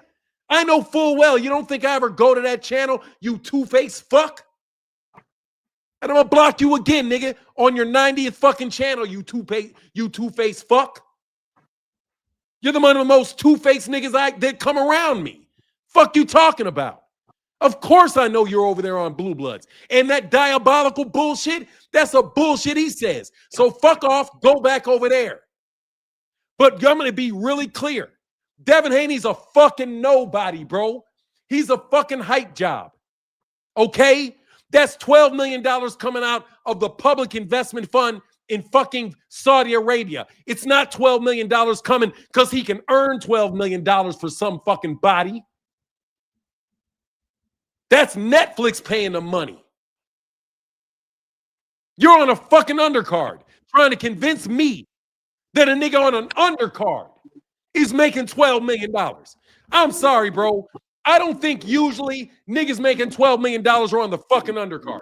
I know full well you don't think I ever go to that channel, you two-faced fuck. And I'm gonna block you again, nigga, on your 90th fucking channel, you two-faced fuck. You're the one of the most two-faced niggas that come around me. Fuck you talking about? Of course I know you're over there on Blue Bloods. And that diabolical bullshit, that's a bullshit he says. So fuck off, go back over there. But I'm going to be really clear. Deviin Haney's a fucking nobody, bro. He's a fucking hype job. Okay? That's $12 million coming out of the public investment fund in fucking Saudi Arabia. It's not $12 million coming because he can earn $12 million for some fucking body. That's Netflix paying the money. You're on a fucking undercard trying to convince me that a nigga on an undercard is making $12 million. I'm sorry, bro. I don't think usually niggas making $12 million are on the fucking undercard.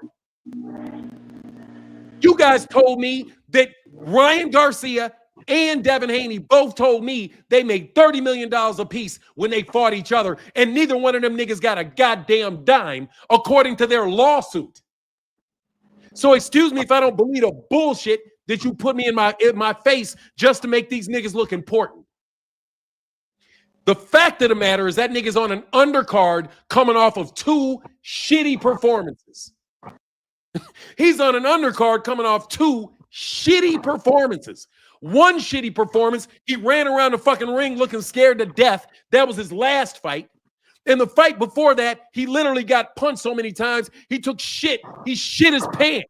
You guys told me that Ryan Garcia and Deviin Haney both told me they made $30 million apiece when they fought each other, and neither one of them niggas got a goddamn dime according to their lawsuit. So excuse me if I don't believe the bullshit that you put me in my face just to make these niggas look important. The fact of the matter is that nigga's on an undercard coming off of 2 shitty performances. He's on an undercard coming off 2 shitty performances. One shitty performance, he ran around the fucking ring looking scared to death. That was his last fight. And the fight before that, he literally got punched so many times, he took shit. He shit his pants.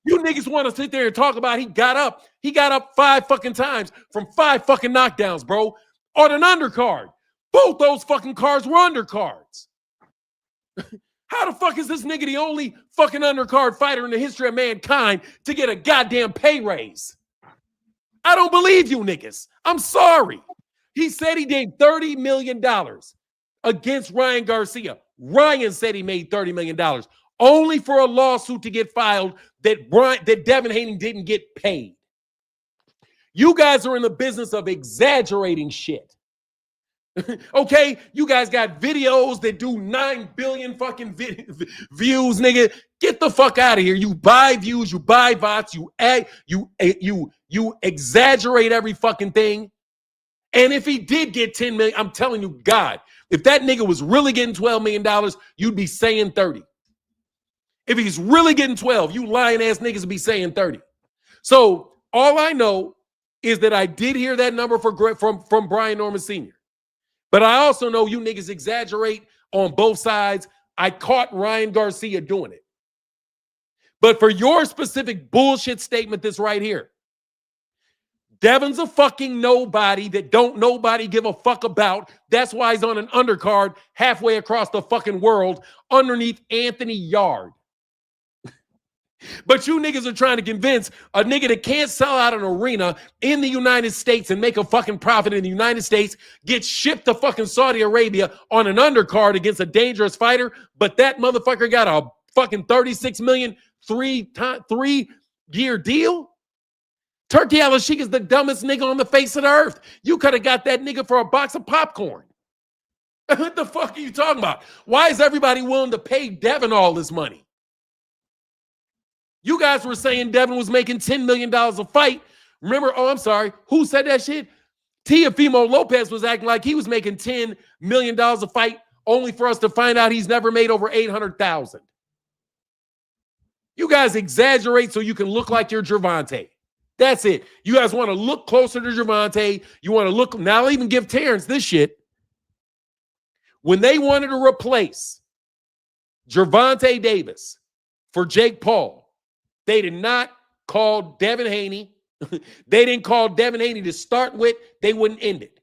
You niggas want to sit there and talk about he got up. He got up 5 fucking times from 5 fucking knockdowns, bro, on an undercard. Both those fucking cards were undercards. How the fuck is this nigga the only fucking undercard fighter in the history of mankind to get a goddamn pay raise? I don't believe you niggas. I'm sorry. He said he gave $30 million against Ryan Garcia. Ryan said he made $30 million only for a lawsuit to get filed that Deviin Haney didn't get paid. You guys are in the business of exaggerating shit. Okay, you guys got videos that do 9 billion fucking views, nigga. Get the fuck out of here. You buy views, you buy bots, you exaggerate every fucking thing. And if he did get 10 million, I'm telling you, God, if that nigga was really getting $12 million, you'd be saying 30. If he's really getting 12, you lying ass niggas would be saying 30. So all I know is that I did hear that number from Brian Norman Sr. But I also know you niggas exaggerate on both sides. I caught Ryan Garcia doing it. But for your specific bullshit statement, this right here, Devin's a fucking nobody that don't nobody give a fuck about. That's why he's on an undercard halfway across the fucking world underneath Anthony Yard. But you niggas are trying to convince a nigga that can't sell out an arena in the United States and make a fucking profit in the United States, get shipped to fucking Saudi Arabia on an undercard against a dangerous fighter, but that motherfucker got a fucking $36 million 3-year deal? Turkey Al-Sheikh is the dumbest nigga on the face of the earth. You could have got that nigga for a box of popcorn. What the fuck are you talking about? Why is everybody willing to pay Deviin all this money? You guys were saying Deviin was making $10 million a fight. Remember, oh, I'm sorry, who said that shit? Teofimo Lopez was acting like he was making $10 million a fight, only for us to find out he's never made over $800,000. You guys exaggerate so you can look like you're Gervonta. That's it. You guys want to look closer to Gervonta. You want to look, now I'll even give Terrence this shit. When they wanted to replace Gervonta Davis for Jake Paul, they did not call Deviin Haney. They didn't call Deviin Haney to start with. They wouldn't end it.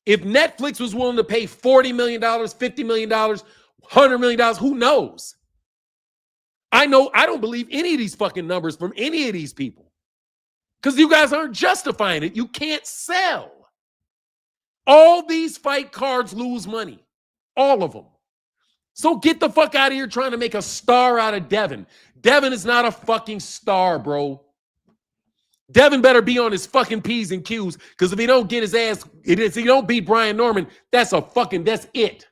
If Netflix was willing to pay $40 million, $50 million, $100 million, who knows? I know I don't believe any of these fucking numbers from any of these people because you guys aren't justifying it. You can't sell. All these fight cards lose money. All of them. So get the fuck out of here trying to make a star out of Deviin. Deviin is not a fucking star, bro. Deviin better be on his fucking P's and Q's because if he don't get his ass, if he don't beat Brian Norman, that's it.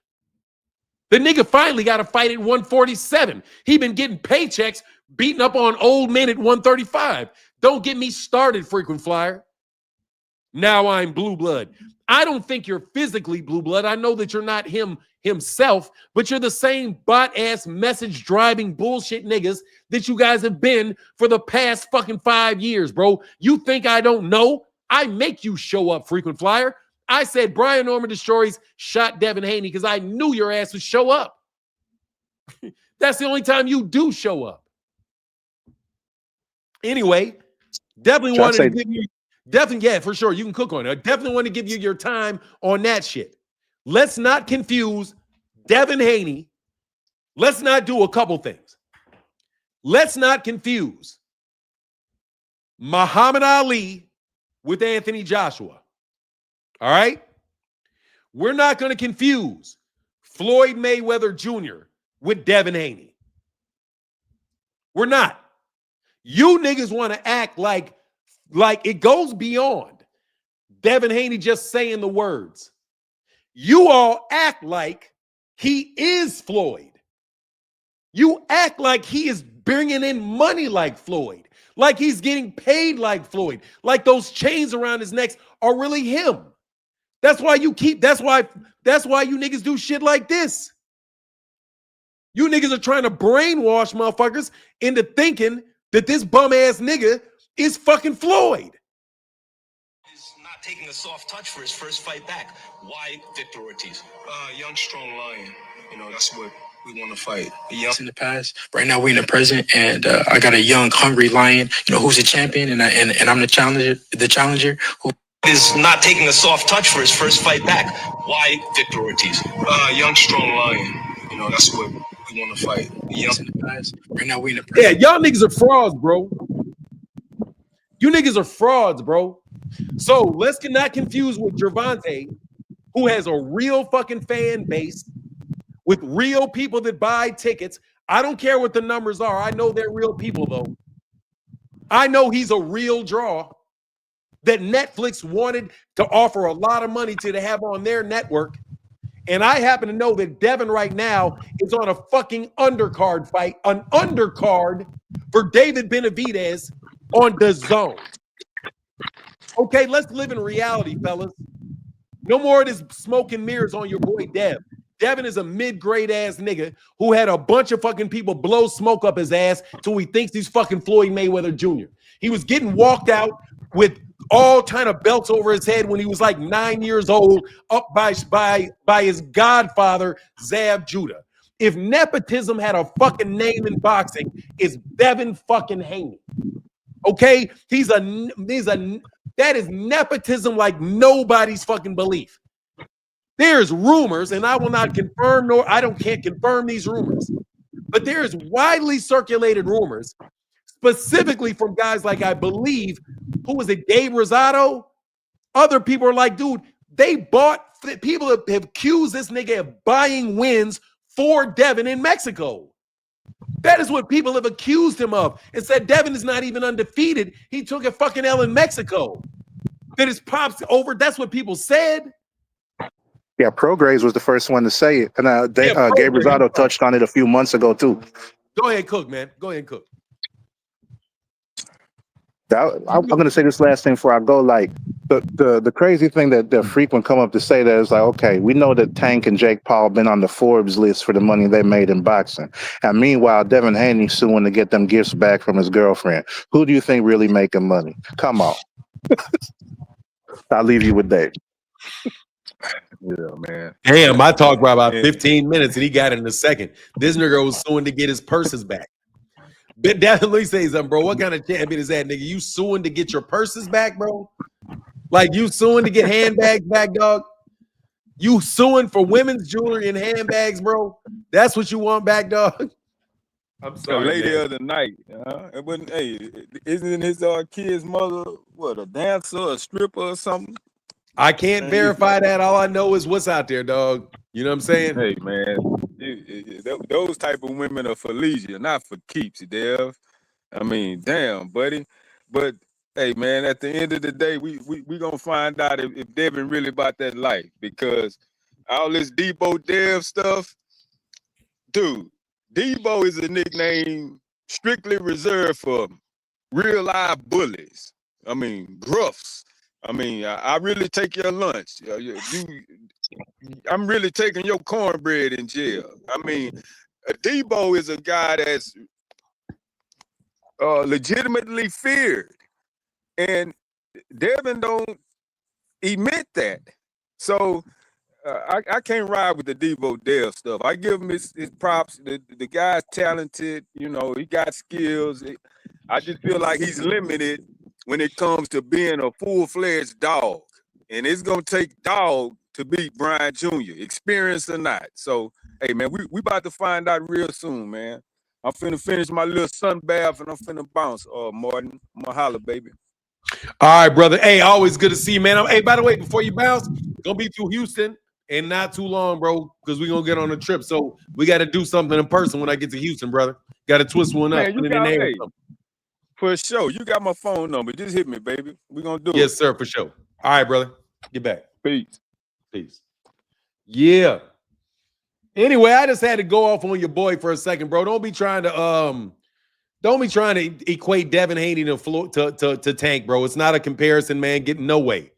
The nigga finally got a fight at 147. He been getting paychecks beating up on old men at 135. Don't get me started, frequent flyer. Now I'm blue blood. I don't think you're physically blue blood. I know that you're not himself, but you're the same bot-ass message-driving bullshit niggas that you guys have been for the past fucking 5 years, bro. You think I don't know? I make you show up, frequent flyer. I said Brian Norman Destroys shot Deviin Haney because I knew your ass would show up. That's the only time you do show up. Anyway, definitely wanted to give you, yeah, for sure. You can cook on it. I definitely want to give you your time on that shit. Let's not confuse Deviin Haney. Let's not do a couple things. Let's not confuse Muhammad Ali with Anthony Joshua. All right? We're not going to confuse Floyd Mayweather Jr. with Deviin Haney. We're not. You niggas want to act like it goes beyond Deviin Haney just saying the words. You all act like he is Floyd. You act like he is bringing in money like Floyd, like he's getting paid like Floyd, like those chains around his neck are really him. That's why you niggas do shit like this. You niggas are trying to brainwash motherfuckers into thinking that this bum ass nigga is fucking Floyd. He's not taking a soft touch for his first fight back. Why Victor Ortiz? Young, strong lion. You know, that's what we want to fight. Young in the past. Right now, we're in the present, and I got a young, hungry lion. You know, who's a champion, and I'm the challenger. The challenger who is not taking a soft touch for his first fight back. Why Victor Ortiz? Young, strong lion. You know, that's what we want to fight. Young in the past. Right now, we're in the present. Yeah, y'all niggas are frauds, bro. You niggas are frauds, bro. So let's not confuse with Gervonta, who has a real fucking fan base with real people that buy tickets. I don't care what the numbers are. I know they're real people, though. I know he's a real draw that Netflix wanted to offer a lot of money to have on their network. And I happen to know that Devin right now is on a fucking undercard fight, an undercard for David Benavidez on the Zone. Okay, let's live in reality, fellas. No more of this smoke and mirrors on your boy Dev. Devin is a mid-grade ass nigga who had a bunch of fucking people blow smoke up his ass till he thinks he's fucking Floyd Mayweather Jr. He was getting walked out with all kind of belts over his head when he was like 9 years old, up by his godfather, Zab Judah. If nepotism had a fucking name in boxing, it's Devin fucking Haney. Okay? That is nepotism like nobody's fucking belief. There's rumors, and I will not confirm, can't confirm these rumors, but there is widely circulated rumors, specifically from guys like, I believe, who was it, Gabe Rosado? Other people are like, dude, people have accused this nigga of buying wins for Devin in Mexico. That is what people have accused him of, and said Devin is not even undefeated. He took a fucking L in Mexico. That his pops over. That's what people said. Yeah, Prograis was the first one to say it, and Gabe Rosado touched on it a few months ago too. Go ahead, cook, man. Go ahead and cook. I'm going to say this last thing before I go. Like the crazy thing that frequent come up to say that is like, okay, we know that Tank and Jake Paul been on the Forbes list for the money they made in boxing, and meanwhile, Devin Haney suing to get them gifts back from his girlfriend. Who do you think really making money? Come on. I'll leave you with that. Yeah, man. Damn, I talked for about 15 minutes and he got it in a second. This nigga was suing to get his purses back. But definitely say something, bro. What kind of champion is that, nigga? You suing to get your purses back, bro? Like you suing to get handbags back, dog? You suing for women's jewelry and handbags, bro? That's what you want back, dog? I'm sorry. The lady of the night. It wasn't, hey, isn't his kid's mother, what, a dancer, a stripper or something? I can't verify that. All I know is what's out there, dog. You know what I'm saying? Hey, man, those type of women are for leisure, not for keeps, Dev. I mean, damn, buddy. But, hey, man, at the end of the day, we going to find out if Devin really about that life, because all this Debo Dev stuff, dude, Debo is a nickname strictly reserved for real live bullies. I mean, gruffs. I mean, I really take your lunch. I'm really taking your cornbread in jail. I mean, Debo is a guy that's legitimately feared. And Devin don't admit that. So I can't ride with the Devo Dale stuff. I give him his props. The guy's talented. You know, he got skills. I just feel like he's limited when it comes to being a full-fledged dog. And it's going to take dog to beat Brian Jr., experience or not. So, hey, man, we about to find out real soon, man. I'm finna finish my little sun bath and I'm finna bounce, Martin. I'm gonna holler, baby. All right, brother. Hey, always good to see you, man. Hey, by the way, before you bounce, gonna be through Houston and not too long, bro, because we're gonna get on a trip. So we got to do something in person when I get to Houston, brother. Got to twist one up. Man, you got, hey, for sure. You got my phone number. Just hit me, baby. We're gonna do it. Yes, sir, for sure. All right, brother. Get back. Peace. Peace. Yeah. Anyway, I just had to go off on your boy for a second, bro. Don't be trying to equate Deviin Haney to Tank, bro. It's not a comparison, man. Get no way.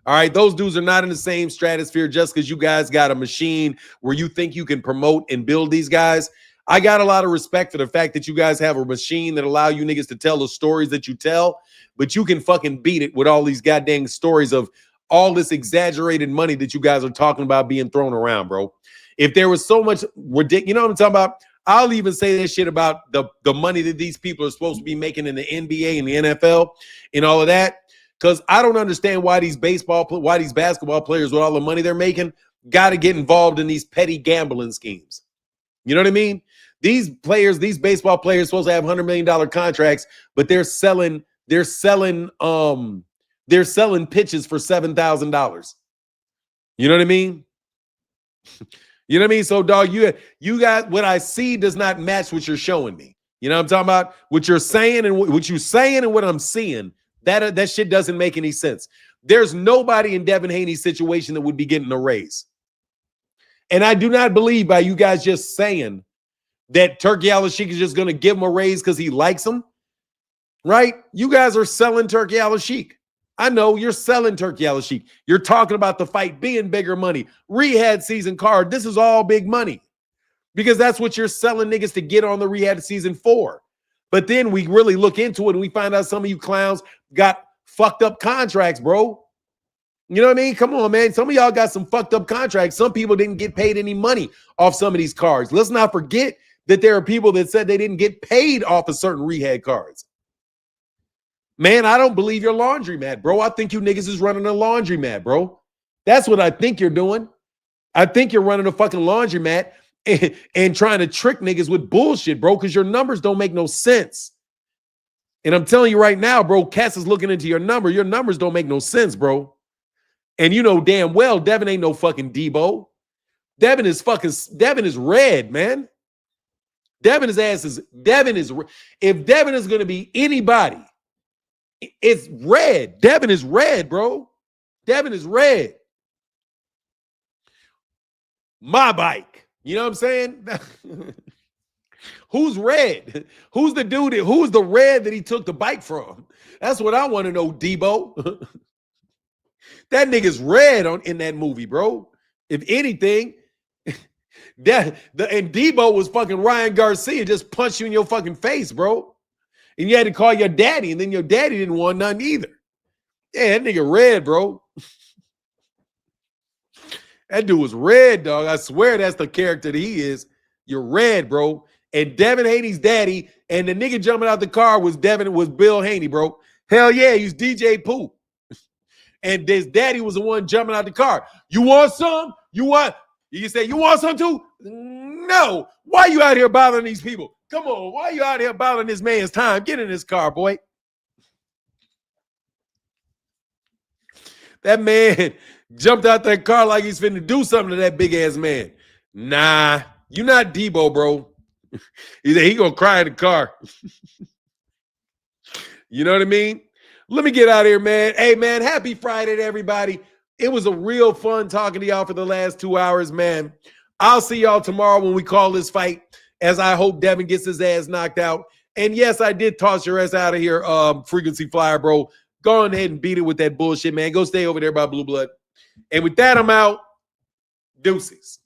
All right, those dudes are not in the same stratosphere just because you guys got a machine where you think you can promote and build these guys. I got a lot of respect for the fact that you guys have a machine that allow you niggas to tell the stories that you tell, but you can fucking beat it with all these goddamn stories of all this exaggerated money that you guys are talking about being thrown around, bro. If there was so much ridiculous, you know what I'm talking about? I'll even say this shit about the money that these people are supposed to be making in the NBA and the NFL and all of that. Because I don't understand why these basketball players with all the money they're making got to get involved in these petty gambling schemes. You know what I mean? These baseball players supposed to have $100 million contracts, but they're selling pitches for $7,000. You know what I mean? You know what I mean? So, dog, you got what I see does not match what you're showing me. You know what I'm talking about? What you're saying and what I'm seeing, that shit doesn't make any sense. There's nobody in Deviin Haney's situation that would be getting a raise. And I do not believe by you guys just saying that Turkey Al-Sheikh is just going to give him a raise because he likes him, right? You guys are selling Turkey Al-Sheikh. I know you're selling Turkey Al-Sheikh. You're talking about the fight being bigger money. Rehab season card. This is all big money because that's what you're selling niggas to get on the rehab season for. But then we really look into it and we find out some of you clowns got fucked up contracts, bro. You know what I mean? Come on, man. Some of y'all got some fucked up contracts. Some people didn't get paid any money off some of these cards. Let's not forget that there are people that said they didn't get paid off of certain rehab cards. Man, I don't believe you're laundromat, bro. I think you niggas is running a laundromat, bro. That's what I think you're doing. I think you're running a fucking laundromat and trying to trick niggas with bullshit, bro, because your numbers don't make no sense. And I'm telling you right now, bro, Cass is looking into your number. Your numbers don't make no sense, bro. And you know damn well Deviin ain't no fucking Debo. Deviin is red, man. Deviin is if Deviin is going to be anybody, it's red. Deviin is red, bro. Deviin is red. My bike. You know what I'm saying? Who's red? Who's the dude? Who's the red that he took the bike from? That's what I want to know, Debo. That nigga's red in that movie, bro. If anything, and Debo was fucking Ryan Garcia, just punched you in your fucking face, bro. And you had to call your daddy, and then your daddy didn't want none either. Yeah, that nigga red, bro. That dude was red, dog. I swear that's the character that he is. You're red, bro. And Deviin Haney's daddy, and the nigga jumping out the car was Bill Haney, bro. Hell yeah, he's DJ Pooh. And his daddy was the one jumping out the car. You want some? You say, you want some too? No. Why you out here bothering these people? Come on. Why you out here bothering this man's time? Get in this car, boy. That man jumped out that car like he's finna do something to that big ass man. Nah, you not Debo, bro. He gonna cry in the car. You know what I mean? Let me get out of here, man. Hey, man, happy Friday to everybody. It was a real fun talking to y'all for the last 2 hours, man. I'll see y'all tomorrow when we call this fight, as I hope Deviin gets his ass knocked out. And yes, I did toss your ass out of here, frequency flyer, bro. Go on ahead and beat it with that bullshit, man. Go stay over there by Blue Blood. And with that, I'm out. Deuces.